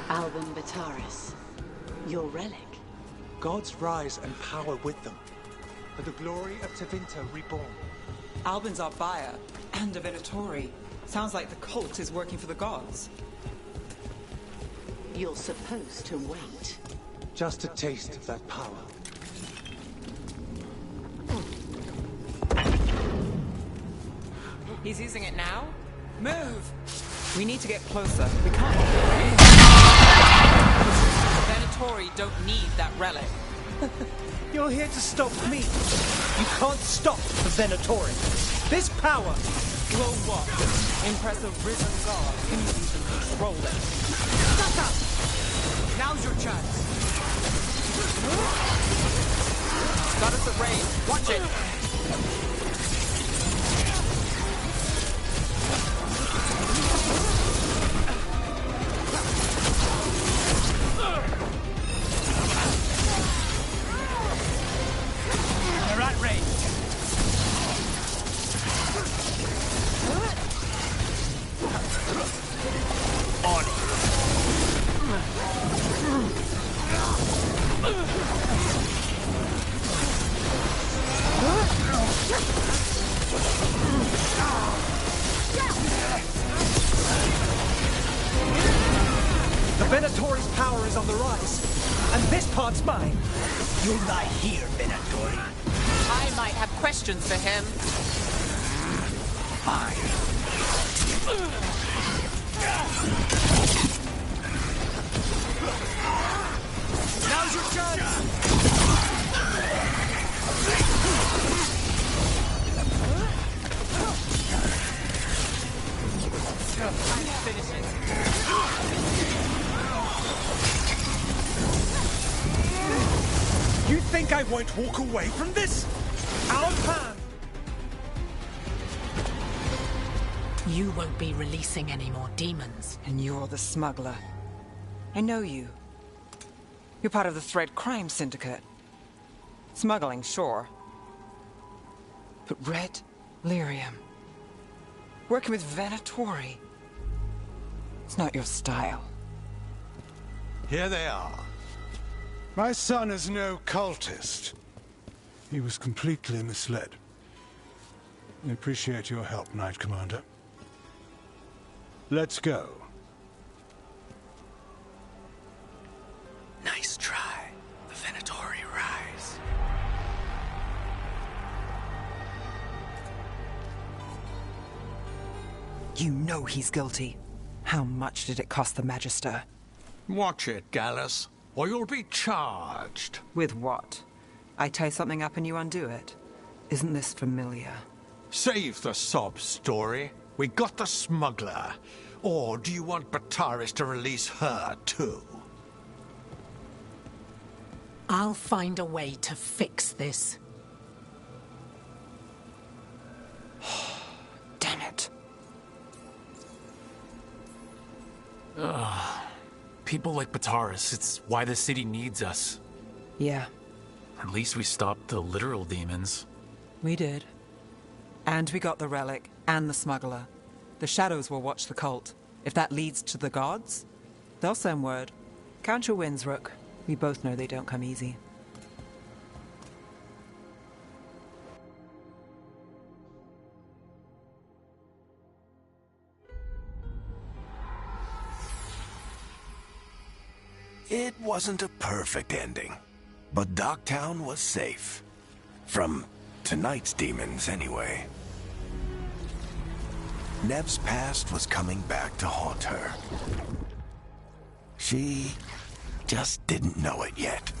Speaker 21: Albin Bataris. Your relic.
Speaker 18: Gods rise and power with them. For the glory of Tevinter reborn.
Speaker 5: Albin's our buyer, and a Venatori. Sounds like the cult is working for the gods.
Speaker 21: You're supposed to wait.
Speaker 18: Just a taste of that power.
Speaker 5: He's using it now? Move! We need to get closer. We can't... Venatori don't need that relic.
Speaker 8: You're here to stop me. You can't stop the Venatori. This power
Speaker 5: will what? Impress a risen god. Can you even control it?
Speaker 1: Shut up! Now's your chance.
Speaker 5: Got us at range. Watch it.
Speaker 1: They're at range. On it.
Speaker 8: The Venatori's power is on the rise, and this part's mine.
Speaker 3: You lie here, Venatori.
Speaker 5: I might have questions for him.
Speaker 3: Fine.
Speaker 1: Now's your chance!
Speaker 5: Finish it.
Speaker 8: You think I won't walk away from this? Our plan!
Speaker 14: You won't be releasing any more demons.
Speaker 5: And you're the smuggler. I know you. You're part of the Thread Crime Syndicate. Smuggling, sure. But Red Lyrium. Working with Venatori. It's not your style.
Speaker 18: Here they are. My son is no cultist. He was completely misled. I appreciate your help, Knight Commander. Let's go.
Speaker 3: Nice try. The Venatori rise.
Speaker 5: You know he's guilty. How much did it cost the Magister?
Speaker 12: Watch it, Gallus, or you'll be charged.
Speaker 5: With what? I tie something up and you undo it. Isn't this familiar?
Speaker 12: Save the sob story. We got the smuggler. Or do you want Bataris to release her, too?
Speaker 14: I'll find a way to fix this.
Speaker 5: Damn it.
Speaker 2: Ugh. People like Bataris, it's why the city needs us.
Speaker 5: Yeah.
Speaker 2: At least we stopped the literal demons.
Speaker 5: We did. And we got the relic and the smuggler. The shadows will watch the cult. If that leads to the gods, they'll send word. Count your wins, Rook. We both know they don't come easy.
Speaker 3: It wasn't a perfect ending, but Dogtown was safe. From tonight's demons, anyway. Nev's past was coming back to haunt her. She just didn't know it yet.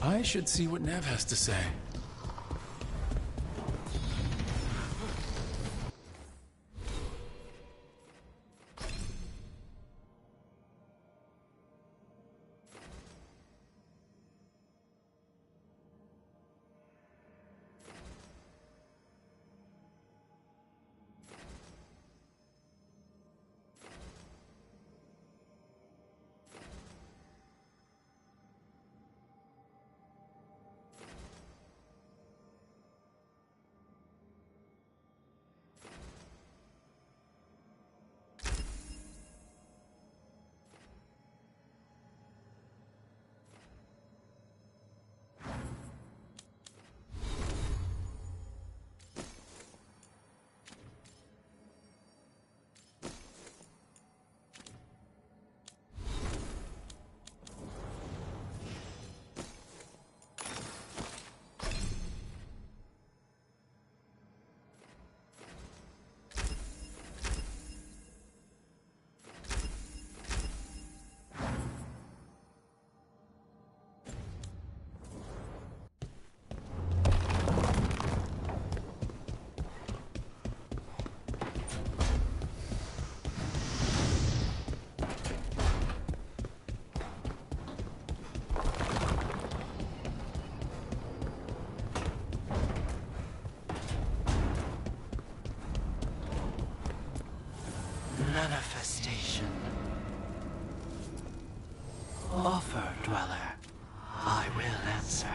Speaker 2: I should see what Nev has to say.
Speaker 3: Offer, Dweller. I will answer.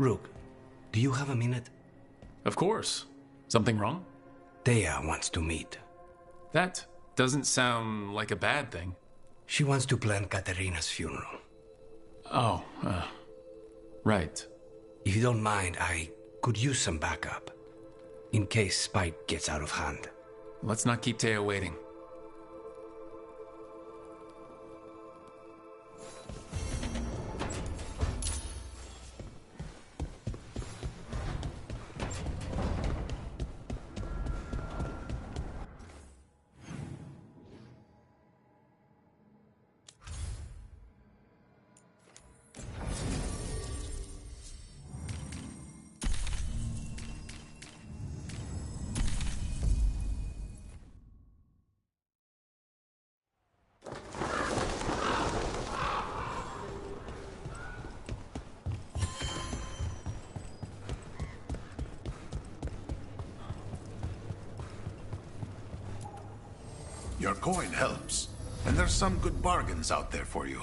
Speaker 3: Rook, do you have a minute?
Speaker 2: Of course. Something wrong?
Speaker 3: Thea wants to meet.
Speaker 2: That doesn't sound like a bad thing.
Speaker 3: She wants to plan Katerina's funeral.
Speaker 2: Oh, right.
Speaker 3: If you don't mind, I could use some backup. In case Spike gets out of hand.
Speaker 2: Let's not keep Thea waiting.
Speaker 4: Your coin helps, and there's some good bargains out there for you.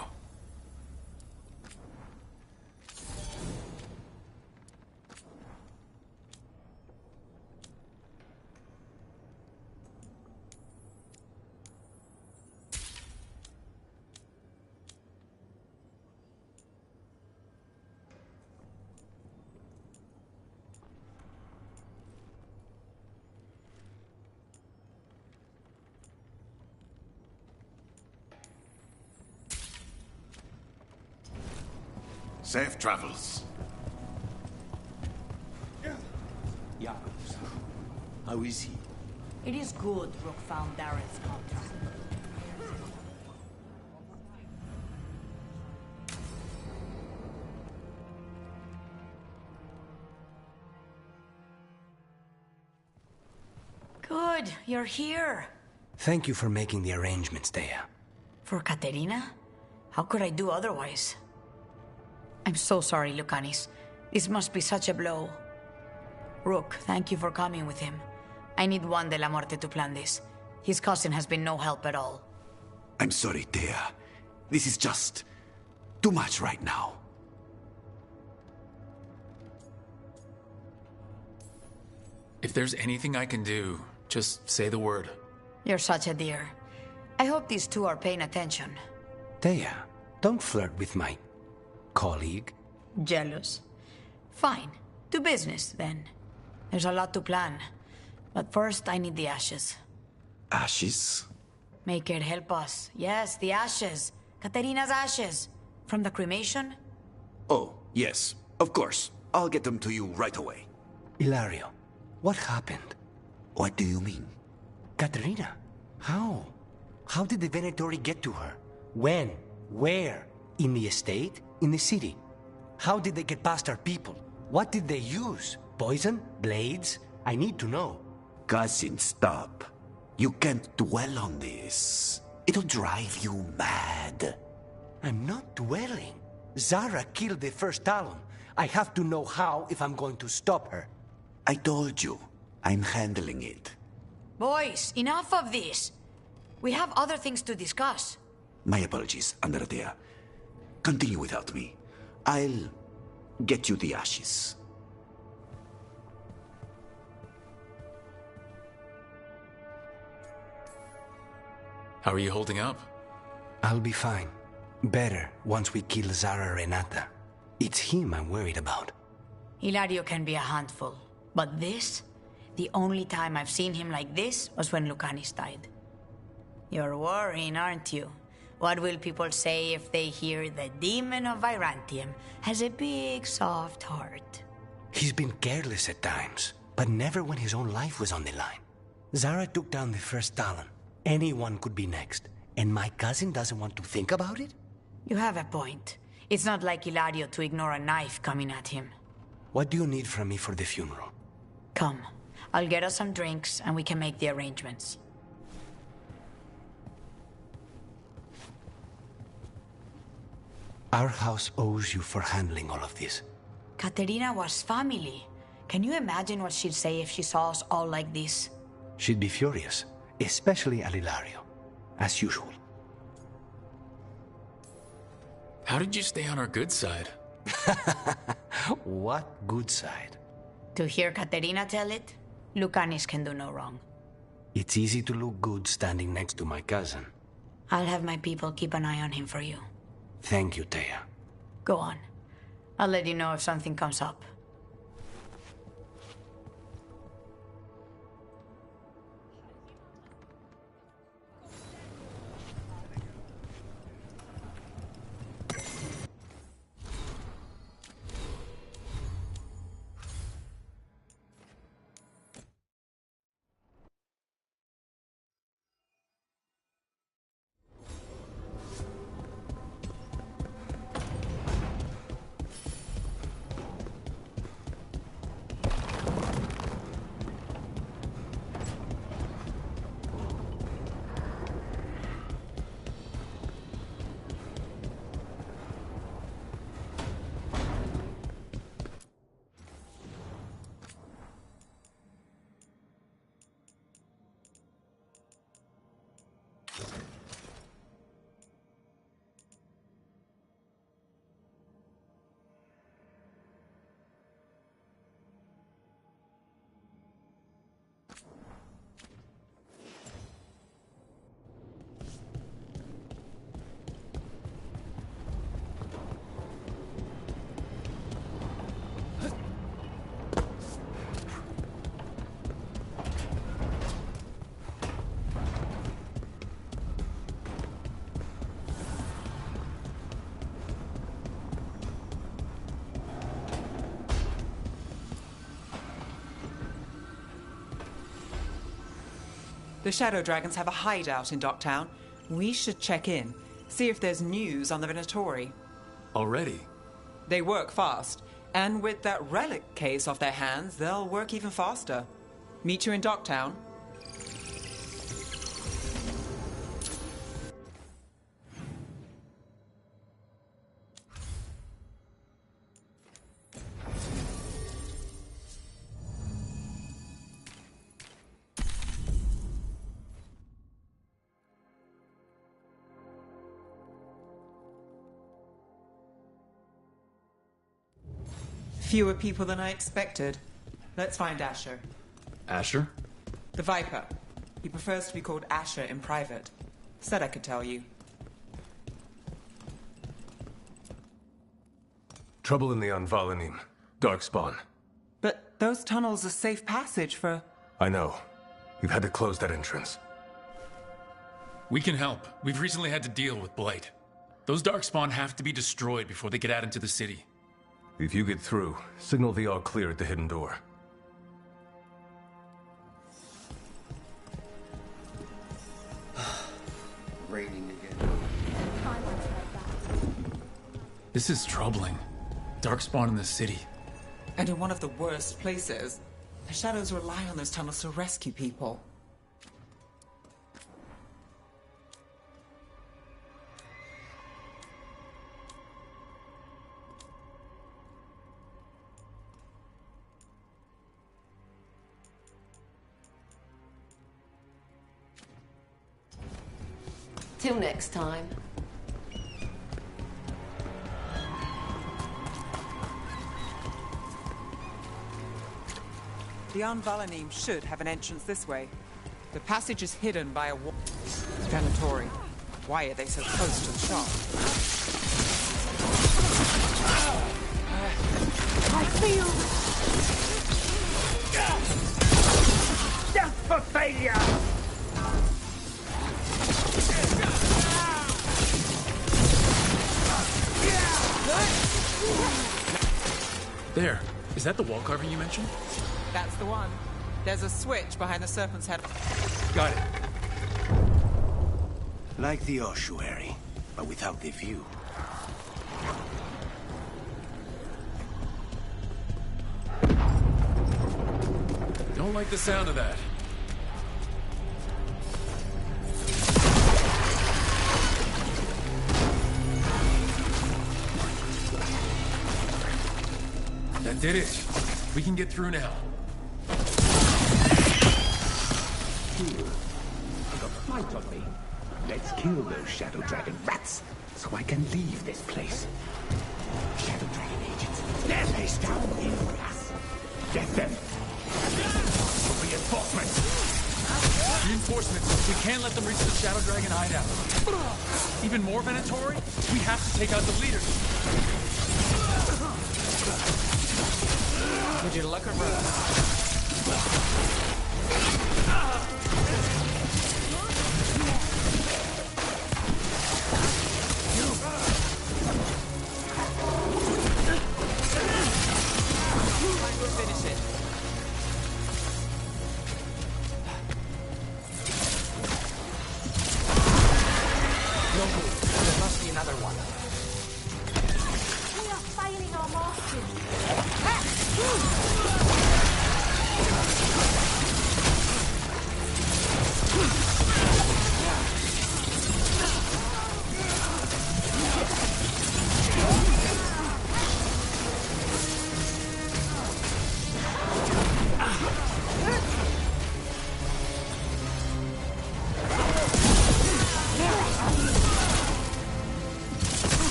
Speaker 4: Safe travels.
Speaker 15: Jakobs, how is he?
Speaker 6: It is good Rook found Darren's contract. Good, you're here.
Speaker 3: Thank you for making the arrangements, Thea.
Speaker 6: For Katerina? How could I do otherwise? I'm so sorry, Lucanis. This must be such a blow. Rook, thank you for coming with him. I need Juan de la Muerte to plan this. His cousin has been no help at all.
Speaker 15: I'm sorry, Thea. This is just too much right now.
Speaker 2: If there's anything I can do, just say the word.
Speaker 6: You're such a dear. I hope these two are paying attention.
Speaker 3: Thea, don't flirt with my colleague.
Speaker 6: Jealous. Fine. To business, then. There's a lot to plan. But first, I need the ashes.
Speaker 15: Ashes?
Speaker 6: Make it help us. Yes, the ashes. Katerina's ashes. From the cremation?
Speaker 15: Oh, yes. Of course. I'll get them to you right away.
Speaker 3: Hilario, what happened?
Speaker 15: What do you mean?
Speaker 3: Katerina. How? How did the Venatori get to her? When? Where? In the estate? In the city? How did they get past our people? What did they use? Poison? Blades? I need to know.
Speaker 15: Cousin, stop. You can't dwell on this. It'll drive you mad.
Speaker 3: I'm not dwelling. Zara killed the first Talon. I have to know how if I'm going to stop her.
Speaker 15: I told you. I'm handling it.
Speaker 6: Boys, enough of this. We have other things to discuss.
Speaker 15: My apologies, Andrea. Continue without me. I'll get you the ashes.
Speaker 2: How are you holding up?
Speaker 3: I'll be fine. Better once we kill Zara Renata. It's him I'm worried about.
Speaker 6: Hilario can be a handful. But this? The only time I've seen him like this was when Lucanis died. You're worrying, aren't you? What will people say if they hear the demon of Virantium has a big, soft heart?
Speaker 3: He's been careless at times, but never when his own life was on the line. Zara took down the first Talon. Anyone could be next, and my cousin doesn't want to think about it?
Speaker 6: You have a point. It's not like Hilario to ignore a knife coming at him.
Speaker 3: What do you need from me for the funeral?
Speaker 6: Come. I'll get us some drinks, and we can make the arrangements.
Speaker 3: Our house owes you for handling all of this.
Speaker 6: Katerina was family. Can you imagine what she'd say if she saw us all like this?
Speaker 3: She'd be furious, especially at Hilario, as usual.
Speaker 2: How did you stay on our good side?
Speaker 3: What good side?
Speaker 6: To hear Katerina tell it, Lucanis can do no wrong.
Speaker 3: It's easy to look good standing next to my cousin.
Speaker 6: I'll have my people keep an eye on him for you.
Speaker 3: Thank you, Thea.
Speaker 6: Go on. I'll let you know if something comes up.
Speaker 5: The Shadow Dragons have a hideout in Docktown. We should check in, see if there's news on the Venatori.
Speaker 2: Already?
Speaker 5: They work fast, and with that relic case off their hands, they'll work even faster. Meet you in Docktown. Fewer people than I expected. Let's find Asher.
Speaker 2: Asher?
Speaker 5: The Viper. He prefers to be called Asher in private. Said I could tell you.
Speaker 17: Trouble in the Anvalanim. Darkspawn.
Speaker 5: But those tunnels are safe passage for...
Speaker 17: I know. We've had to close that entrance.
Speaker 2: We can help. We've recently had to deal with Blight. Those Darkspawn have to be destroyed before they get out into the city.
Speaker 17: If you get through, signal the all clear at the hidden door.
Speaker 24: Raining again.
Speaker 2: This is troubling. Darkspawn in the city.
Speaker 5: And in one of the worst places. The Shadows rely on those tunnels to rescue people.
Speaker 10: Till next time.
Speaker 5: The Anvalanim should have an entrance this way. The passage is hidden by a wall. Venatori. Why are they so close to the shop?
Speaker 7: I feel... Death for failure!
Speaker 2: There. Is that the wall carving you mentioned?
Speaker 5: That's the one. There's a switch behind the serpent's head.
Speaker 2: Got it.
Speaker 3: Like the ossuary, but without the view.
Speaker 2: Don't like the sound of that. That did it. We can get through now.
Speaker 15: Here. They got flight on me. Let's kill those Shadow Dragon rats so I can leave this place. Shadow Dragon
Speaker 7: Death is down in wrath. Get them. Reinforcements.
Speaker 2: Reinforcements. We can't let them reach the Shadow Dragon hideout. Even more Venatori? We have to take out the leader.
Speaker 5: Would you look around? Finish it. No move. There must be another one.
Speaker 21: We are failing our masters.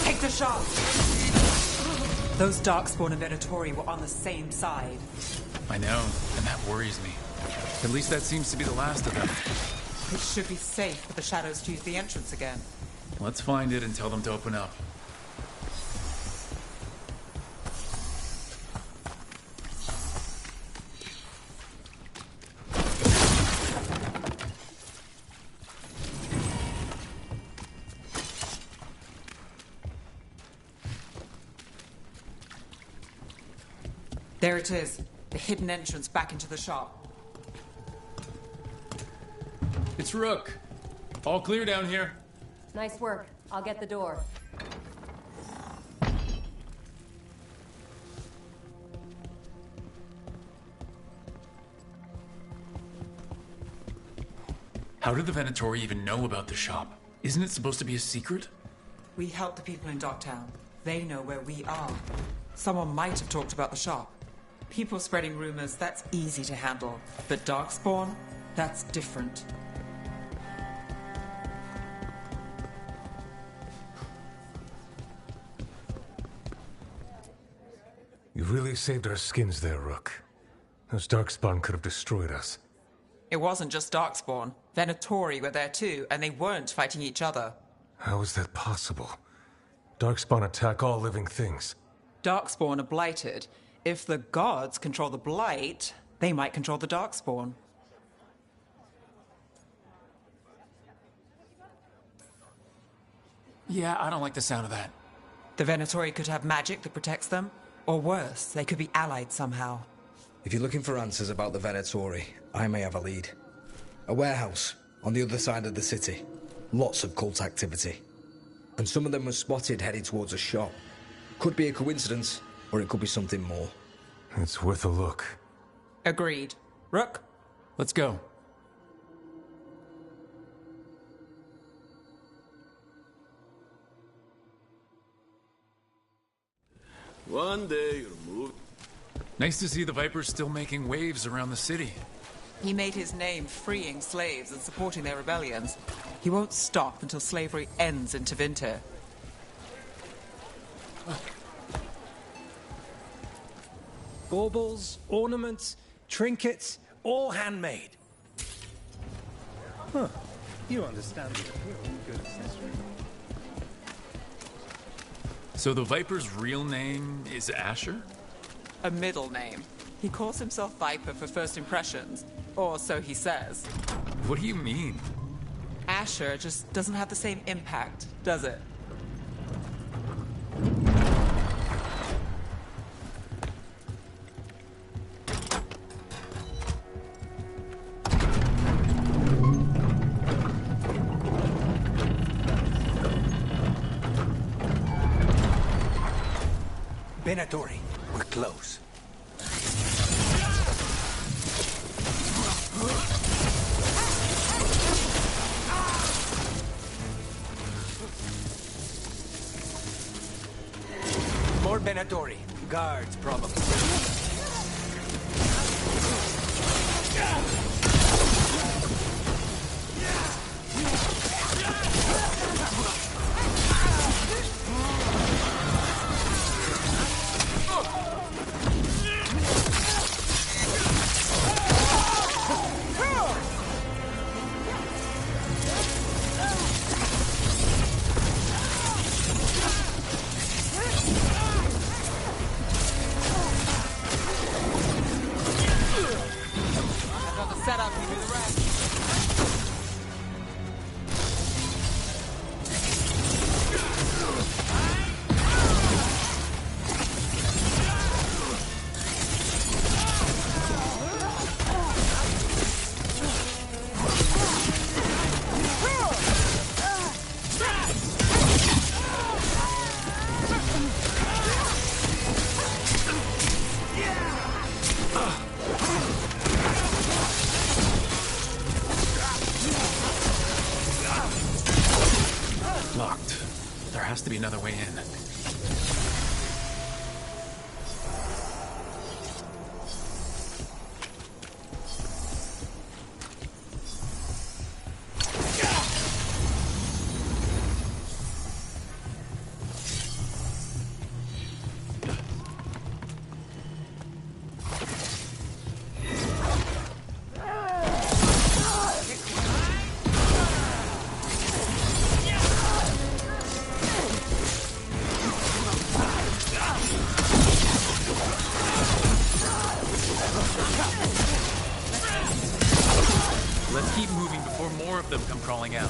Speaker 5: Take the shot! Those Darkspawn and Venatori were on the same side.
Speaker 2: I know, and that worries me. At least that seems to be the last of them.
Speaker 5: It should be safe for the Shadows to use the entrance again.
Speaker 2: Let's find it and tell them to open up.
Speaker 5: There it is. The hidden entrance back into the shop.
Speaker 2: It's Rook. All clear down here.
Speaker 21: Nice work. I'll get the door.
Speaker 2: How did the Venatori even know about the shop? Isn't it supposed to be a secret?
Speaker 5: We help the people in Docktown. They know where we are. Someone might have talked about the shop. People spreading rumors, that's easy to handle. But Darkspawn, that's different.
Speaker 17: You really saved our skins there, Rook. Those Darkspawn could have destroyed us.
Speaker 5: It wasn't just Darkspawn. Venatori were there too, and they weren't fighting each other.
Speaker 17: How is that possible? Darkspawn attack all living things.
Speaker 5: Darkspawn are blighted. If the gods control the blight, they might control the Darkspawn.
Speaker 2: Yeah, I don't like the sound of that.
Speaker 5: The Venatori could have magic that protects them, or worse, they could be allied somehow.
Speaker 9: If you're looking for answers about the Venatori, I may have a lead. A warehouse on the other side of the city. Lots of cult activity. And some of them were spotted heading towards a shop. Could be a coincidence, or it could be something more.
Speaker 17: It's worth a look.
Speaker 5: Agreed. Rook?
Speaker 2: Let's go.
Speaker 7: One day you'll move.
Speaker 2: Nice to see the Vipers still making waves around the city.
Speaker 5: He made his name freeing slaves and supporting their rebellions. He won't stop until slavery ends in Tevinter.
Speaker 8: Baubles, ornaments, trinkets, all handmade. Huh. You understand the appeal of a good accessory.
Speaker 2: So the Viper's real name is Asher?
Speaker 5: A middle name. He calls himself Viper for first impressions. Or so he says.
Speaker 2: What do you mean?
Speaker 5: Asher just doesn't have the same impact, does it?
Speaker 3: Venatori, we're close. More Venatori. Guards, probably.
Speaker 2: has to be another way in. Let's keep moving before more of them come crawling out.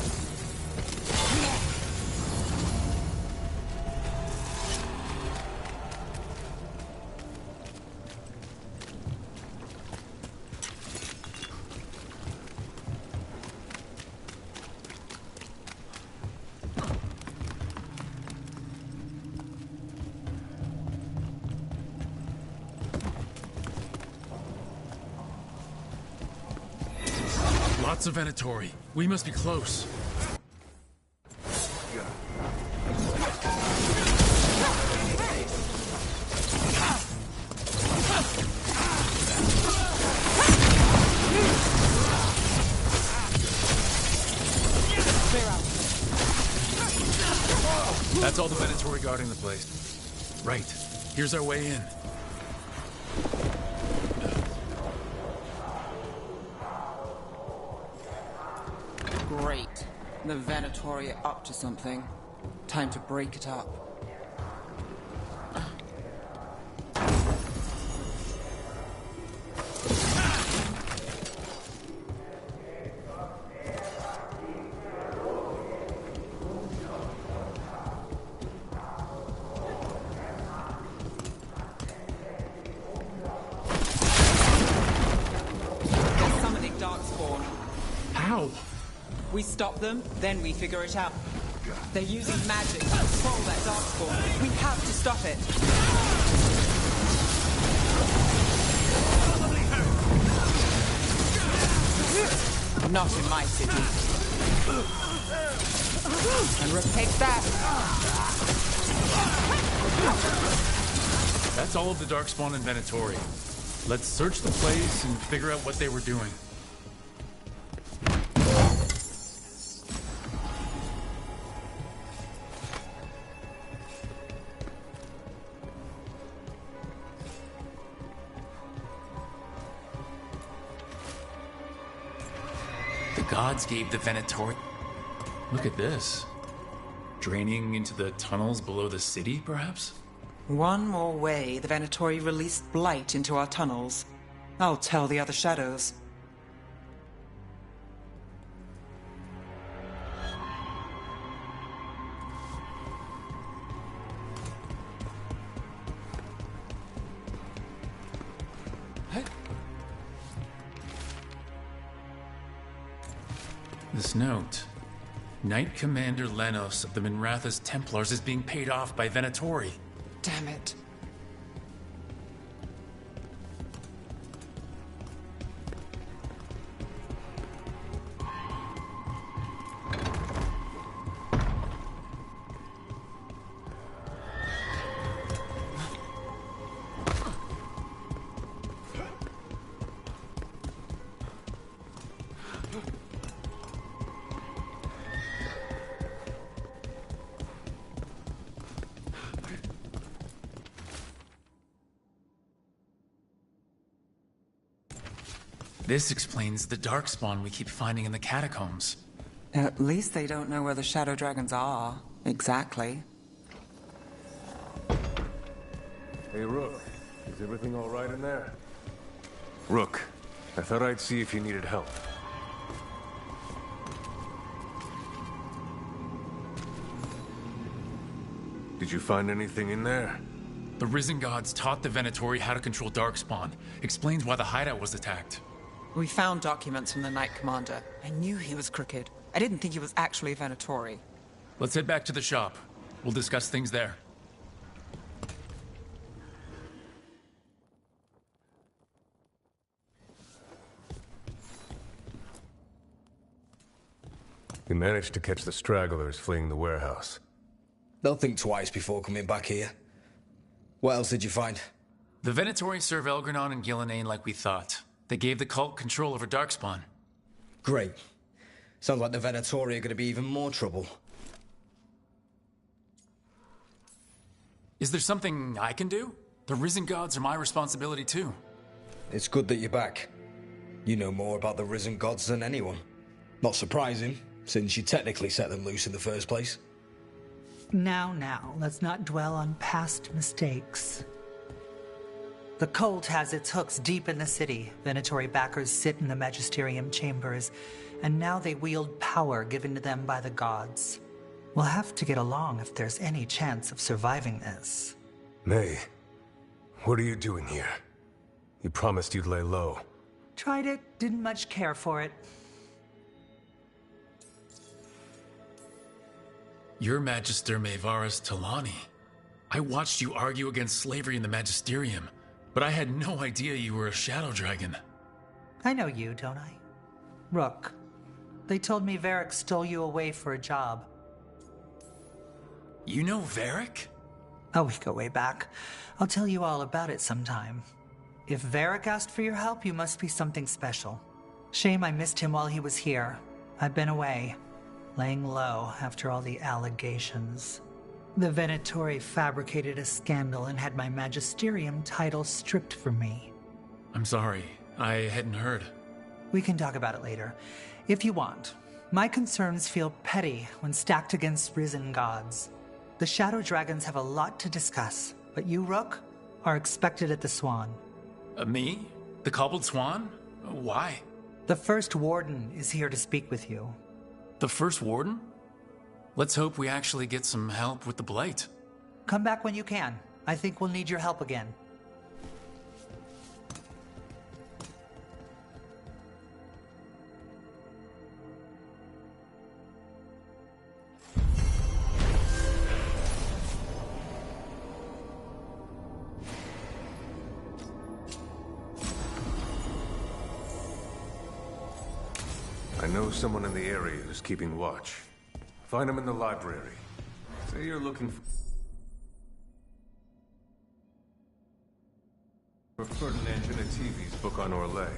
Speaker 2: Lots of Venatori. We must be close. That's all the Venatori guarding the place. Right. Here's our way in.
Speaker 5: Great. The Venatori are up to something. Time to break it up. They're summoning Darkspawn.
Speaker 2: How?
Speaker 5: We stop them, then we figure it out. They're using magic to control that Darkspawn. We have to stop it. Not in my city. And take that.
Speaker 2: That's all of the Darkspawn and Venatori. Let's search the place and figure out what they were doing. The gods gave the Venatori... Look at this. Draining into the tunnels below the city, perhaps?
Speaker 5: One more way the Venatori released blight into our tunnels. I'll tell the other shadows.
Speaker 2: This note. Knight Commander Lenos of the Minrathous Templars is being paid off by Venatori.
Speaker 5: Damn it.
Speaker 2: This explains the Darkspawn we keep finding in the catacombs.
Speaker 5: At least they don't know where the Shadow Dragons are. Exactly.
Speaker 17: Hey, Rook. Is everything all right in there? Rook, I thought I'd see if you needed help. Did you find anything in there?
Speaker 2: The Risen Gods taught the Venatori how to control Darkspawn. Explains why the hideout was attacked.
Speaker 5: We found documents from the Knight Commander. I knew he was crooked. I didn't think he was actually Venatori.
Speaker 2: Let's head back to the shop. We'll discuss things there.
Speaker 17: We managed to catch the stragglers fleeing the warehouse.
Speaker 9: They'll think twice before coming back here. What else did you find?
Speaker 2: The Venatori serve Elgranon and Gillenane like we thought. They gave the cult control over Darkspawn.
Speaker 9: Great. Sounds like the Venatori are going to be even more trouble.
Speaker 2: Is there something I can do? The Risen Gods are my responsibility too.
Speaker 9: It's good that you're back. You know more about the Risen Gods than anyone. Not surprising, since you technically set them loose in the first place.
Speaker 10: Now, let's not dwell on past mistakes. The cult has its hooks deep in the city. Venatori backers sit in the Magisterium chambers, and now they wield power given to them by the gods. We'll have to get along if there's any chance of surviving this.
Speaker 17: May, what are you doing here? You promised you'd lay low.
Speaker 10: Tried it, didn't much care for it.
Speaker 2: You're Magister Maevaris Talani. I watched you argue against slavery in the Magisterium, but I had no idea you were a Shadow Dragon.
Speaker 10: I know you, don't I? Rook. They told me Varric stole you away for a job.
Speaker 2: You know Varric?
Speaker 10: Oh, we go way back. I'll tell you all about it sometime. If Varric asked for your help, you must be something special. Shame I missed him while he was here. I've been away, laying low after all the allegations. The Venatori fabricated a scandal and had my Magisterium title stripped from me.
Speaker 2: I'm sorry. I hadn't heard.
Speaker 10: We can talk about it later, if you want. My concerns feel petty when stacked against Risen Gods. The Shadow Dragons have a lot to discuss, but you, Rook, are expected at the Swan.
Speaker 2: Me? The Cobbled Swan? Why?
Speaker 10: The First Warden is here to speak with you.
Speaker 2: The First Warden? Let's hope we actually get some help with the Blight.
Speaker 10: Come back when you can. I think we'll need your help again.
Speaker 17: I know someone in the area who's keeping watch. Find him in the library. Say you're looking for Ferdinand Genetivi's book on Orlais.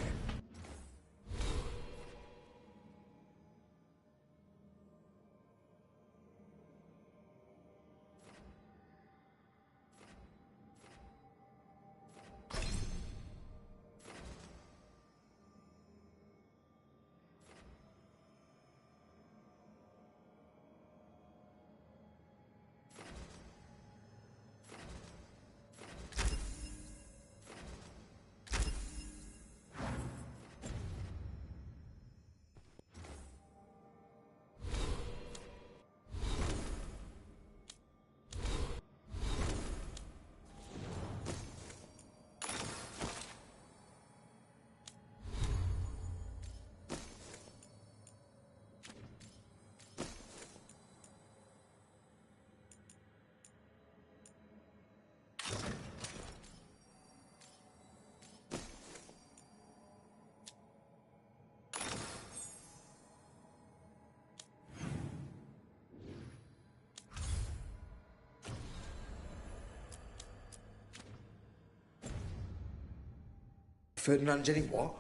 Speaker 9: Ferdinand Jenny what?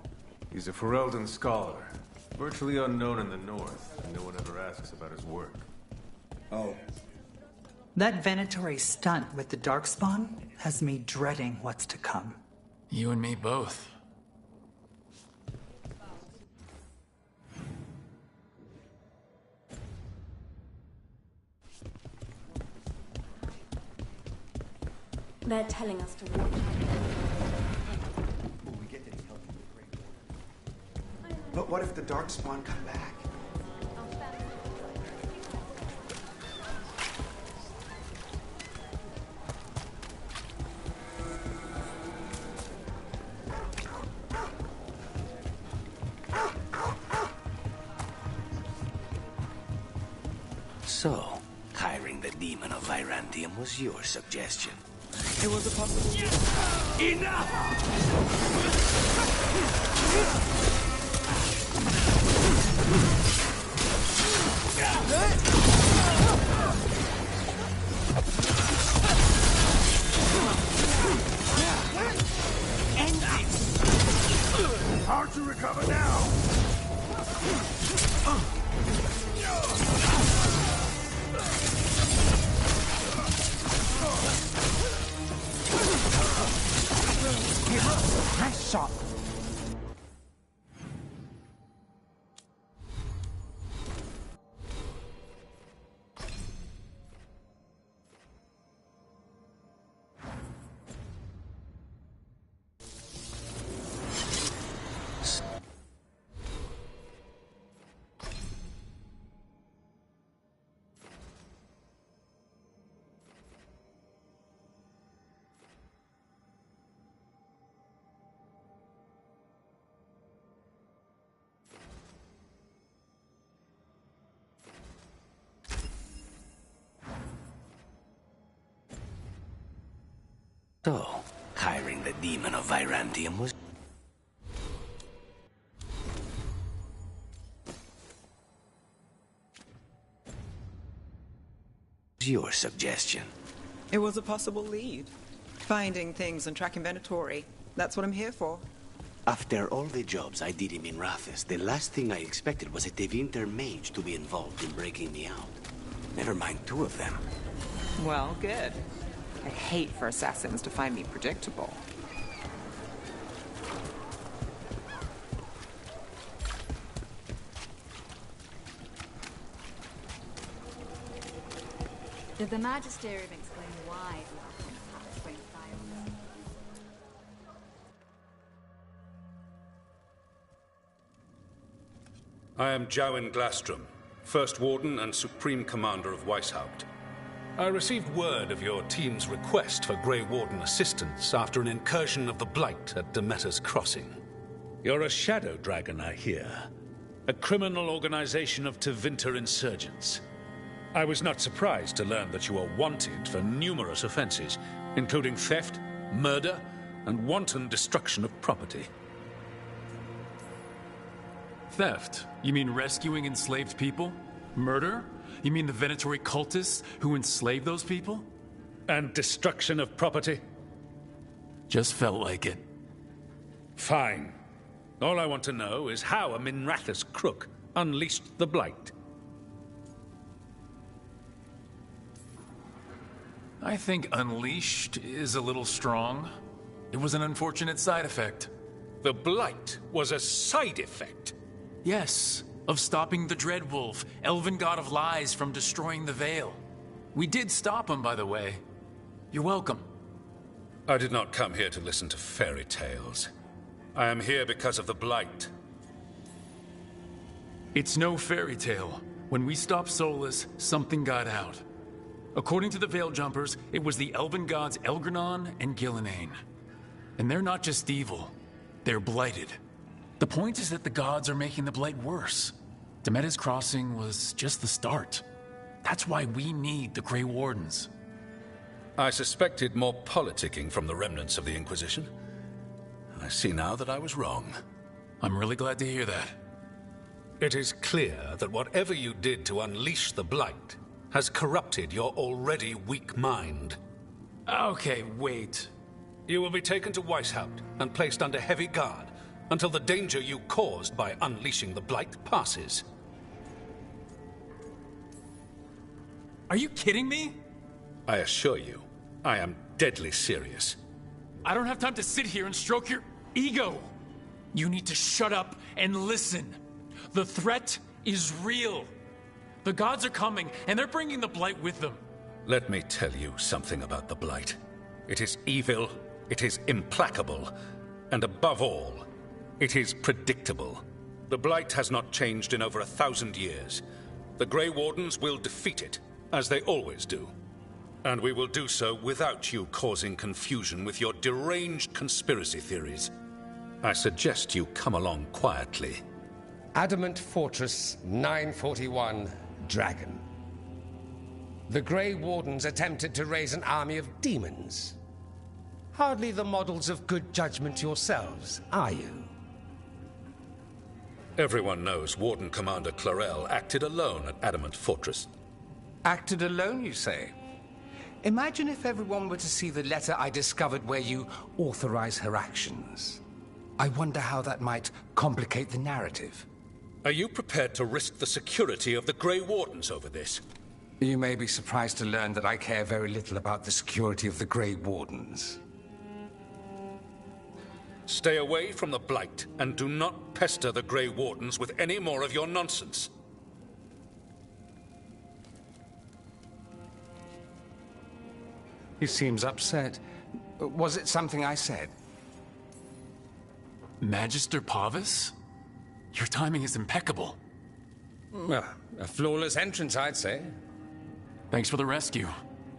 Speaker 17: He's a Ferelden scholar. Virtually unknown in the north. No one ever asks about his work.
Speaker 9: Oh.
Speaker 10: That Venatori stunt with the Darkspawn has me dreading what's to come.
Speaker 2: You and me both.
Speaker 21: They're telling us to watch.
Speaker 16: But what if the Darkspawn come back?
Speaker 3: So, hiring the demon of Virantium was your suggestion.
Speaker 5: It was a possibility.
Speaker 3: Enough! So, hiring the demon of Virantium was your suggestion.
Speaker 5: It was a possible lead. Finding things and tracking Venatori. That's what I'm here for.
Speaker 3: After all the jobs I did in Minrathous, the last thing I expected was a Tevinter mage to be involved in breaking me out. Never mind 2 of them.
Speaker 5: Well, good. I hate for assassins to find me predictable.
Speaker 21: Did the Magisterium explain why the Archon attacks went violent?
Speaker 19: I am Jowen Glastrom, First Warden and Supreme Commander of Weishaupt. I received word of your team's request for Grey Warden assistance after an incursion of the Blight at Demeter's Crossing. You're a Shadow Dragon, I hear. A criminal organization of Tevinter insurgents. I was not surprised to learn that you are wanted for numerous offenses, including theft, murder, and wanton destruction of property.
Speaker 2: Theft? You mean rescuing enslaved people? Murder? You mean the Venatori cultists who enslaved those people?
Speaker 19: And destruction of property?
Speaker 2: Just felt like it.
Speaker 19: Fine. All I want to know is how a Minrathous crook unleashed the Blight.
Speaker 2: I think unleashed is a little strong. It was an unfortunate side effect.
Speaker 19: The Blight was a side effect?
Speaker 2: Yes, of stopping the Dreadwolf, elven god of lies, from destroying the Veil. We did stop him, by the way. You're welcome.
Speaker 19: I did not come here to listen to fairy tales. I am here because of the Blight.
Speaker 2: It's no fairy tale. When we stopped Solus, something got out. According to the Veil Jumpers, it was the elven gods Elgranon and Gillenane. And they're not just evil, they're blighted. The point is that the gods are making the Blight worse. Demeter's Crossing was just the start. That's why we need the Grey Wardens.
Speaker 19: I suspected more politicking from the remnants of the Inquisition. I see now that I was wrong.
Speaker 2: I'm really glad to hear that.
Speaker 19: It is clear that whatever you did to unleash the Blight has corrupted your already weak mind.
Speaker 2: Okay, wait.
Speaker 19: You will be taken to Weishaupt and placed under heavy guard until the danger you caused by unleashing the Blight passes.
Speaker 2: Are you kidding me?
Speaker 19: I assure you, I am deadly serious.
Speaker 2: I don't have time to sit here and stroke your ego. You need to shut up and listen. The threat is real. The gods are coming, and they're bringing the Blight with them.
Speaker 19: Let me tell you something about the Blight. It is evil, it is implacable, and above all, it is predictable. The Blight has not changed in over 1,000 years. The Grey Wardens will defeat it, as they always do. And we will do so without you causing confusion with your deranged conspiracy theories. I suggest you come along quietly.
Speaker 20: Adamant Fortress 941, Dragon. The Grey Wardens attempted to raise an army of demons. Hardly the models of good judgment yourselves, are you?
Speaker 19: Everyone knows Warden Commander Clarel acted alone at Adamant Fortress.
Speaker 20: Acted alone, you say? Imagine if everyone were to see the letter I discovered where you authorize her actions. I wonder how that might complicate the narrative.
Speaker 19: Are you prepared to risk the security of the Grey Wardens over this?
Speaker 20: You may be surprised to learn that I care very little about the security of the Grey Wardens.
Speaker 19: Stay away from the Blight, and do not pester the Grey Wardens with any more of your nonsense.
Speaker 20: He seems upset. Was it something I said?
Speaker 2: Magister Pavis? Your timing is impeccable.
Speaker 20: Well, a flawless entrance, I'd say.
Speaker 2: Thanks for the rescue.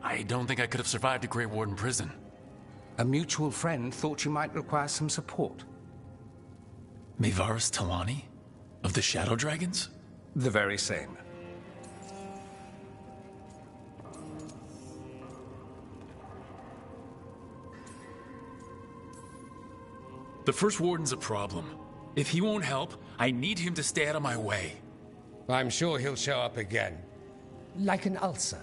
Speaker 2: I don't think I could have survived a Grey Warden prison.
Speaker 20: A mutual friend thought you might require some support.
Speaker 2: Mevaris Talani? Of the Shadow Dragons?
Speaker 20: The very same.
Speaker 2: The First Warden's a problem. If he won't help, I need him to stay out of my way.
Speaker 20: I'm sure he'll show up again. Like an ulcer.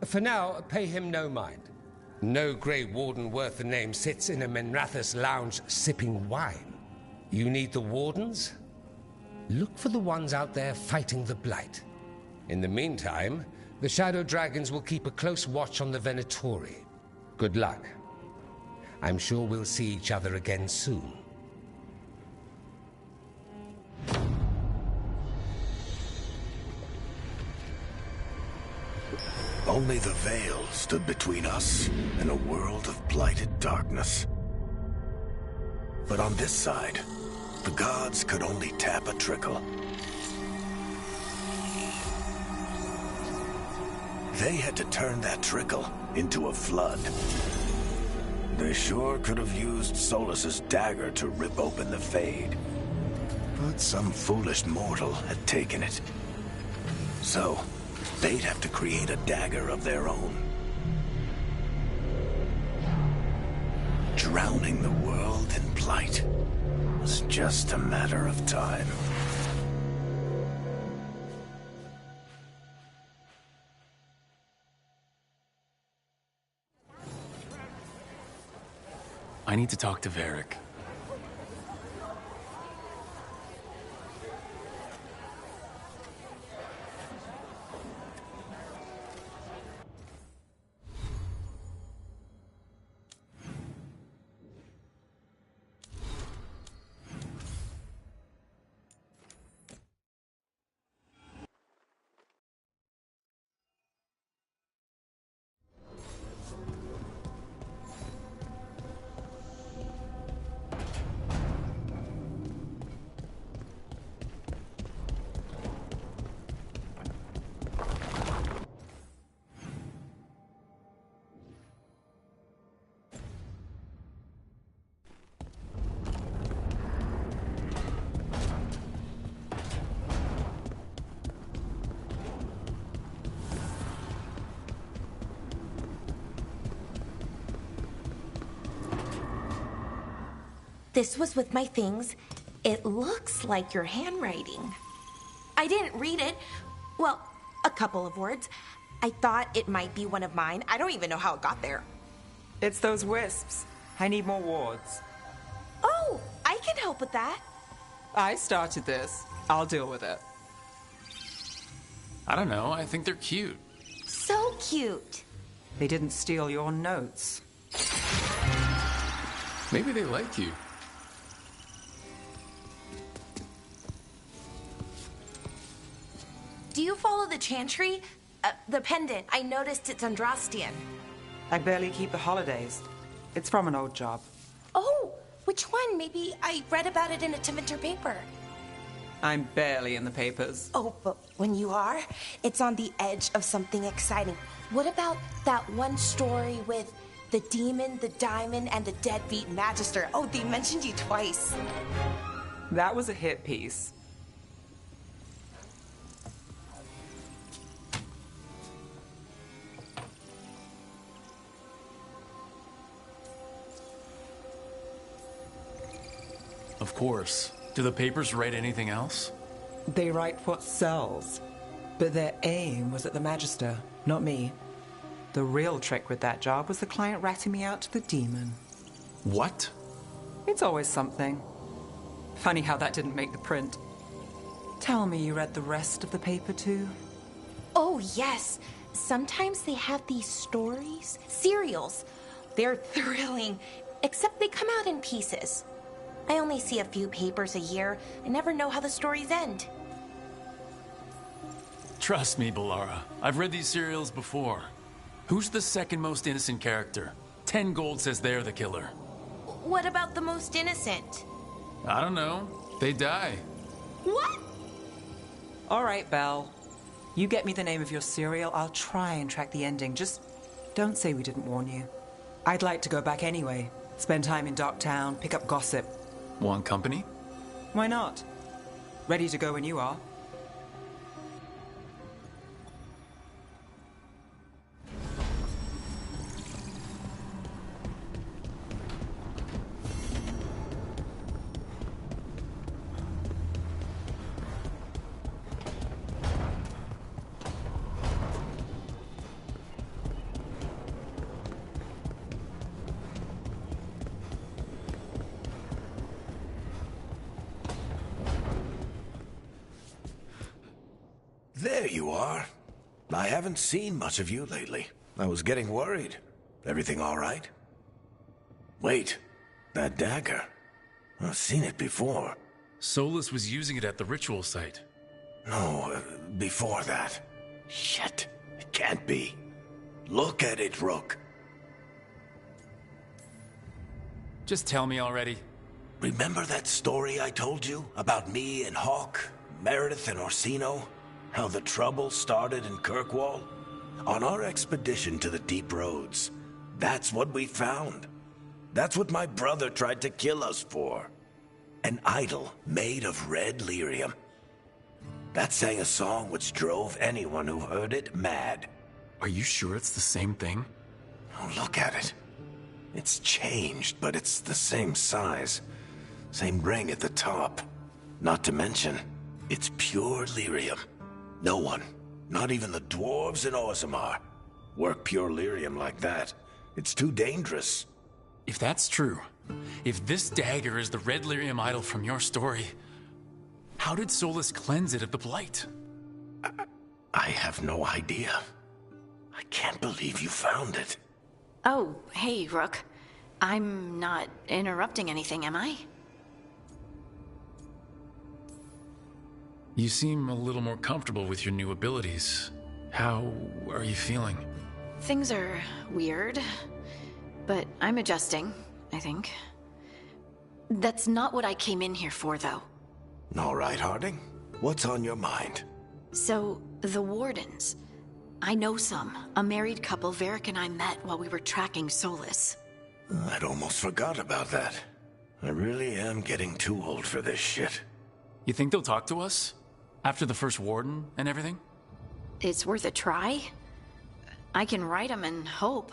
Speaker 20: For now, pay him no mind. No Grey Warden worth the name sits in a Menrathus lounge sipping wine. You need the Wardens? Look for the ones out there fighting the Blight. In the meantime, the Shadow Dragons will keep a close watch on the Venatori. Good luck. I'm sure we'll see each other again soon.
Speaker 4: Only the Veil stood between us and a world of blighted darkness. But on this side, the gods could only tap a trickle. They had to turn that trickle into a flood. They sure could have used Solus's dagger to rip open the Fade. But some foolish mortal had taken it. So, they'd have to create a dagger of their own. Drowning the world in blight was just a matter of time.
Speaker 2: I need to talk to Varric.
Speaker 11: This was with my things. It looks like your handwriting. I didn't read it. Well, a couple of words. I thought it might be one of mine. I don't even know how it got there.
Speaker 5: It's those wisps. I need more wards.
Speaker 11: Oh, I can help with that.
Speaker 5: I started this. I'll deal with it.
Speaker 2: I don't know, I think they're cute.
Speaker 11: So cute.
Speaker 5: They didn't steal your notes.
Speaker 2: Maybe they like you.
Speaker 11: Do you follow the Chantry? The pendant. I noticed it's Andrastian.
Speaker 5: I barely keep the holidays. It's from an old job.
Speaker 11: Oh, which one? Maybe I read about it in a Tevinter paper.
Speaker 5: I'm barely in the papers.
Speaker 11: Oh, but when you are, it's on the edge of something exciting. What about that one story with the demon, the diamond, and the deadbeat magister? Oh, they mentioned you twice.
Speaker 5: That was a hit piece.
Speaker 2: Of course. Do the papers write anything else?
Speaker 5: They write what sells. But their aim was at the Magister, not me. The real trick with that job was the client ratting me out to the demon.
Speaker 2: What?
Speaker 5: It's always something. Funny how that didn't make the print. Tell me you read the rest of the paper too?
Speaker 11: Oh, yes. Sometimes they have these stories, serials. They're thrilling, except they come out in pieces. I only see a few papers a year. I never know how the stories end.
Speaker 2: Trust me, Bellara. I've read these serials before. Who's the second most innocent character? 10 gold says they're the killer.
Speaker 11: What about the most innocent?
Speaker 2: I don't know. They die.
Speaker 11: What?
Speaker 5: All right, Belle. You get me the name of your serial, I'll try and track the ending. Just don't say we didn't warn you. I'd like to go back anyway. Spend time in Docktown, pick up gossip.
Speaker 2: Want company?
Speaker 5: Why not? Ready to go when you are.
Speaker 4: There you are. I haven't seen much of you lately. I was getting worried. Everything all right? Wait, that dagger. I've seen it before.
Speaker 2: Solus was using it at the ritual site.
Speaker 4: No, before that. Shit, it can't be. Look at it, Rook.
Speaker 2: Just tell me already.
Speaker 4: Remember that story I told you about me and Hawk, Meredith and Orsino? How the trouble started in Kirkwall? On our expedition to the Deep Roads, that's what we found. That's what my brother tried to kill us for. An idol made of red lyrium. That sang a song which drove anyone who heard it mad.
Speaker 2: Are you sure it's the same thing?
Speaker 4: Oh, look at it. It's changed, but it's the same size. Same ring at the top. Not to mention, it's pure lyrium. No one, not even the dwarves in Orzammar, work pure lyrium like that. It's too dangerous.
Speaker 2: If that's true, if this dagger is the red lyrium idol from your story, how did Solus cleanse it of the blight?
Speaker 4: I have no idea. I can't believe you found it.
Speaker 1: Oh, hey, Rook. I'm not interrupting anything, am I?
Speaker 2: You seem a little more comfortable with your new abilities. How are you feeling?
Speaker 1: Things are weird, but I'm adjusting, I think. That's not what I came in here for, though.
Speaker 4: All right, Harding. What's on your mind?
Speaker 1: So, the Wardens. I know some. A married couple Varric and I met while we were tracking Solus.
Speaker 4: I'd almost forgot about that. I really am getting too old for this shit.
Speaker 2: You think they'll talk to us? After the first warden and everything?
Speaker 1: It's worth a try. I can write them and hope.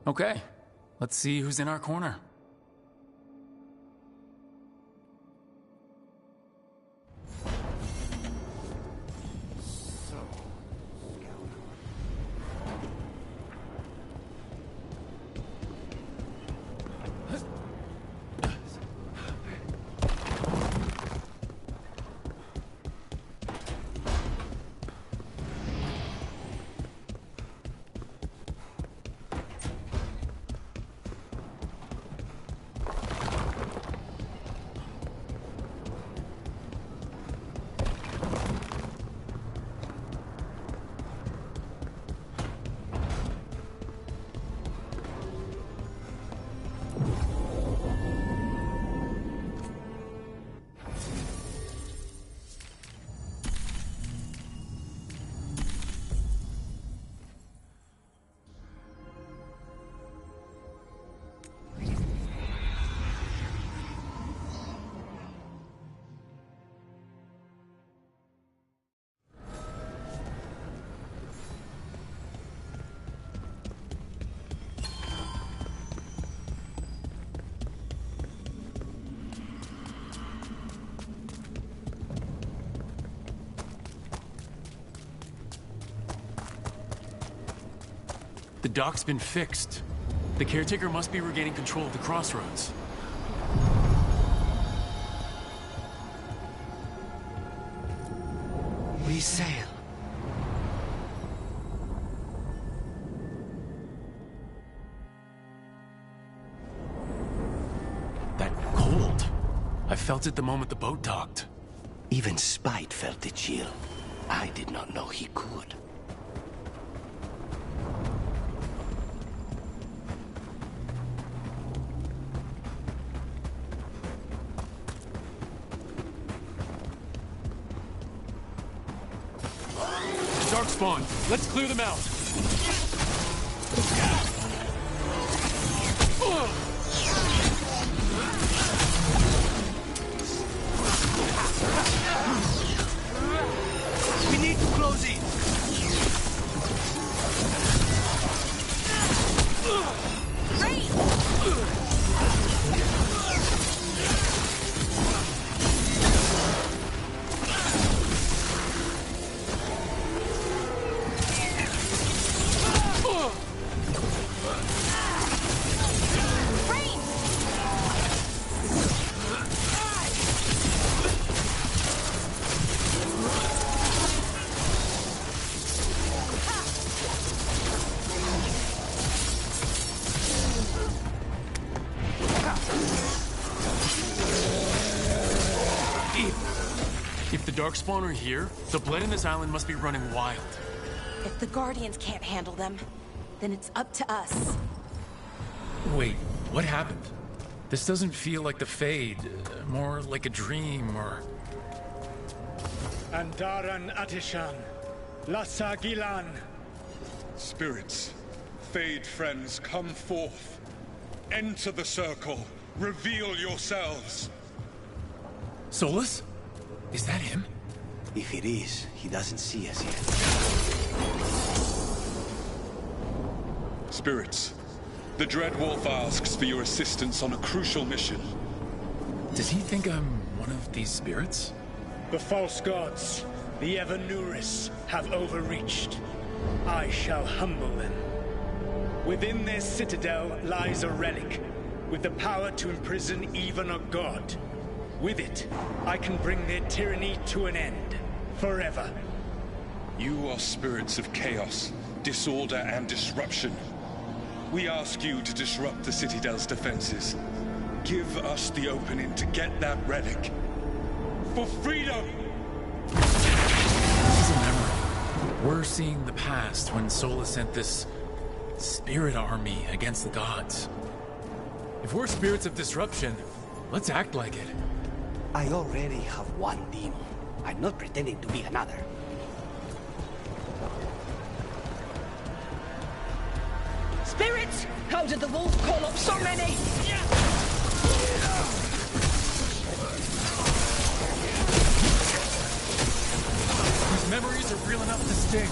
Speaker 2: Okay. Let's see who's in our corner. The dock's been fixed. The caretaker must be regaining control of the crossroads.
Speaker 3: We sail.
Speaker 2: That cold. I felt it the moment the boat docked.
Speaker 3: Even Spite felt the chill. I did not know he could.
Speaker 2: Darkspawn, let's clear them out.
Speaker 7: We need to close in.
Speaker 2: Darkspawn are here, the blood in this island must be running wild.
Speaker 11: If the Guardians can't handle them, then it's up to us.
Speaker 2: Wait, what happened? This doesn't feel like the Fade, more like a dream, or...
Speaker 13: Andaran Atishan, Lassa Gilan.
Speaker 18: Spirits, Fade friends, come forth. Enter the circle. Reveal yourselves.
Speaker 2: Solus? Is that him?
Speaker 3: If it is, he doesn't see us yet.
Speaker 18: Spirits, the Dread Wolf asks for your assistance on a crucial mission.
Speaker 2: Does he think I'm one of these spirits?
Speaker 13: The false gods, the Evanuris, have overreached. I shall humble them. Within their citadel lies a relic, with the power to imprison even a god. With it, I can bring their tyranny to an end, forever.
Speaker 18: You are spirits of chaos, disorder, and disruption. We ask you to disrupt the Citadel's defenses. Give us the opening to get that relic. For freedom!
Speaker 2: This is a memory. We're seeing the past when Solus sent this spirit army against the gods. If we're spirits of disruption, let's act like it.
Speaker 3: I already have one demon. I'm not pretending to be another.
Speaker 22: Spirits! How did the wolf call up so many?
Speaker 2: These memories are real enough to sting.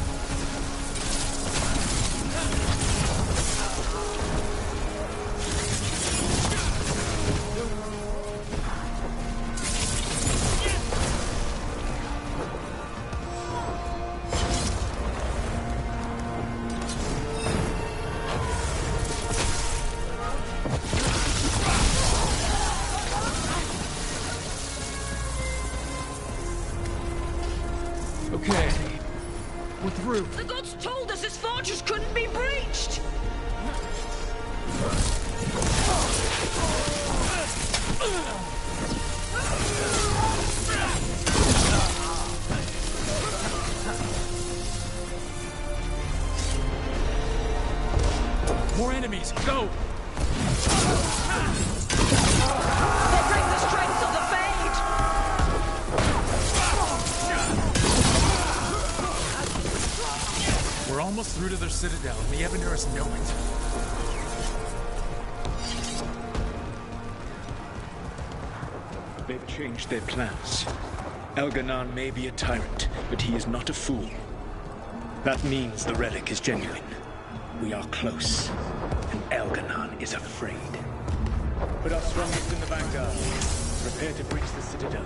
Speaker 2: Okay, we're through.
Speaker 22: The gods told us this fortress couldn't be breached!
Speaker 2: More enemies, go!
Speaker 22: They bring the strength of the Fade!
Speaker 2: We're almost through to their citadel, and the Evanuris know it.
Speaker 13: They've changed their plans. Elganon may be a tyrant, but he is not a fool. That means the relic is genuine. We are close, and Elganon is afraid. Put our strongest in the vanguard. Prepare to breach the citadel.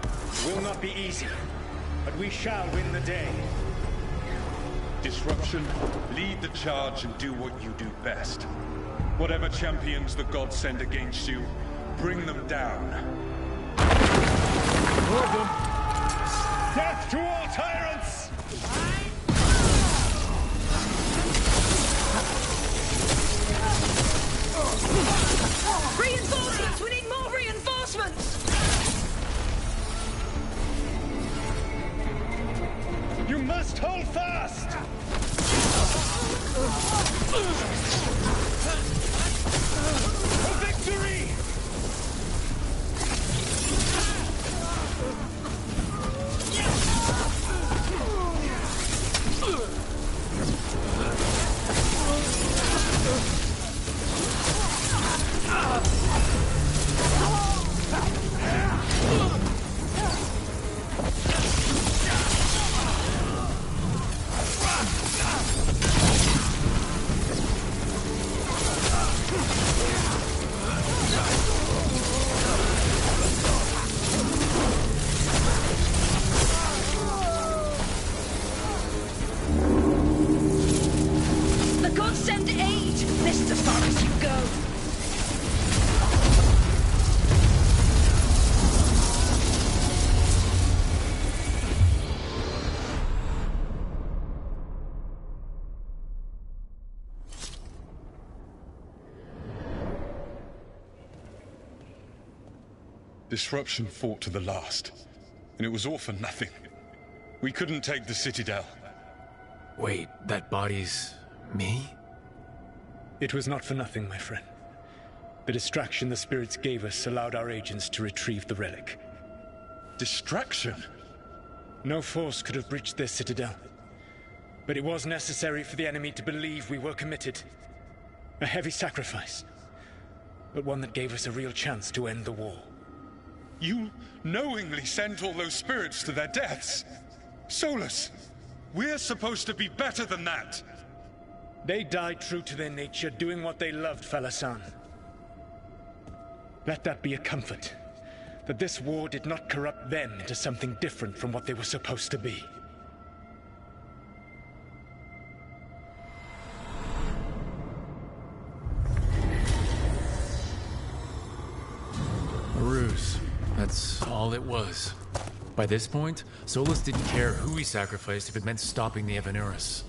Speaker 13: It will not be easy, but we shall win the day.
Speaker 18: Disruption, lead the charge and do what you do best. Whatever champions the gods send against you, bring them down.
Speaker 13: More of them! Death to all tyrants!
Speaker 22: Reinforcements! We need more reinforcements!
Speaker 13: You must hold fast! For victory!
Speaker 22: The gods send aid! This is as far as you go!
Speaker 18: Disruption fought to the last, and it was all for nothing. We couldn't take the Citadel.
Speaker 2: Wait, that body's... me?
Speaker 13: It was not for nothing, my friend. The distraction the spirits gave us allowed our agents to retrieve the relic.
Speaker 18: Distraction?
Speaker 13: No force could have breached this Citadel. But it was necessary for the enemy to believe we were committed. A heavy sacrifice, but one that gave us a real chance to end the war.
Speaker 18: You knowingly sent all those spirits to their deaths. Solus, we're supposed to be better than that.
Speaker 13: They died true to their nature, doing what they loved, Falasan. Let that be a comfort, that this war did not corrupt them into something different from what they were supposed to be.
Speaker 2: A ruse. That's all it was. By this point, Solus didn't care who he sacrificed if it meant stopping the Evanurus.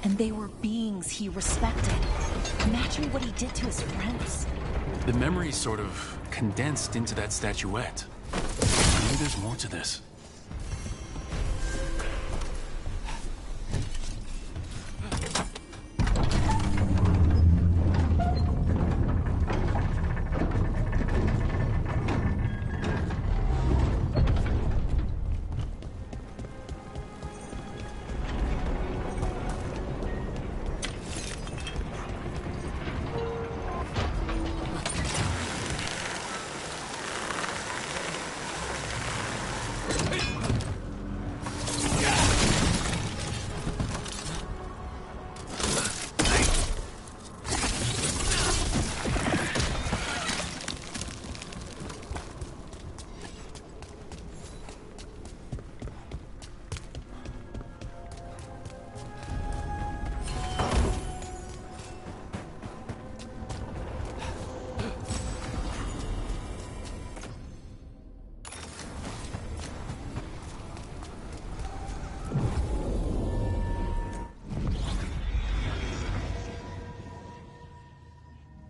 Speaker 21: And they were beings he respected. Imagine what he did to his friends.
Speaker 2: The memory sort of condensed into that statuette. Maybe there's more to this.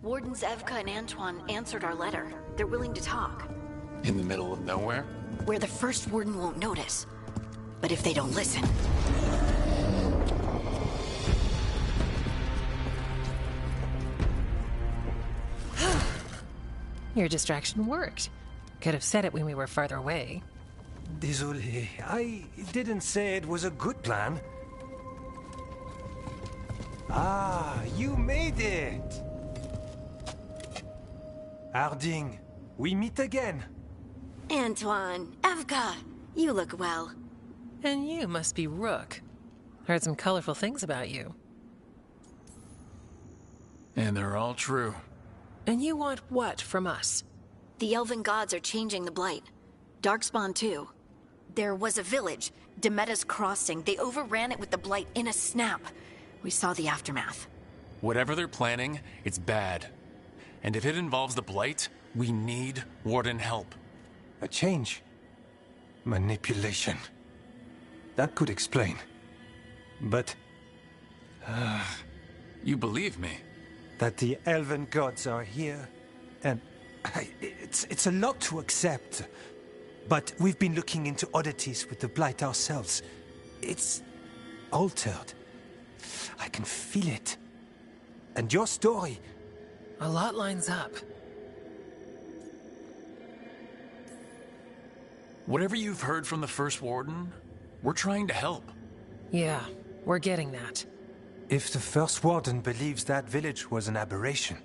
Speaker 1: Wardens Evka and Antoine answered our letter. They're willing to talk.
Speaker 2: In the middle of nowhere?
Speaker 1: Where the first warden won't notice. But if they don't listen...
Speaker 6: Your distraction worked. Could have said it when we were farther away.
Speaker 8: Désolé, I didn't say it was a good plan. Ah, you made it! Harding, we meet again.
Speaker 1: Antoine, Evka, you look well.
Speaker 6: And you must be Rook. Heard some colorful things about you.
Speaker 2: And they're all true.
Speaker 6: And you want what from us?
Speaker 1: The Elven gods are changing the Blight. Darkspawn too. There was a village, Demetta's Crossing. They overran it with the Blight in a snap. We saw the aftermath.
Speaker 2: Whatever they're planning, it's bad. And if it involves the Blight, we need Warden help.
Speaker 8: A change. Manipulation. That could explain. But...
Speaker 2: You believe me?
Speaker 8: That the Elven gods are here, and... It's a lot to accept. But we've been looking into oddities with the Blight ourselves. It's... altered. I can feel it. And your story...
Speaker 6: A lot lines up.
Speaker 2: Whatever you've heard from the First Warden, we're trying to help.
Speaker 6: Yeah, we're getting that.
Speaker 8: If the First Warden believes that village was an aberration,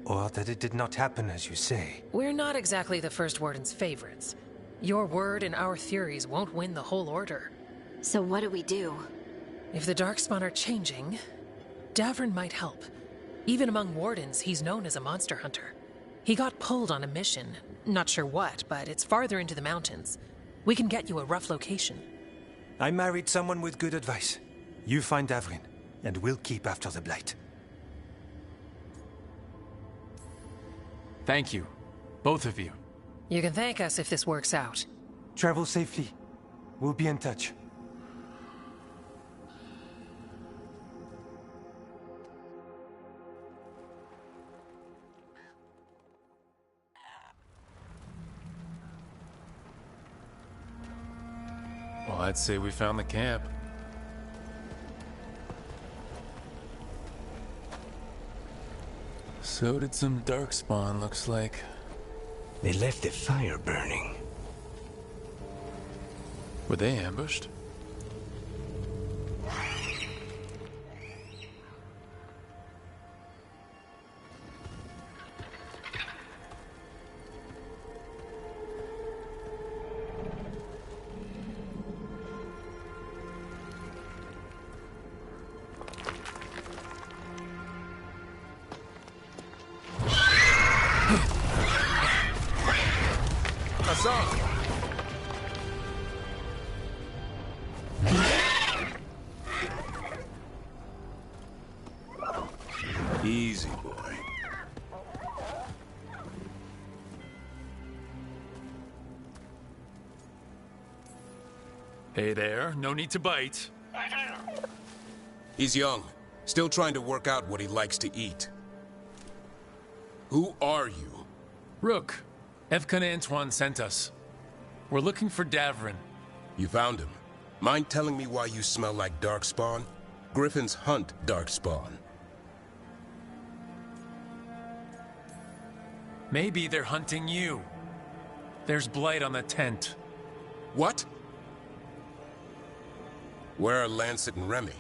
Speaker 8: or that it did not happen as you say...
Speaker 6: We're not exactly the First Warden's favorites. Your word and our theories won't win the whole order.
Speaker 1: So what do we do?
Speaker 6: If the Darkspawn are changing, Davrin might help. Even among Wardens, he's known as a monster hunter. He got pulled on a mission. Not sure what, but it's farther into the mountains. We can get you a rough location.
Speaker 8: I married someone with good advice. You find Davrin, and we'll keep after the Blight.
Speaker 2: Thank you. Both of you.
Speaker 6: You can thank us if this works out.
Speaker 8: Travel safely. We'll be in touch.
Speaker 2: I'd say we found the camp. So did some Darkspawn, looks like.
Speaker 3: They left the fire burning.
Speaker 2: Were they ambushed?
Speaker 4: Easy, boy.
Speaker 2: Hey there, no need to bite.
Speaker 12: He's young, still trying to work out what he likes to eat. Who are you?
Speaker 2: Rook. Evkan Antoine sent us. We're looking for Davrin.
Speaker 12: You found him. Mind telling me why you smell like Darkspawn? Griffins hunt Darkspawn.
Speaker 2: Maybe they're hunting you. There's blight on the tent.
Speaker 12: What? Where are Lancet and Remy?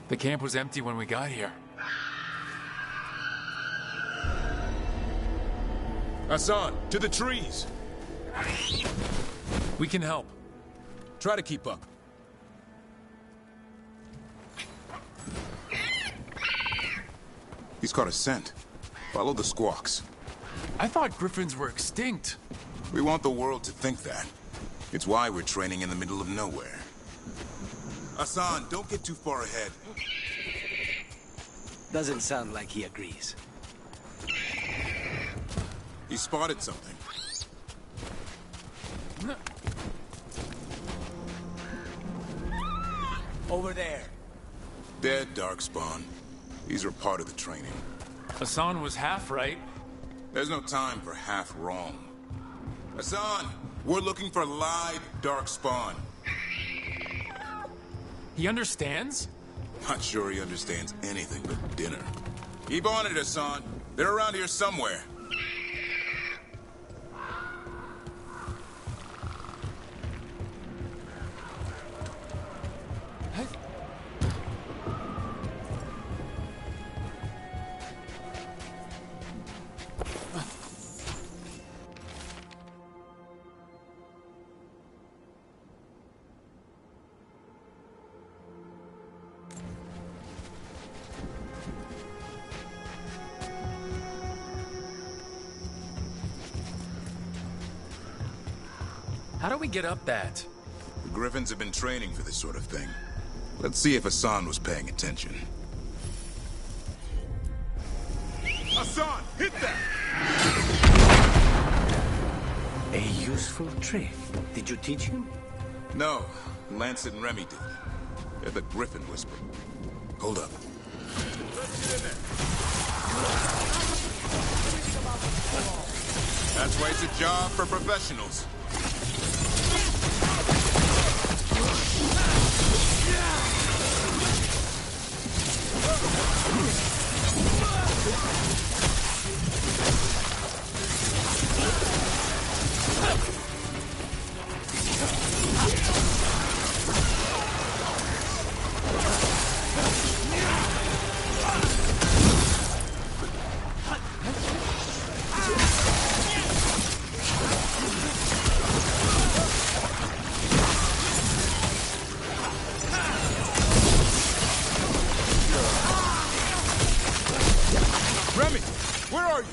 Speaker 2: The camp was empty when we got here.
Speaker 12: Hassan, to the trees!
Speaker 2: We can help.
Speaker 12: Try to keep up.
Speaker 14: He's caught a scent. Follow the squawks.
Speaker 2: I thought griffins were extinct.
Speaker 14: We want the world to think that. It's why we're training in the middle of nowhere. Hassan, don't get too far ahead.
Speaker 3: Doesn't sound like he agrees.
Speaker 14: He spotted something.
Speaker 3: Over there.
Speaker 14: Dead Darkspawn. These are part of the training.
Speaker 2: Hassan was half right.
Speaker 14: There's no time for half wrong. Hassan, we're looking for live Darkspawn.
Speaker 2: He understands?
Speaker 14: Not sure he understands anything but dinner. Keep on it, Hassan. They're around here somewhere.
Speaker 2: How do we get up that?
Speaker 14: The Griffins have been training for this sort of thing. Let's see if Hassan was paying attention. Hassan, hit that!
Speaker 3: A useful trick. Did you teach him?
Speaker 14: No, Lancet and Remy did. They're the Griffin Whisperer. Hold up. That's why it's a job for professionals. Remy, where are you?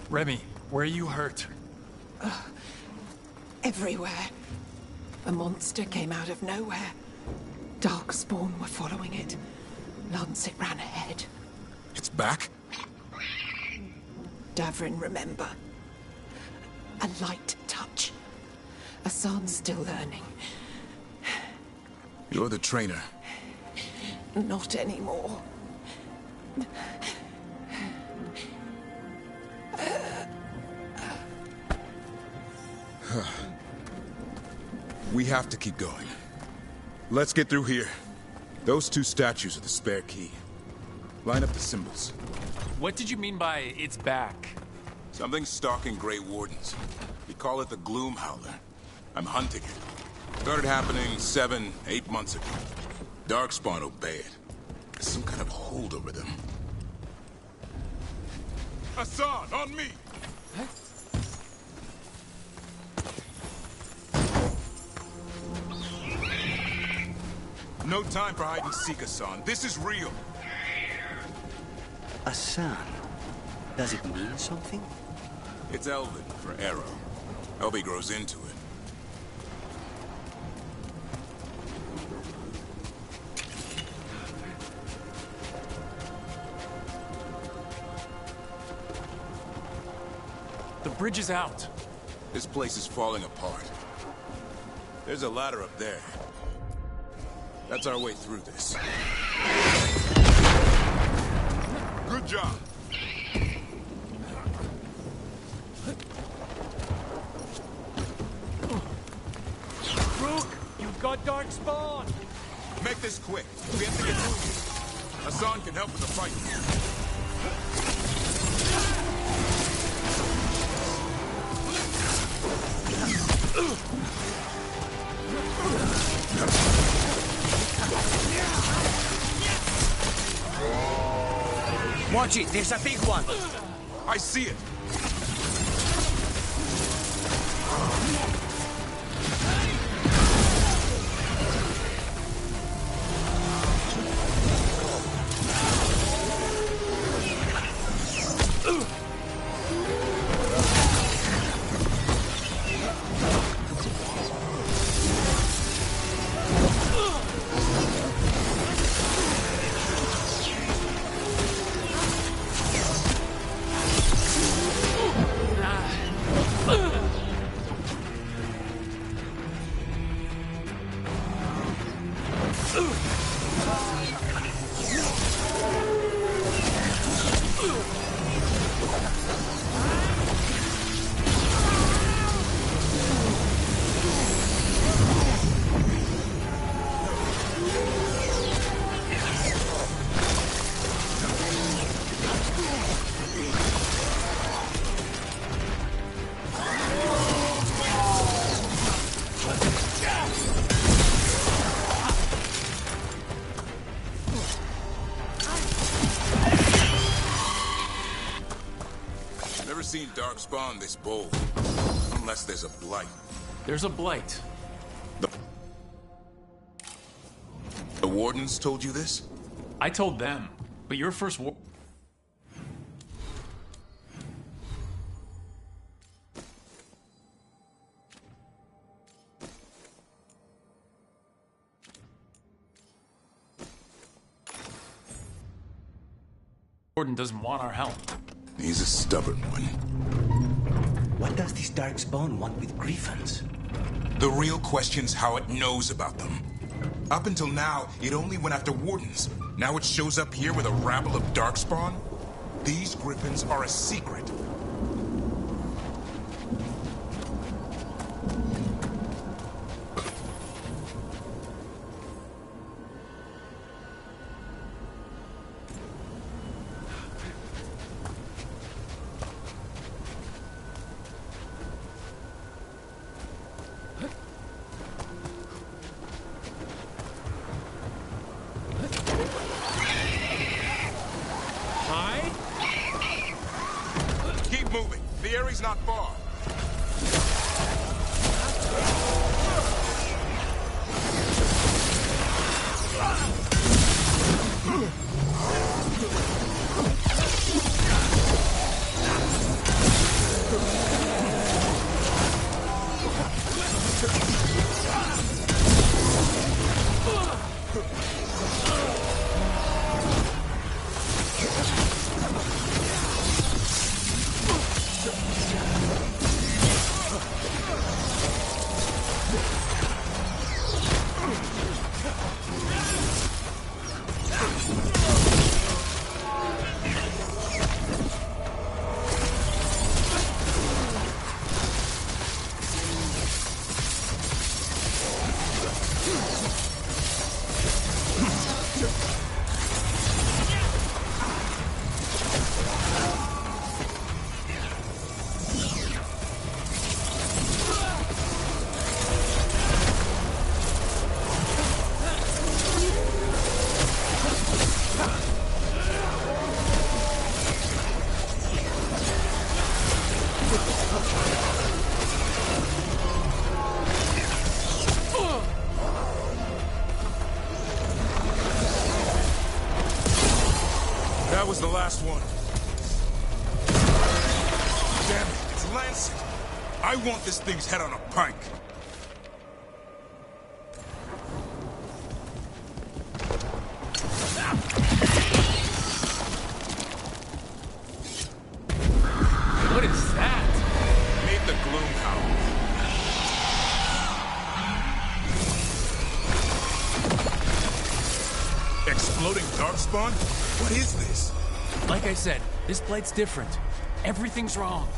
Speaker 2: Remy, where are you hurt?
Speaker 23: Everywhere. A monster came out of nowhere. Darkspawn were following it. Lancet ran ahead.
Speaker 14: It's back?
Speaker 23: Davrin, remember. A light touch. Hassan's still learning.
Speaker 14: You're the trainer.
Speaker 23: Not anymore.
Speaker 14: We have to keep going. Let's get through here. Those two statues are the spare key. Line up the symbols.
Speaker 2: What did you mean by it's back?
Speaker 14: Something's stalking Grey Wardens. We call it the Gloom Howler. I'm hunting it. Started happening 7, 8 months ago. Darkspawn obey it. There's some kind of hold over them. Hassan, on me! No time for hide and seek, Hassan. This is real.
Speaker 3: Hassan? Does it mean something?
Speaker 14: It's Elven for arrow. Elby grows into it.
Speaker 2: The bridge is out.
Speaker 14: This place is falling apart. There's a ladder up there. That's our way through this. Good job.
Speaker 7: Rook, you've got Darkspawn.
Speaker 14: Make this quick. We have to get moving. Hassan can help with the fight.
Speaker 3: Watch it, there's a big one.
Speaker 14: I see it. Seen Darkspawn this bold. Unless there's a blight.
Speaker 2: There's a blight.
Speaker 14: The Wardens told you this?
Speaker 2: I told them, but your first Warden doesn't want our help.
Speaker 14: He's a stubborn one.
Speaker 3: What does this Darkspawn want with Griffins?
Speaker 14: The real question's how it knows about them. Up until now, it only went after Wardens. Now it shows up here with a rabble of Darkspawn? These Griffins are a secret. Keep moving. The area's not far. That was the last one. Damn it, it's Lancet. I want this thing's head on a pike.
Speaker 2: What is that?
Speaker 14: Meet the Gloomhowler. Exploding Darkspawn? What is this?
Speaker 2: Like I said, this blight's different. Everything's wrong.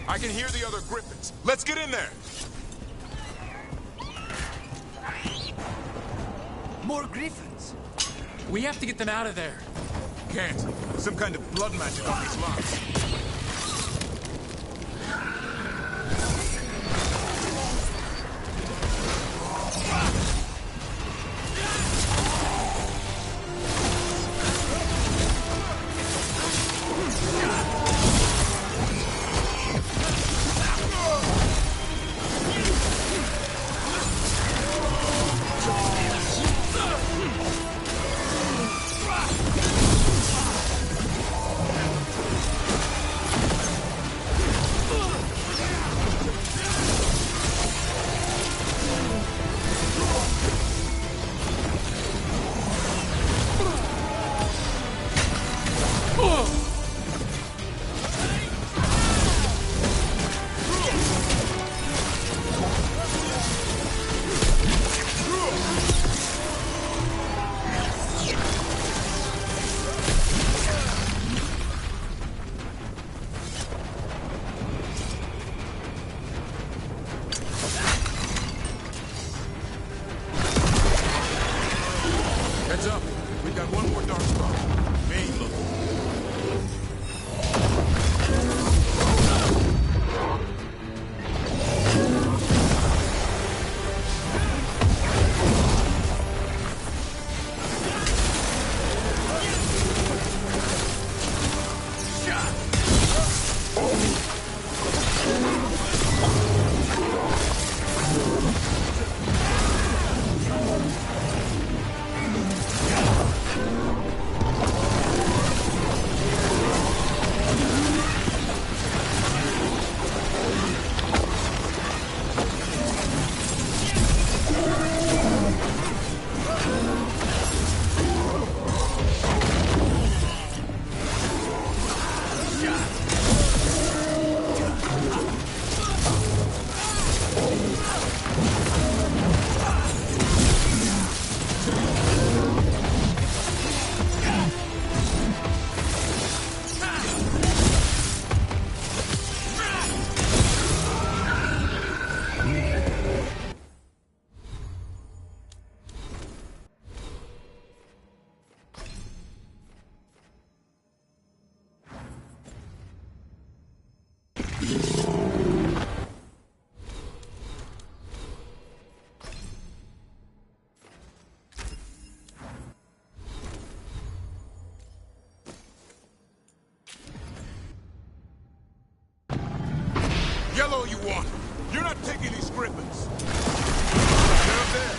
Speaker 14: I can hear the other Griffins. Let's get in there.
Speaker 3: More Griffins?
Speaker 2: We have to get them out of there.
Speaker 14: Can't. Some kind of blood magic on these locks. Heads up. We've got one more Darkspawn. Main look. Yellow you want. You're not taking these Griffins. Get up there.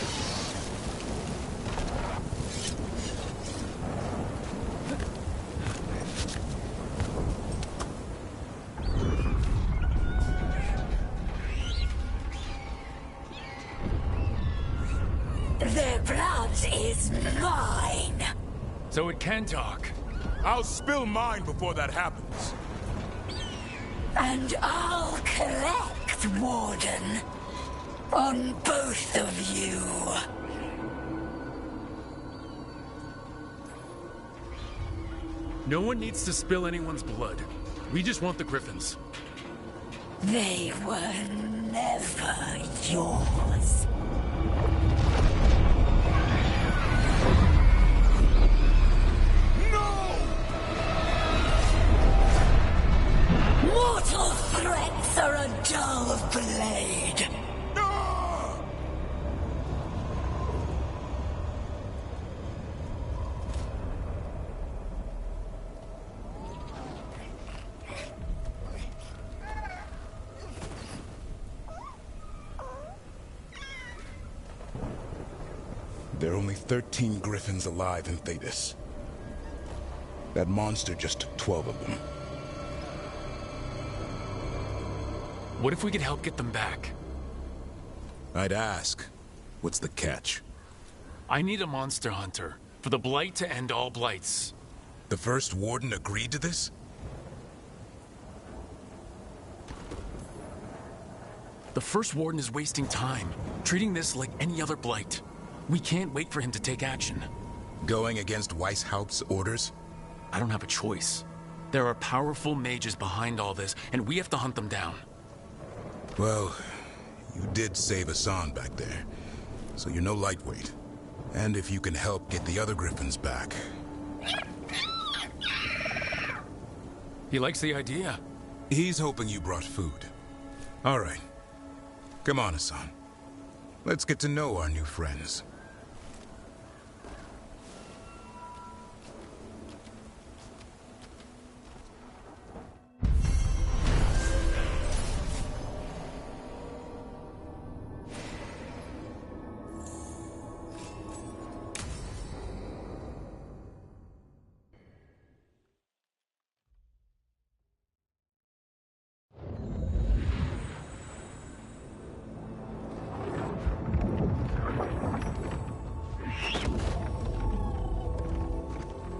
Speaker 9: Their blood is mine.
Speaker 2: So it can talk.
Speaker 14: I'll spill mine before that happens.
Speaker 9: And I'll collect, Warden, on both of you.
Speaker 2: No one needs to spill anyone's blood. We just want the Griffins.
Speaker 9: They were never yours. Mortal threats are a dull blade.
Speaker 14: There are only 13 Griffins alive in Thetis. That monster just took 12 of them.
Speaker 2: What if we could help get them back?
Speaker 14: I'd ask. What's the catch?
Speaker 2: I need a monster hunter for the Blight to end all blights.
Speaker 14: The First Warden agreed to this?
Speaker 2: The First Warden is wasting time, treating this like any other blight. We can't wait for him to take action.
Speaker 14: Going against Weishaupt's orders?
Speaker 2: I don't have a choice. There are powerful mages behind all this, and we have to hunt them down.
Speaker 14: Well, you did save Hassan back there, so you're no lightweight. And if you can help get the other Griffins back...
Speaker 2: He likes the idea.
Speaker 14: He's hoping you brought food. All right. Come on, Hassan. Let's get to know our new friends.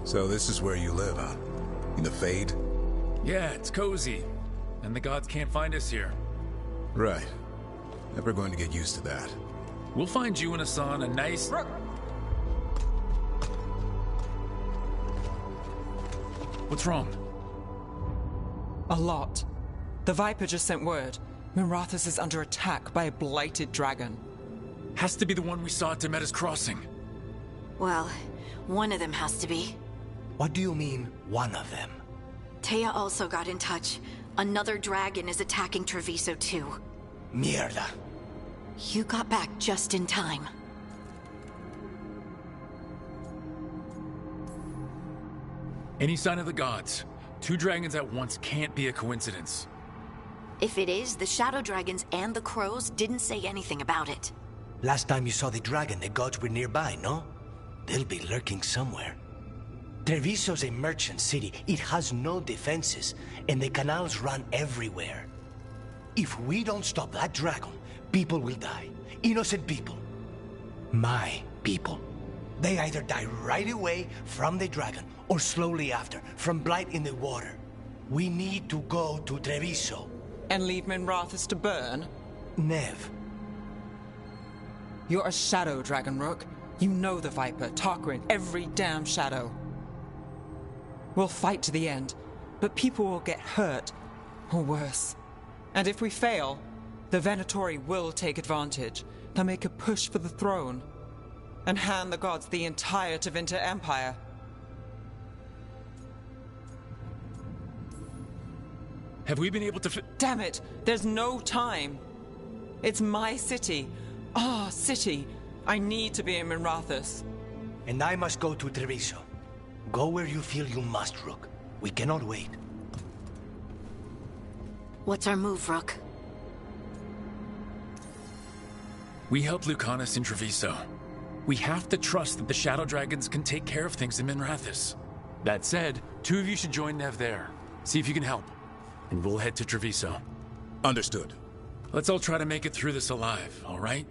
Speaker 14: So this is where you live, huh? In the Fade?
Speaker 2: Yeah, it's cozy. And the gods can't find us here.
Speaker 14: Right. Never going to get used to that.
Speaker 2: We'll find you and Hassan a nice... What's wrong?
Speaker 5: A lot. The Viper just sent word. Minrathous is under attack by a blighted dragon.
Speaker 2: Has to be the one we saw at Demeter's Crossing.
Speaker 1: Well, one of them has to be.
Speaker 3: What do you mean, one of them?
Speaker 1: Taya also got in touch. Another dragon is attacking Treviso too.
Speaker 3: Mierda.
Speaker 1: You got back just in time.
Speaker 2: Any sign of the gods? 2 dragons at once can't be a coincidence.
Speaker 1: If it is, the Shadow Dragons and the Crows didn't say anything about it.
Speaker 3: Last time you saw the dragon, the gods were nearby, no? They'll be lurking somewhere. Treviso's a merchant city. It has no defenses, and the canals run everywhere. If we don't stop that dragon, people will die. Innocent people. My people. They either die right away from the dragon, or slowly after, from blight in the water. We need to go to Treviso.
Speaker 5: And leave Minrathous to burn?
Speaker 3: Nev.
Speaker 5: You're a shadow dragon, Rook. You know the Viper, Tarquin, every damn shadow. We'll fight to the end, but people will get hurt, or worse. And if we fail, the Venatori will take advantage. They'll make a push for the throne, and hand the gods the entire Tevinter Empire.
Speaker 2: Have we been able to
Speaker 5: Damn it! There's no time! It's my city. Our city. I need to be in Minrathous.
Speaker 3: And I must go to Treviso. Go where you feel you must, Rook. We cannot wait.
Speaker 1: What's our move, Rook?
Speaker 2: We helped Lucanus in Treviso. We have to trust that the Shadow Dragons can take care of things in Minrathous. That said, 2 of you should join Nev there. See if you can help. And we'll head to Treviso.
Speaker 14: Understood.
Speaker 2: Let's all try to make it through this alive, all right?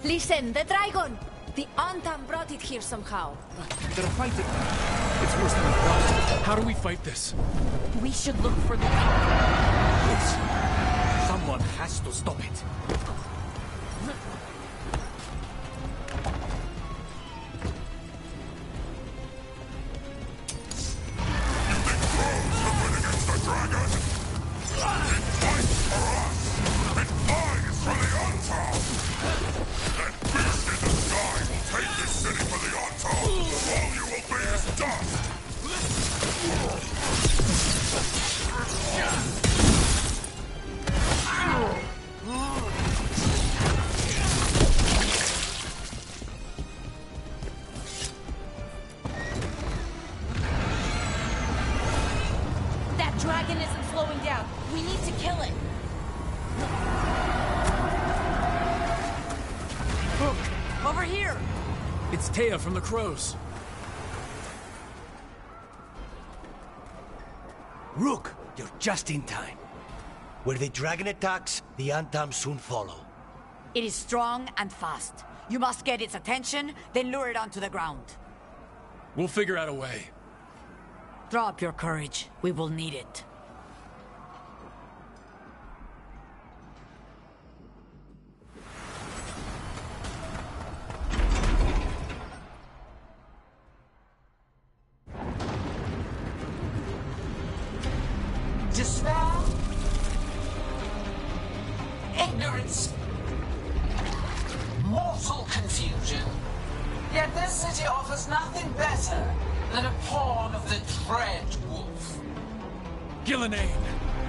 Speaker 21: Listen, the dragon! The Antam brought it here somehow.
Speaker 2: They're fighting. It's worse than I thought. How do we fight this?
Speaker 21: We should look for the...
Speaker 7: Someone has to stop it.
Speaker 14: Take this city for the Antal!
Speaker 21: That dragon isn't slowing down. We need to kill it.
Speaker 2: Look!
Speaker 21: Over here!
Speaker 2: It's Taya from the Crows.
Speaker 3: Rook, you're just in time. Where the dragon attacks, the Antam soon follow.
Speaker 9: It is strong and fast. You must get its attention, then lure it onto the ground.
Speaker 2: We'll figure out a way.
Speaker 9: Drop your courage. We will need it.
Speaker 10: Despair, ignorance, mortal confusion. Yet this city offers nothing better than a pawn of the Dread Wolf.
Speaker 2: Gillenane!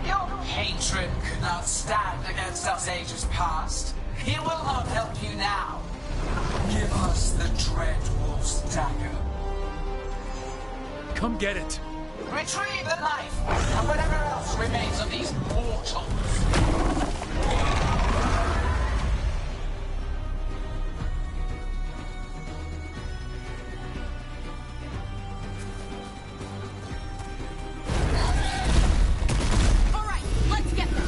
Speaker 10: Your hatred could not stand against us ages past. He will not help you now. Give us the Dread Wolf's dagger.
Speaker 2: Come get it!
Speaker 10: Retrieve the knife, and whatever else remains of these mortals.
Speaker 21: All right, let's get them.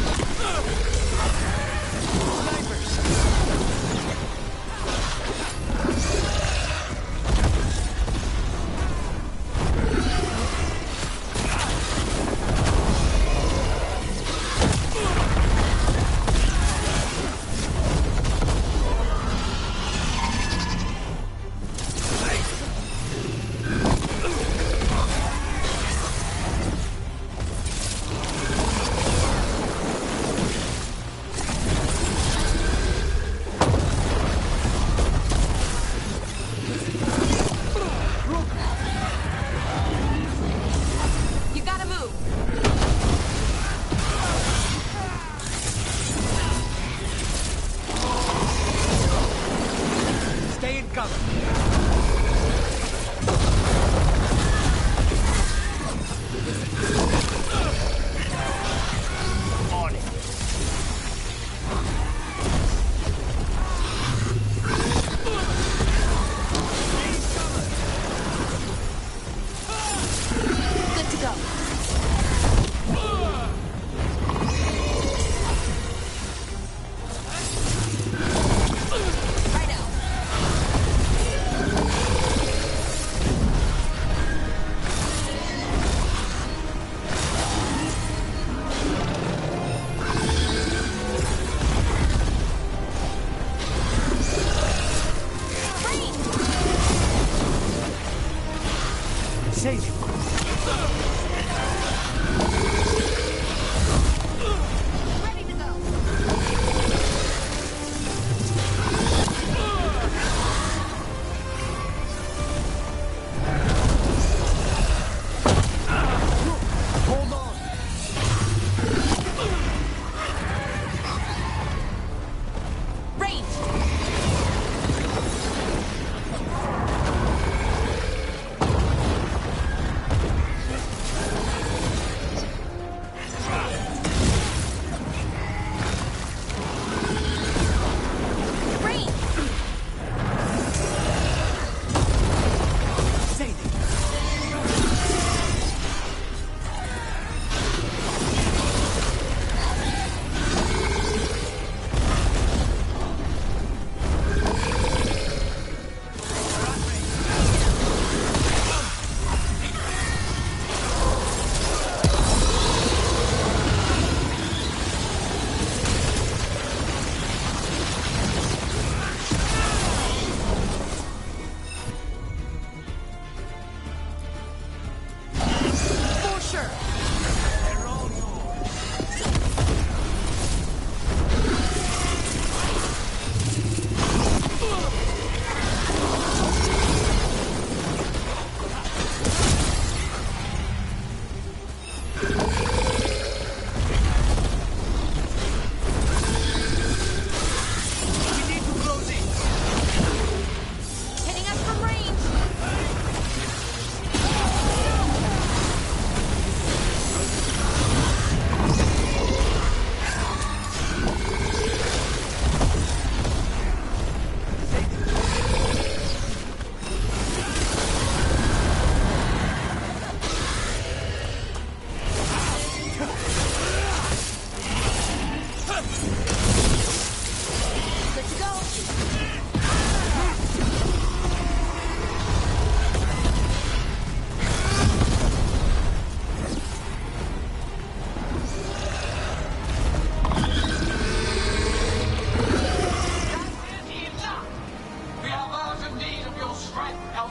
Speaker 21: You gotta move.
Speaker 8: Stay in cover.
Speaker 3: On it.
Speaker 21: Good to go. Right out.
Speaker 8: Save him.
Speaker 21: Ready to go.
Speaker 8: Hold on.
Speaker 21: Range.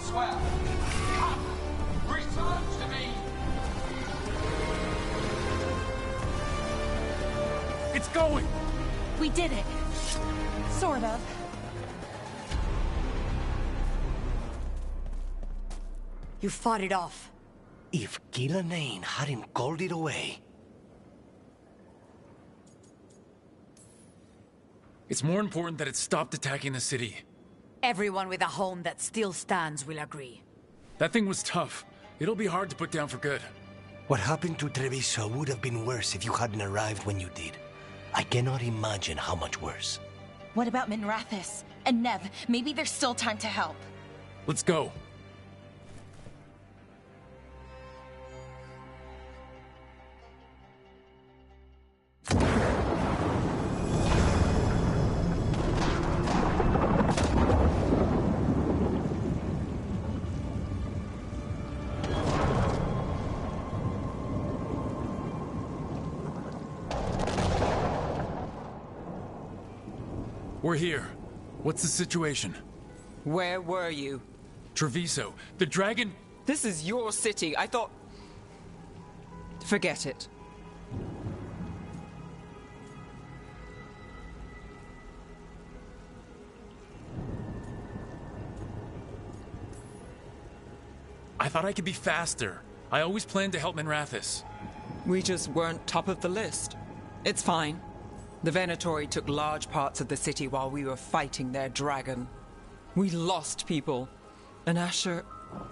Speaker 10: elsewhere. Come, return to me.
Speaker 2: It's going!
Speaker 21: We did it. Sort of.
Speaker 9: You fought it off.
Speaker 3: If Gillenane hadn't called it away...
Speaker 2: It's more important that it stopped attacking the city.
Speaker 9: Everyone with a home that still stands will agree.
Speaker 2: That thing was tough. It'll be hard to put down for good.
Speaker 3: What happened to Treviso would have been worse if you hadn't arrived when you did. I cannot imagine how much worse.
Speaker 11: What about Minrathous? And Nev? Maybe there's still time to help.
Speaker 2: Let's go. We're here. What's the situation?
Speaker 5: Where were you?
Speaker 2: Treviso. The dragon...
Speaker 5: This is your city. I thought... Forget it.
Speaker 2: I thought I could be faster. I always planned to help Minrathous.
Speaker 5: We just weren't top of the list. It's fine. The Venatori took large parts of the city while we were fighting their dragon. We lost people. And Asher...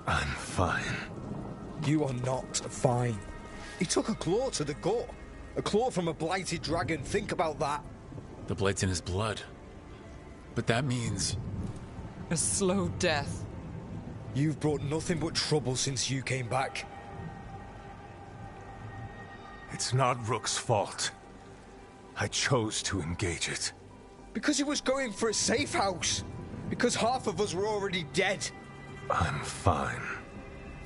Speaker 7: I'm fine. You are not fine. He took a claw to the gut. A claw from a blighted dragon. Think about that.
Speaker 2: The blight's in his blood. But that means...
Speaker 5: a slow death.
Speaker 7: You've brought nothing but trouble since you came back.
Speaker 8: It's not Rook's fault. I chose to engage it.
Speaker 7: Because he was going for a safe house. Because half of us were already dead.
Speaker 8: I'm fine.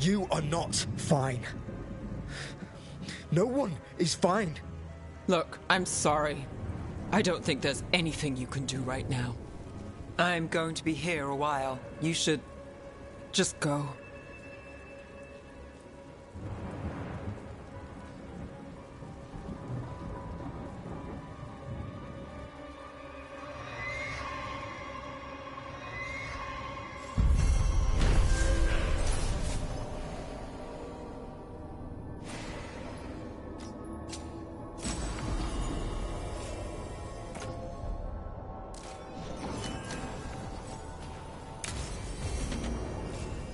Speaker 7: You are not fine. No one is fine.
Speaker 5: Look, I'm sorry. I don't think there's anything you can do right now. I'm going to be here a while. You should just go.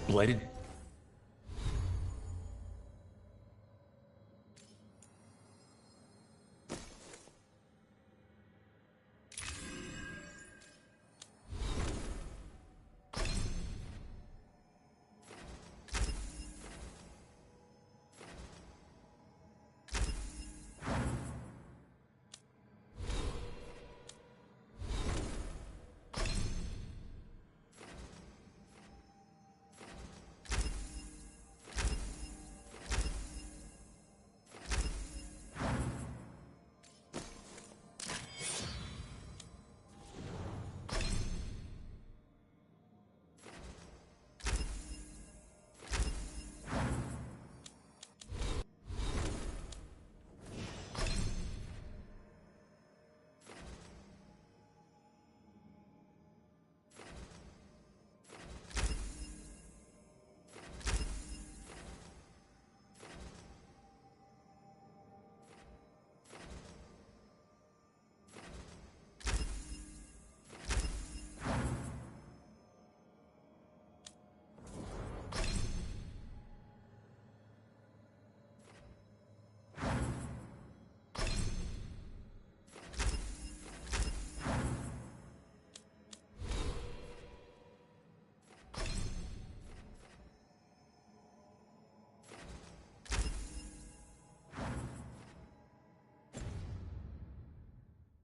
Speaker 2: Blighted?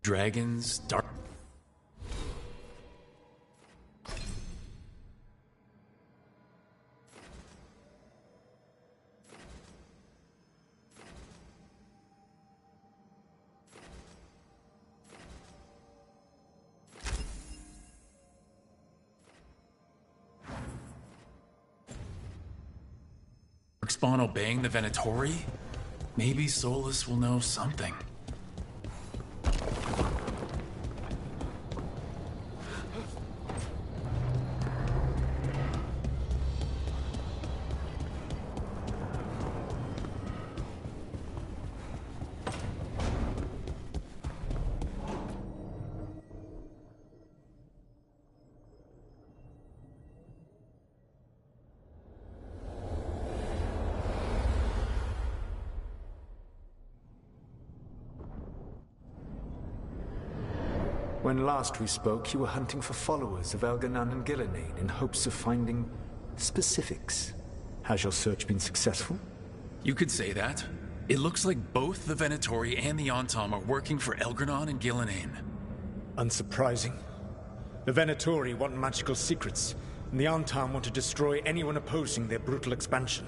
Speaker 2: Dragons, dark... Darkspawn obeying the Venatori? Maybe Solus will know something.
Speaker 7: When last we spoke, you were hunting for followers of Elganon and Gillenane in hopes of finding specifics. Has your search been successful?
Speaker 2: You could say that. It looks like both the Venatori and the Antom are working for Elganon and Gillenane.
Speaker 7: Unsurprising. The Venatori want magical secrets, and the Antom want to destroy anyone opposing their brutal expansion.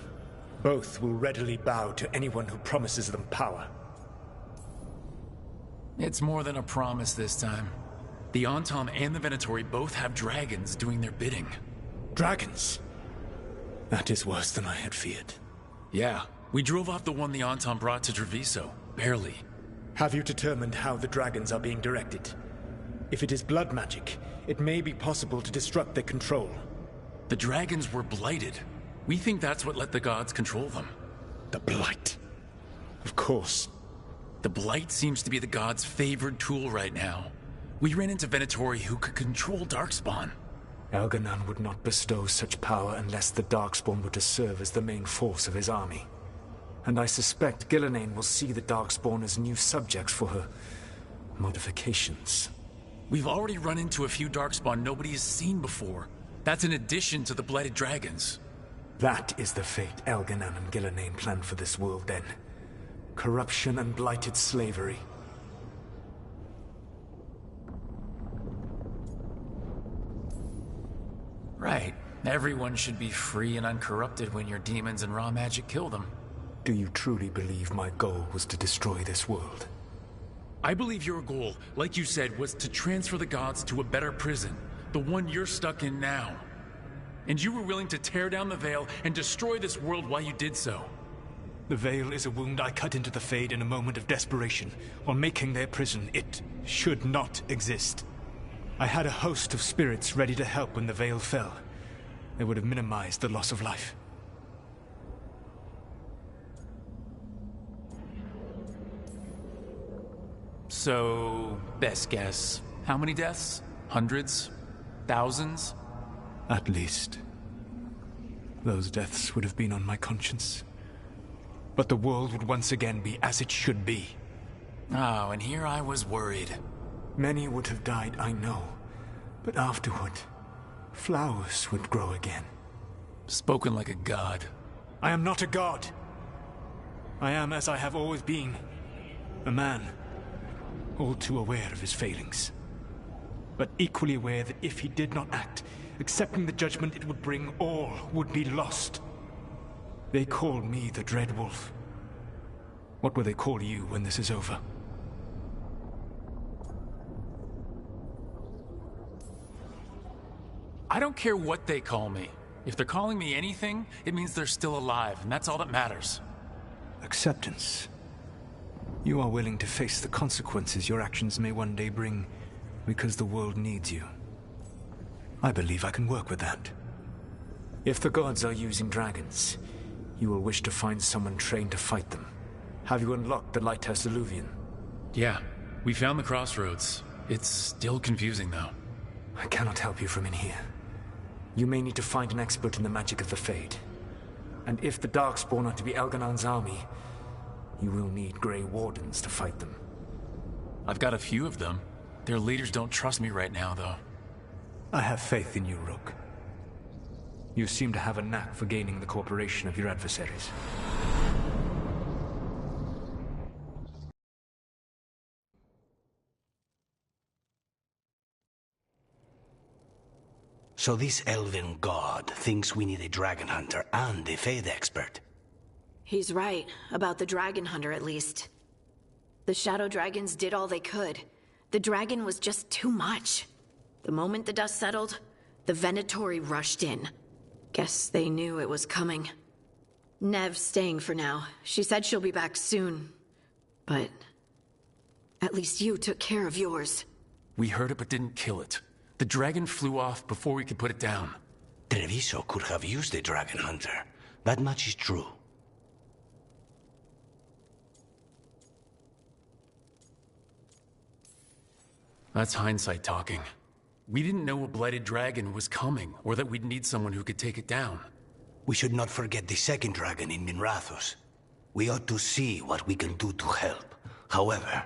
Speaker 7: Both will readily bow to anyone who promises them power.
Speaker 2: It's more than a promise this time. The Antom and the Venatori both have dragons doing their bidding.
Speaker 7: Dragons? That is worse than I had feared.
Speaker 2: Yeah, we drove off the one the Antom brought to Treviso. Barely.
Speaker 7: Have you determined how the dragons are being directed? If it is blood magic, it may be possible to disrupt their control.
Speaker 2: The dragons were blighted. We think that's what let the gods control them.
Speaker 7: The Blight. Of course.
Speaker 2: The Blight seems to be the gods' favored tool right now. We ran into Venatori who could control Darkspawn.
Speaker 7: Elganon would not bestow such power unless the Darkspawn were to serve as the main force of his army. And I suspect Gillenane will see the Darkspawn as new subjects for her modifications.
Speaker 2: We've already run into a few Darkspawn nobody has seen before. That's in addition to the Blighted Dragons.
Speaker 7: That is the fate Elganon and Gillenane planned for this world then. Corruption and blighted slavery.
Speaker 2: Right. Everyone should be free and uncorrupted when your demons and raw magic kill them.
Speaker 7: Do you truly believe my goal was to destroy this world?
Speaker 2: I believe your goal, like you said, was to transfer the gods to a better prison. The one you're stuck in now. And you were willing to tear down the Veil and destroy this world while you did so.
Speaker 7: The Veil is a wound I cut into the Fade in a moment of desperation, while making their prison. It should not exist. I had a host of spirits ready to help when the Veil fell. They would have minimized the loss of life.
Speaker 2: So, best guess, how many deaths? Hundreds? Thousands?
Speaker 7: At least. Those deaths would have been on my conscience. But the world would once again be as it should be.
Speaker 2: Oh, and here I was worried.
Speaker 7: Many would have died, I know. But afterward, flowers would grow again.
Speaker 2: Spoken like a god.
Speaker 7: I am not a god. I am as I have always been. A man. All too aware of his failings. But equally aware that if he did not act, accepting the judgment it would bring, all would be lost. They call me the Dread Wolf. What will they call you when this is over?
Speaker 2: I don't care what they call me. If they're calling me anything, it means they're still alive, and that's all that matters.
Speaker 7: Acceptance. You are willing to face the consequences your actions may one day bring because the world needs you. I believe I can work with that. If the gods are using dragons, you will wish to find someone trained to fight them. Have you unlocked the Lighthouse Illuvian?
Speaker 2: Yeah, we found the crossroads. It's still confusing, though.
Speaker 7: I cannot help you from in here. You may need to find an expert in the magic of the Fade. And if the Darkspawn are to be Elganon's army, you will need Grey Wardens to fight them.
Speaker 2: I've got a few of them. Their leaders don't trust me right now, though.
Speaker 7: I have faith in you, Rook. You seem to have a knack for gaining the cooperation of your adversaries.
Speaker 3: So this elven god thinks we need a dragon hunter and a Fade expert.
Speaker 1: He's right, about the dragon hunter at least. The Shadow Dragons did all they could. The dragon was just too much. The moment the dust settled, the Venatori rushed in. Guess they knew it was coming. Nev's staying for now. She said she'll be back soon. But at least you took care of yours.
Speaker 2: We heard it but didn't kill it. The dragon flew off before we could put it down.
Speaker 3: Treviso could have used a dragon hunter. That much is true.
Speaker 2: That's hindsight talking. We didn't know a blighted dragon was coming, or that we'd need someone who could take it down.
Speaker 3: We should not forget the second dragon in Minrathos. We ought to see what we can do to help. However,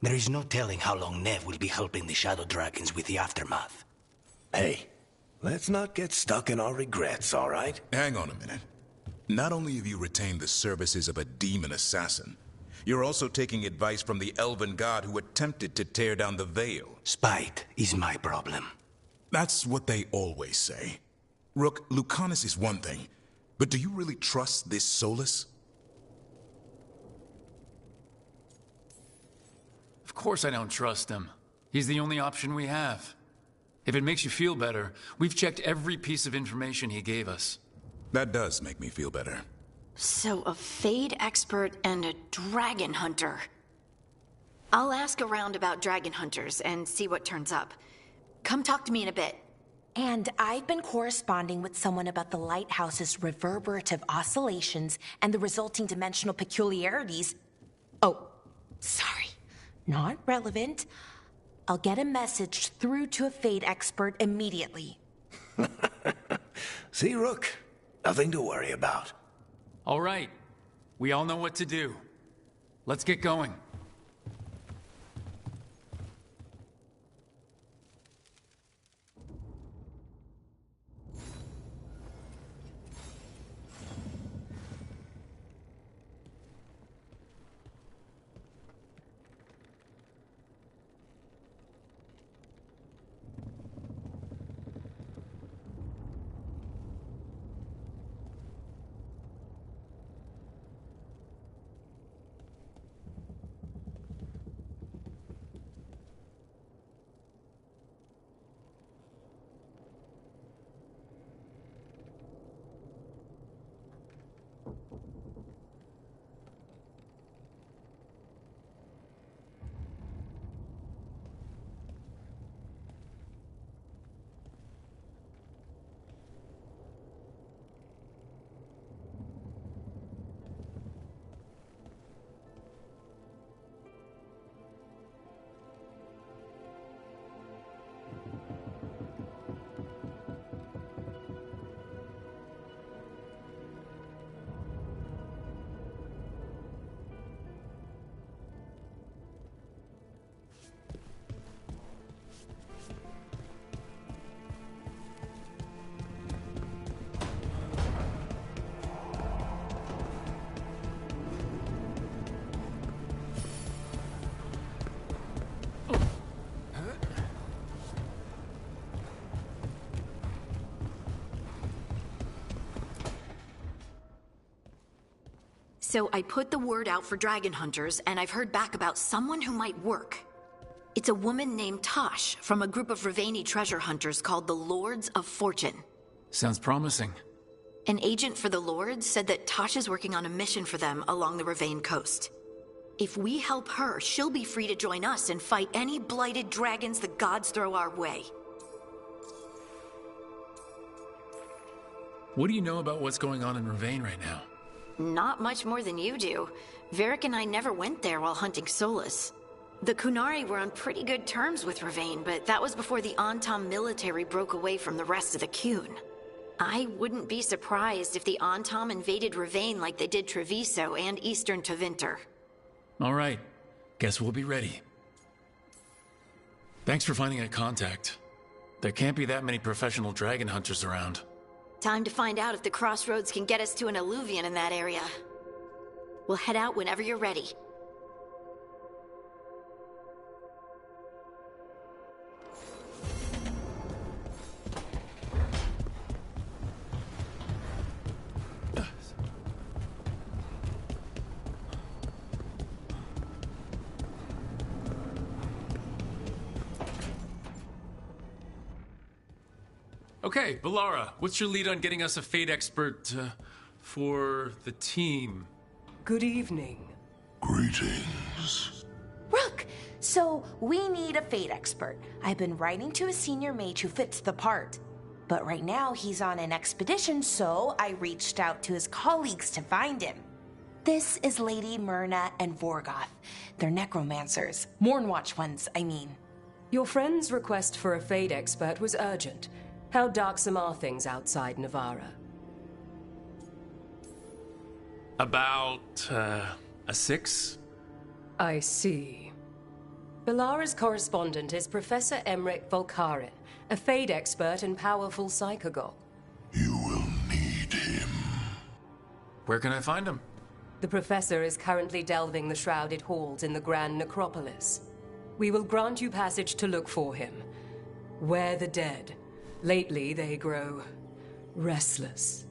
Speaker 3: there is no telling how long Nev will be helping the Shadow Dragons with the aftermath.
Speaker 4: Hey, let's not get stuck in our regrets, all right?
Speaker 14: Hang on a minute. Not only have you retained the services of a demon assassin, you're also taking advice from the elven god who attempted to tear down the Veil.
Speaker 3: Spite is my problem.
Speaker 14: That's what they always say. Rook, Lucanus is one thing, but do you really trust this Solas?
Speaker 2: Of course I don't trust him. He's the only option we have. If it makes you feel better, we've checked every piece of information he gave us.
Speaker 14: That does make me feel better.
Speaker 1: So a Fade expert and a dragon hunter. I'll ask around about dragon hunters and see what turns up. Come talk to me in a bit.
Speaker 11: And I've been corresponding with someone about the lighthouse's reverberative oscillations and the resulting dimensional peculiarities. Oh, sorry. Not relevant. I'll get a message through to a Fade expert immediately.
Speaker 4: See, Rook? Nothing to worry about.
Speaker 2: All right. We all know what to do. Let's get going.
Speaker 1: So I put the word out for dragon hunters, and I've heard back about someone who might work. It's a woman named Tosh from a group of Rivaini treasure hunters called the Lords of Fortune.
Speaker 2: Sounds promising.
Speaker 1: An agent for the Lords said that Tosh is working on a mission for them along the Rivain coast. If we help her, she'll be free to join us and fight any blighted dragons the gods throw our way.
Speaker 2: What do you know about what's going on in Rivain right now?
Speaker 1: Not much more than you do. Varric and I never went there while hunting Solas. The Qunari were on pretty good terms with Rivain, but that was before the Antam military broke away from the rest of the Qun. I wouldn't be surprised if the Antam invaded Rivain like they did Treviso and Eastern Tevinter.
Speaker 2: All right. Guess we'll be ready. Thanks for finding a contact. There can't be that many professional dragon hunters around.
Speaker 1: Time to find out if the crossroads can get us to an alluvion in that area. We'll head out whenever you're ready.
Speaker 2: Okay, Balara, what's your lead on getting us a Fade expert for the team.
Speaker 15: Good evening.
Speaker 4: Greetings.
Speaker 11: Rook, so we need a fate expert. I've been writing to a senior mage who fits the part. But right now he's on an expedition, so I reached out to his colleagues to find him. This is Lady Myrna and Vorgoth. They're necromancers. Mournwatch ones, I mean.
Speaker 15: Your friend's request for a fate expert was urgent. How darksome are things outside Navarra?
Speaker 2: About, a 6?
Speaker 15: I see. Belara's correspondent is Professor Emmerich Volkaren, a fate expert and powerful psychogol.
Speaker 2: Where can I find him?
Speaker 15: The professor is currently delving the shrouded halls in the Grand Necropolis. We will grant you passage to look for him. Where the dead. Lately they grow restless.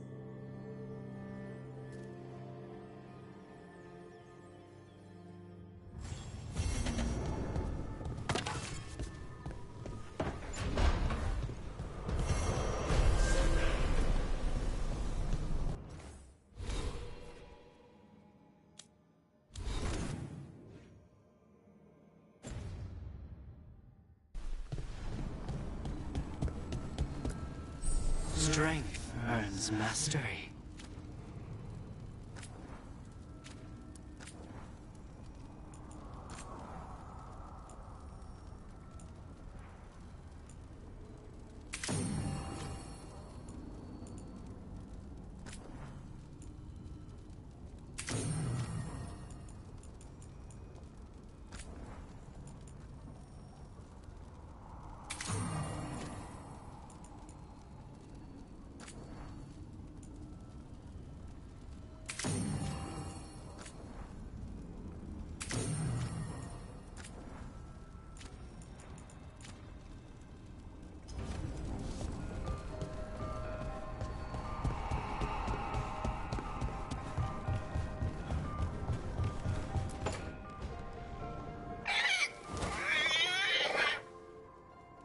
Speaker 16: Strength earns mastery.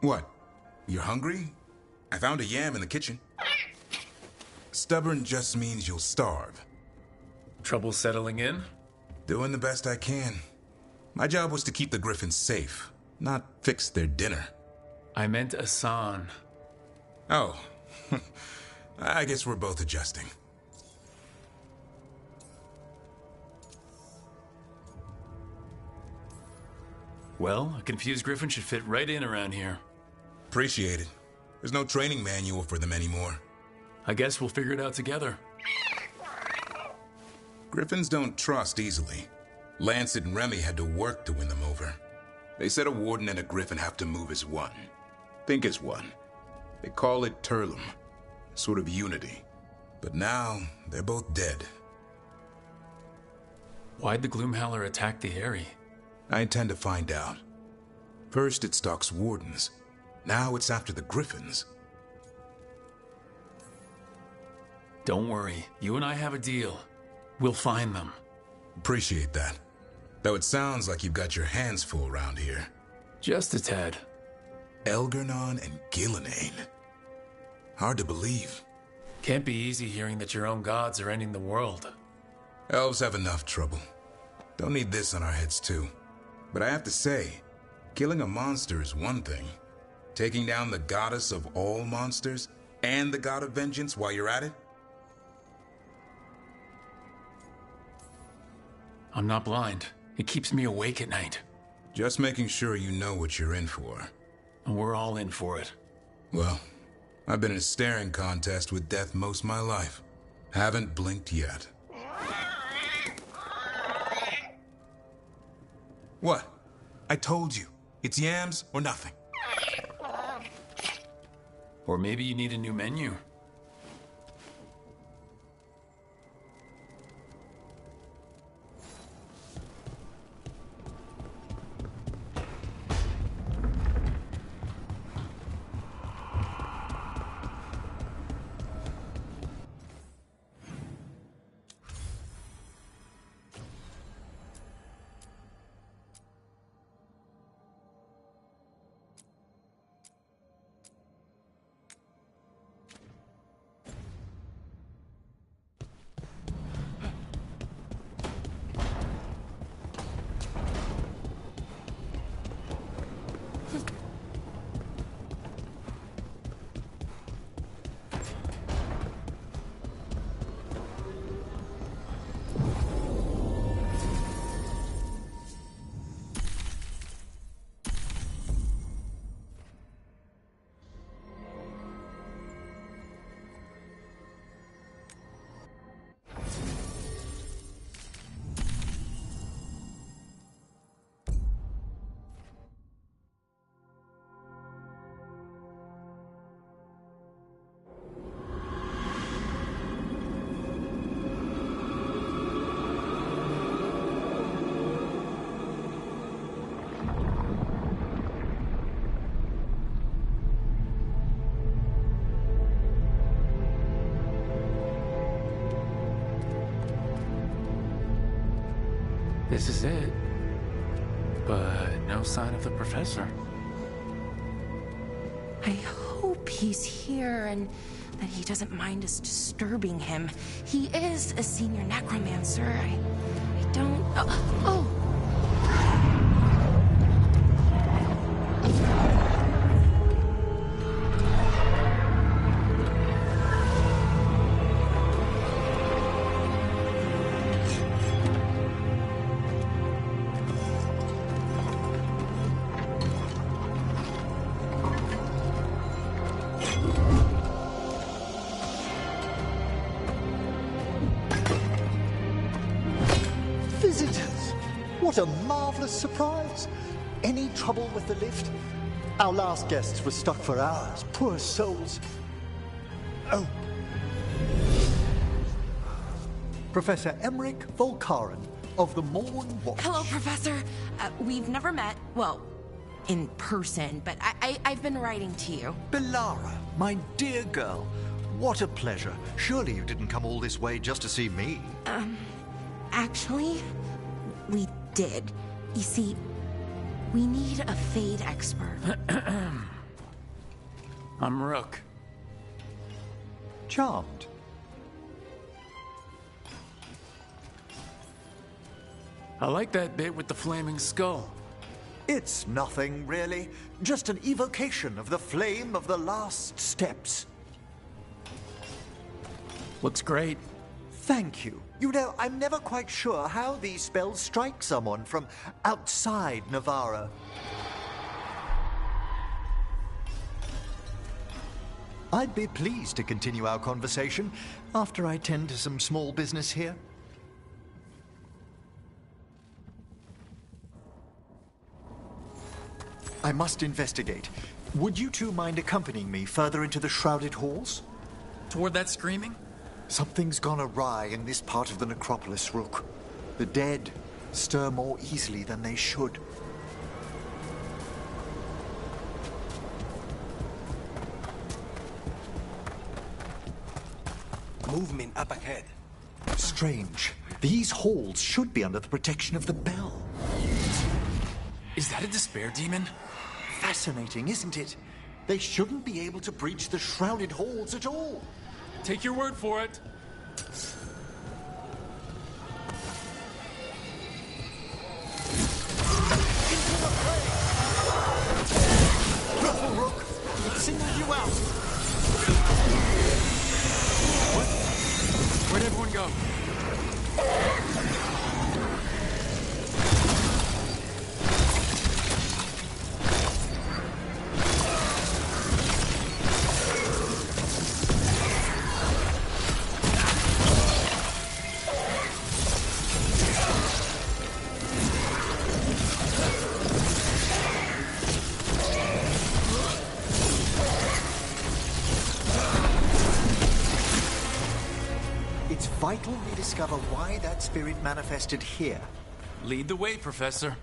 Speaker 14: What? You're hungry? I found a yam in the kitchen. Stubborn just means you'll starve.
Speaker 2: Trouble settling in?
Speaker 14: Doing the best I can. My job was to keep the Griffins safe, not fix their dinner.
Speaker 2: I meant Asan.
Speaker 14: Oh. I guess we're both adjusting.
Speaker 2: Well, a confused griffin should fit right in around here.
Speaker 14: Appreciate it. There's no training manual for them anymore.
Speaker 2: I guess we'll figure it out together.
Speaker 14: Griffins don't trust easily. Lancet and Remy had to work to win them over. They said a warden and a griffin have to move as one. Think as one. They call it Turlum. Sort of unity. But now, they're both dead.
Speaker 2: Why'd the Gloomhowler attack the Eyrie?
Speaker 14: I intend to find out. First it stalks wardens. Now it's after the Griffins.
Speaker 2: Don't worry. You and I have a deal. We'll find them.
Speaker 14: Appreciate that. Though it sounds like you've got your hands full around here.
Speaker 2: Just a tad.
Speaker 14: Elgar'nan and Gillenane. Hard to believe.
Speaker 2: Can't be easy hearing that your own gods are ending the world.
Speaker 14: Elves have enough trouble. Don't need this on our heads too. But I have to say, killing a monster is one thing. Taking down the goddess of all monsters and the god of vengeance while you're at it?
Speaker 2: I'm not blind. It keeps me awake at night.
Speaker 14: Just making sure you know what you're in for.
Speaker 2: And we're all in for it.
Speaker 14: Well, I've been in a staring contest with death most of my life. Haven't blinked yet. What? I told you. It's yams or nothing.
Speaker 2: Or maybe you need a new menu. This is it. But no sign of the professor.
Speaker 11: I hope he's here and that he doesn't mind us disturbing him. He is a senior necromancer. I don't... Oh!
Speaker 17: What a marvelous surprise! Any trouble with the lift? Our last guests were stuck for hours. Poor souls. Oh. Professor Emmerich Volkaren of the Morn Watch.
Speaker 11: Hello, Professor. We've never met, well, in person, but I've been writing to you.
Speaker 17: Belara, my dear girl. What a pleasure. Surely you didn't come all this way just to see me.
Speaker 11: Actually, we did. You see, we need a Fade expert.
Speaker 2: I'm Rook.
Speaker 17: Charmed.
Speaker 2: I like that bit with the flaming skull.
Speaker 17: It's nothing, really. Just an evocation of the flame of the last steps.
Speaker 2: Looks great.
Speaker 17: Thank you. You know, I'm never quite sure how these spells strike someone from outside Navarra. I'd be pleased to continue our conversation after I tend to some small business here. I must investigate. Would you two mind accompanying me further into the shrouded halls?
Speaker 2: Toward that screaming?
Speaker 17: Something's gone awry in this part of the necropolis, Rook. The dead stir more easily than they should.
Speaker 3: Movement up ahead.
Speaker 17: Strange. These halls should be under the protection of the bell.
Speaker 2: Is that a despair demon?
Speaker 17: Fascinating, isn't it? They shouldn't be able to breach the shrouded halls at all.
Speaker 2: Take your word for it.
Speaker 17: Careful, Rook! It singled you out!
Speaker 2: What? Where'd everyone go?
Speaker 17: Vital we discover why that spirit manifested here.
Speaker 2: Lead the way, Professor.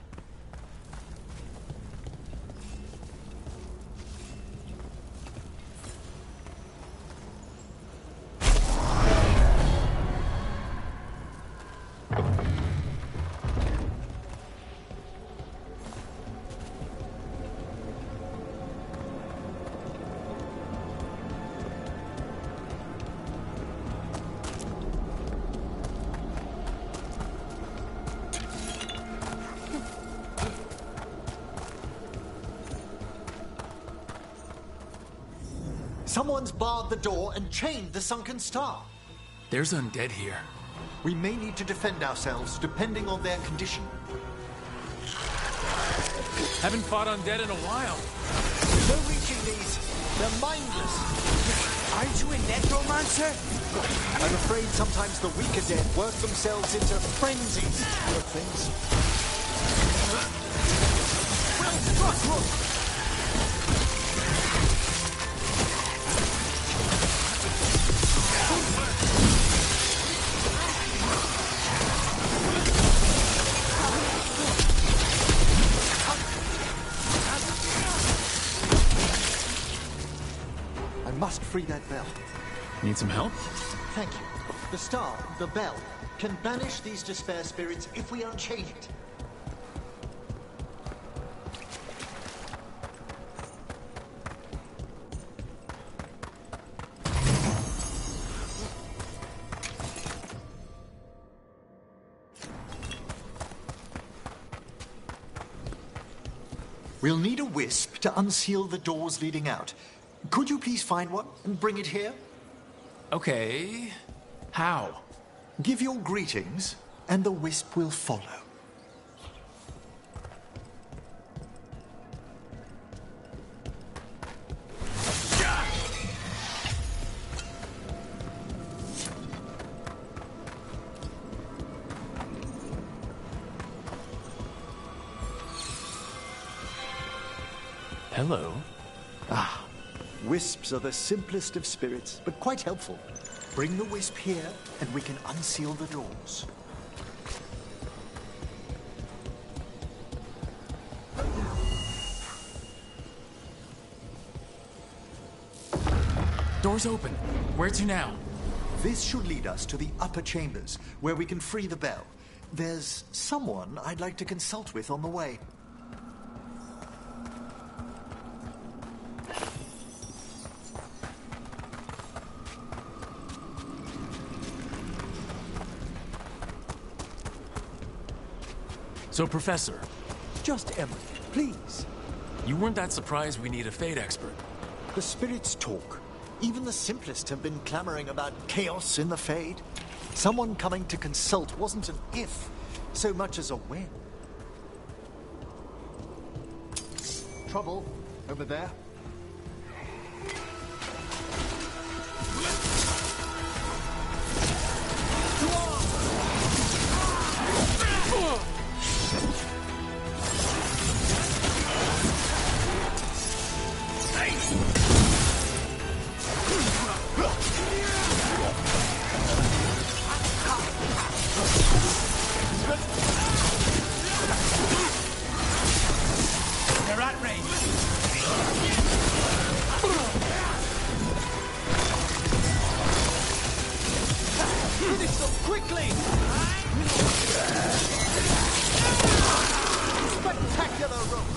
Speaker 17: Someone's barred the door and chained the sunken star.
Speaker 2: There's undead here.
Speaker 17: We may need to defend ourselves, depending on their condition.
Speaker 2: Haven't fought undead in a while.
Speaker 17: No reaching these. They're mindless.
Speaker 3: Aren't you a necromancer?
Speaker 17: I'm afraid sometimes the weaker dead work themselves into frenzies. Poor things. Well struck, Rook! Must free that bell.
Speaker 2: Need some help?
Speaker 17: Thank you. The star, the bell. can banish these despair spirits if we unchain it. We'll need a wisp to unseal the doors leading out. Could you please find one and bring it here?
Speaker 2: Okay. How?
Speaker 17: Give your greetings, and the wisp will follow.
Speaker 2: Hello.
Speaker 17: Ah, wisps are the simplest of spirits, but quite helpful. Bring the wisp here, and we can unseal the doors.
Speaker 2: Door's open. Where to now?
Speaker 17: This should lead us to the upper chambers, where we can free the bell. There's someone I'd like to consult with on the way.
Speaker 2: So, Professor.
Speaker 17: Just Emily, please.
Speaker 2: You weren't that surprised we need a Fade expert.
Speaker 17: The spirits talk. Even the simplest have been clamoring about chaos in the Fade. Someone coming to consult wasn't an if, so much as a when. Trouble over there.
Speaker 10: They're at range. Finish them quickly!
Speaker 17: Spectacular rope!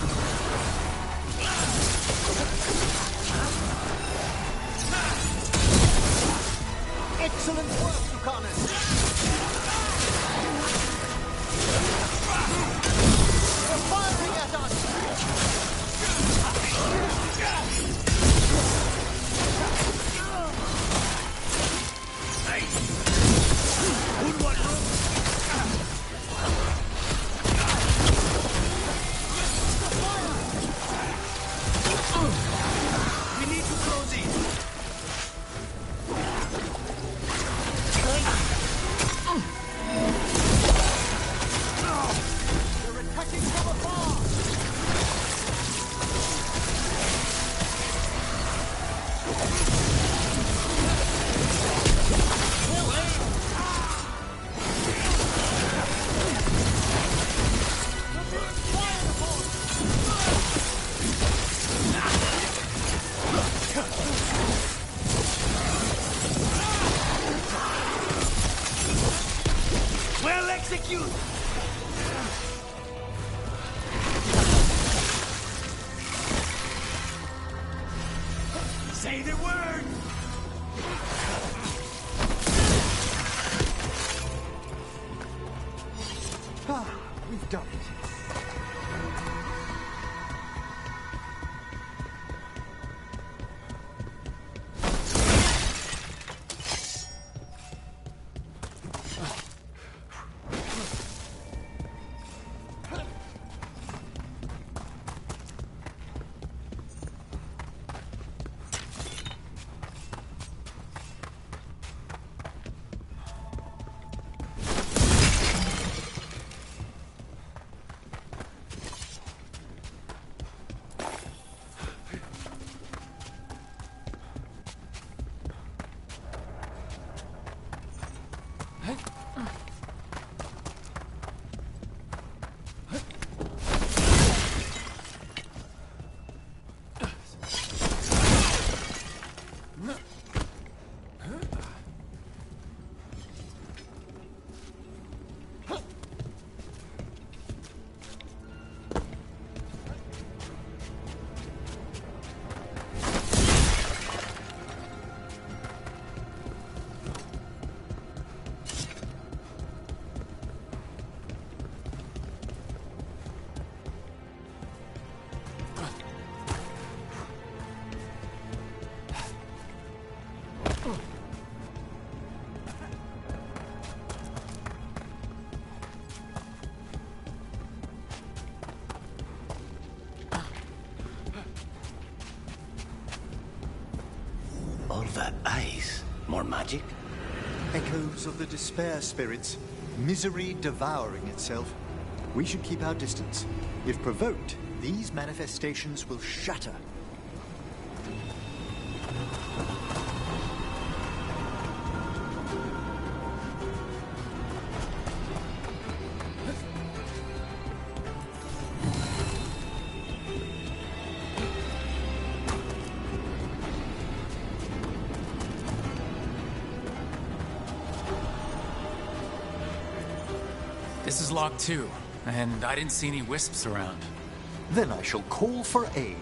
Speaker 17: Excellent work, Lucanus! They're firing at us!
Speaker 10: We need to close it.
Speaker 17: They're attacking from afar!
Speaker 10: Well executed. Say the word.
Speaker 17: Ah, we've done it.
Speaker 3: More magic?
Speaker 17: Echoes of the despair spirits. Misery devouring itself. We should keep our distance. If provoked, these manifestations will shatter.
Speaker 2: This is locked too, and I didn't see any wisps around.
Speaker 17: Then I shall call for aid.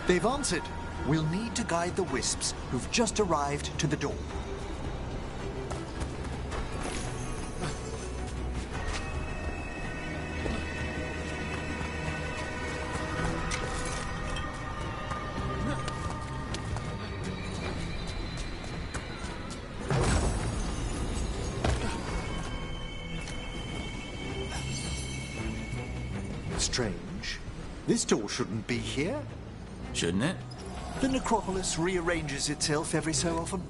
Speaker 17: They've answered. We'll need to guide the wisps who've just arrived to the door. Strange. This door shouldn't be here.
Speaker 2: Shouldn't it?
Speaker 17: The necropolis rearranges itself every so often.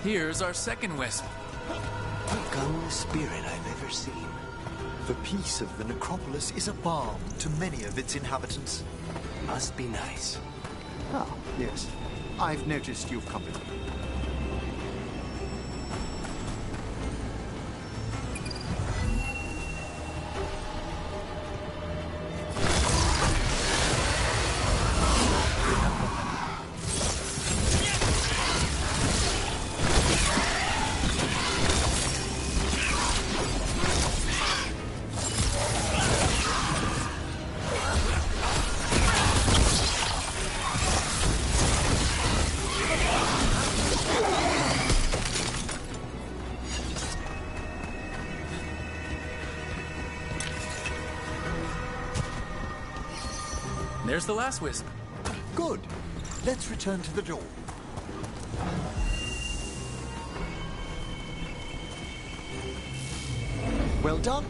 Speaker 2: Here's our second wisp.
Speaker 3: Calmest spirit I've ever seen.
Speaker 17: The peace of the necropolis is a balm to many of its inhabitants.
Speaker 3: Must be nice.
Speaker 17: Ah, yes. I've noticed you've company.
Speaker 2: There's the last wisp.
Speaker 17: Good. Let's return to the door. Well done.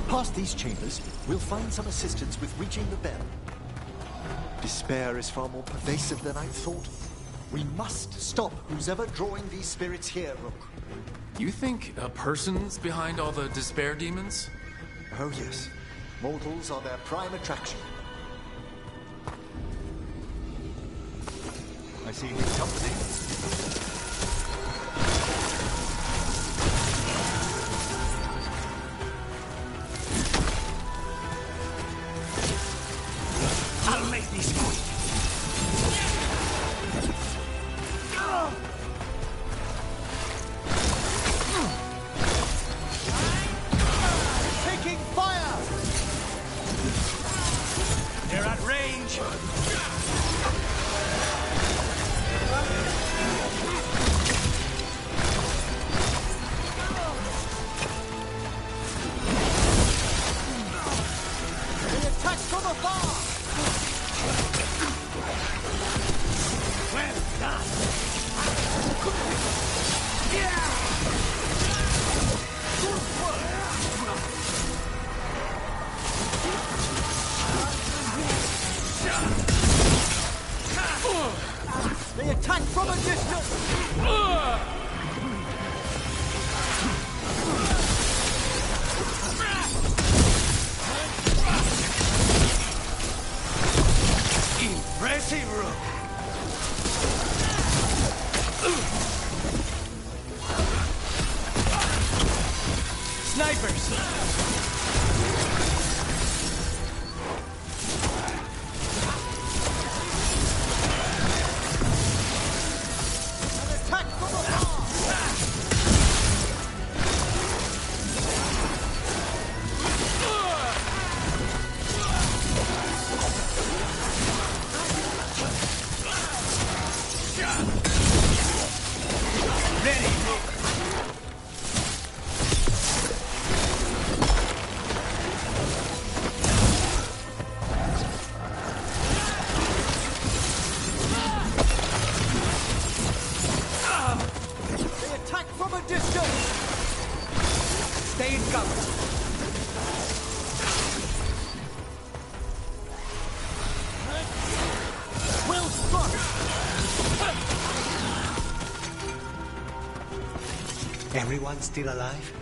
Speaker 17: Past these chambers, we'll find some assistance with reaching the bell. Despair is far more pervasive than I thought. We must stop who's ever drawing these spirits here, Rook.
Speaker 2: You think a person's behind all the despair demons?
Speaker 17: Oh, yes. Mortals are their prime attraction. I see his company.
Speaker 3: I'll make these quick.
Speaker 17: Taking fire!
Speaker 3: They're at range.
Speaker 17: They attack from afar!
Speaker 3: Well done.
Speaker 17: They attack from a distance!
Speaker 3: Impressive, Rook.
Speaker 19: Snipers!
Speaker 3: Everyone still alive?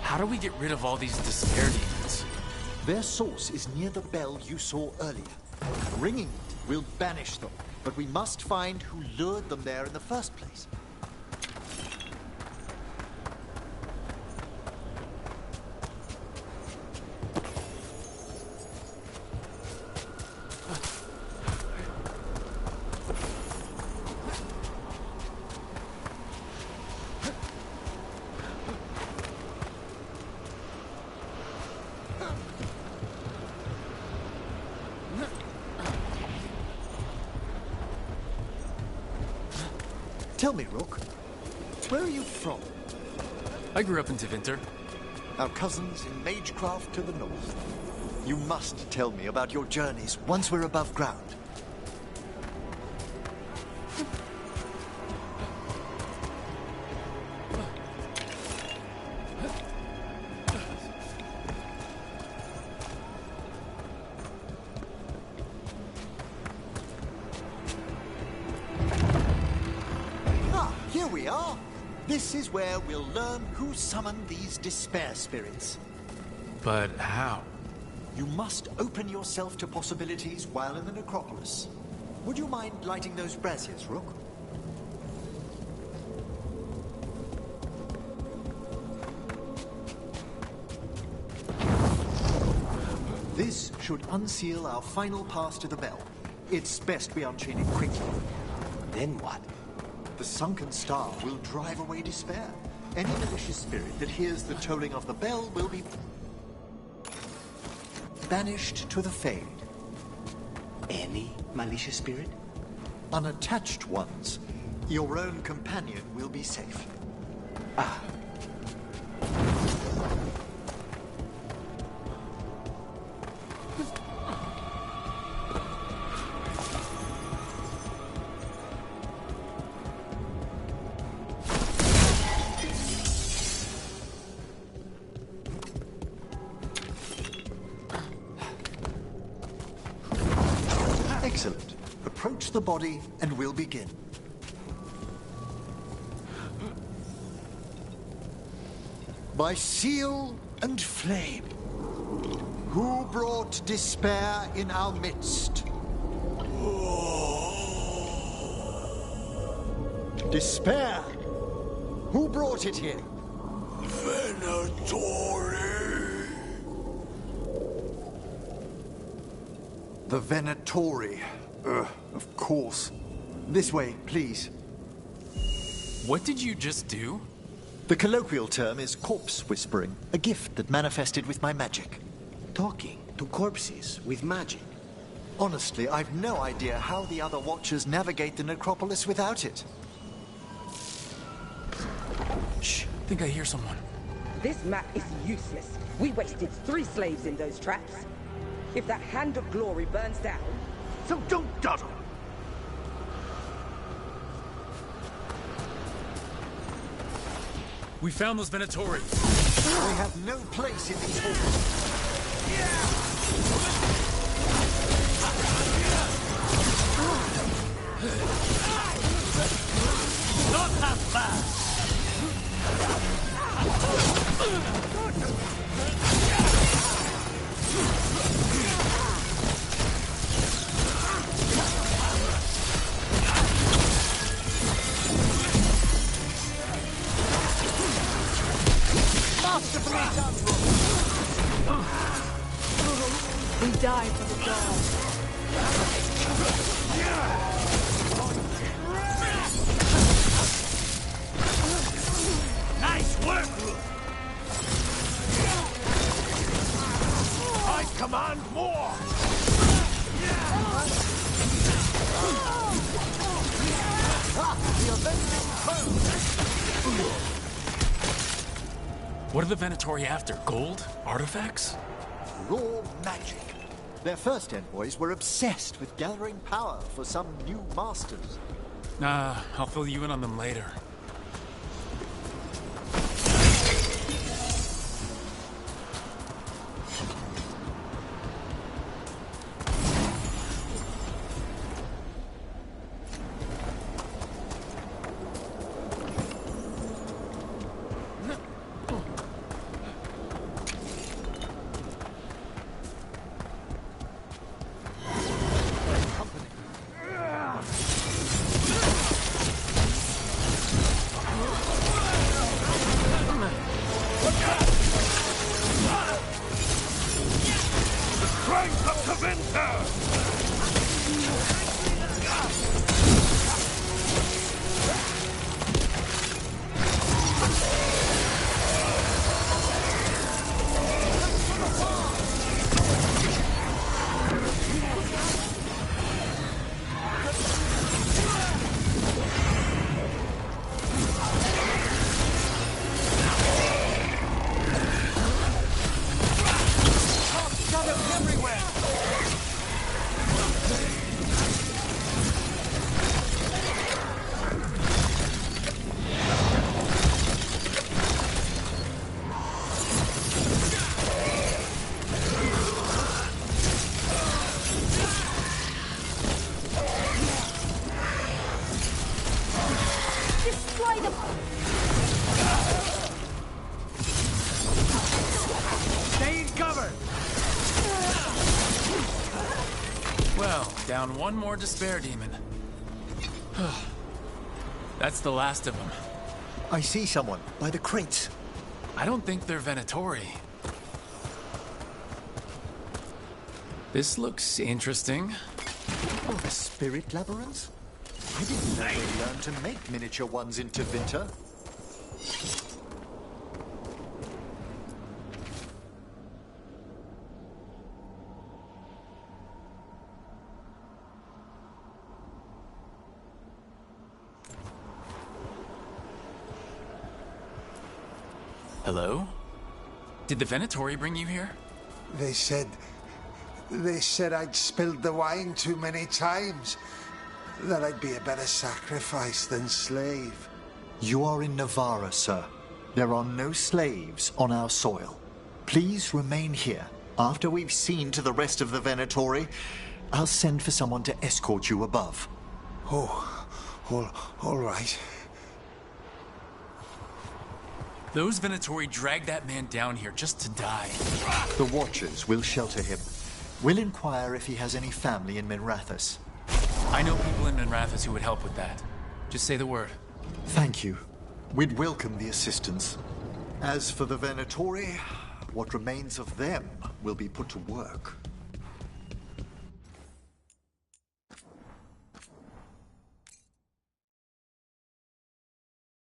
Speaker 2: How do we get rid of all these despair demons?
Speaker 17: Their source is near the bell you saw earlier. Ringing it will banish them, but we must find who lured them there in the first place. Tell me, Rook, where are you from?
Speaker 2: I grew up in Tevinter.
Speaker 17: Our cousins in Magecraft to the north. You must tell me about your journeys once we're above ground. Here we are. This is where we'll learn who summoned these despair spirits.
Speaker 2: But how?
Speaker 17: You must open yourself to possibilities while in the necropolis. Would you mind lighting those braziers, Rook? This should unseal our final pass to the bell. It's best we unchain it quickly.
Speaker 3: Then what?
Speaker 17: The sunken star will drive away despair. Any malicious spirit that hears the tolling of the bell will be banished to the Fade.
Speaker 3: Any malicious spirit?
Speaker 17: Unattached ones. Your own companion will be safe.
Speaker 3: Ah.
Speaker 17: Excellent. Approach the body and we'll begin. By seal and flame, who brought despair in our midst? Despair? Who brought it here?
Speaker 4: Venatori.
Speaker 17: The Venatori. Of course. This way, please.
Speaker 2: What did you just do?
Speaker 17: The colloquial term is corpse whispering, a gift that manifested with my magic.
Speaker 3: Talking to corpses with magic.
Speaker 17: Honestly, I've no idea how the other Watchers navigate the necropolis without it.
Speaker 2: Shh, I think I hear someone.
Speaker 20: This map is useless. We wasted 3 slaves in those traps. If that Hand of Glory burns down...
Speaker 4: So don't dawdle!
Speaker 2: We found those Venatori.
Speaker 17: We have no place in these halls.
Speaker 21: We die for the gods.
Speaker 4: Nice work, Rook! I command more!
Speaker 2: What are the Venatori after? Gold? Artifacts?
Speaker 17: Raw magic. Their first envoys were obsessed with gathering power for some new masters.
Speaker 2: Nah, I'll fill you in on them later. Down one more despair demon. That's the last of them.
Speaker 17: I see someone by the crates.
Speaker 2: I don't think they're Venatori. This looks interesting.
Speaker 17: Oh, the spirit labyrinth? I didn't know they learned to make miniature ones in Tevinter.
Speaker 2: Hello? Did the Venatori bring you here?
Speaker 18: They said I'd spilled the wine too many times. That I'd be a better sacrifice than slave.
Speaker 17: You are in Navarra, sir. There are no slaves on our soil. Please remain here. After we've seen to the rest of the Venatori, I'll send for someone to escort you above.
Speaker 18: Oh, all right.
Speaker 2: Those Venatori dragged that man down here just to die.
Speaker 17: The Watchers will shelter him. We'll inquire if he has any family in Minrathous.
Speaker 2: I know people in Minrathous who would help with that. Just say the word.
Speaker 17: Thank you. We'd welcome the assistance. As for the Venatori, what remains of them will be put to work.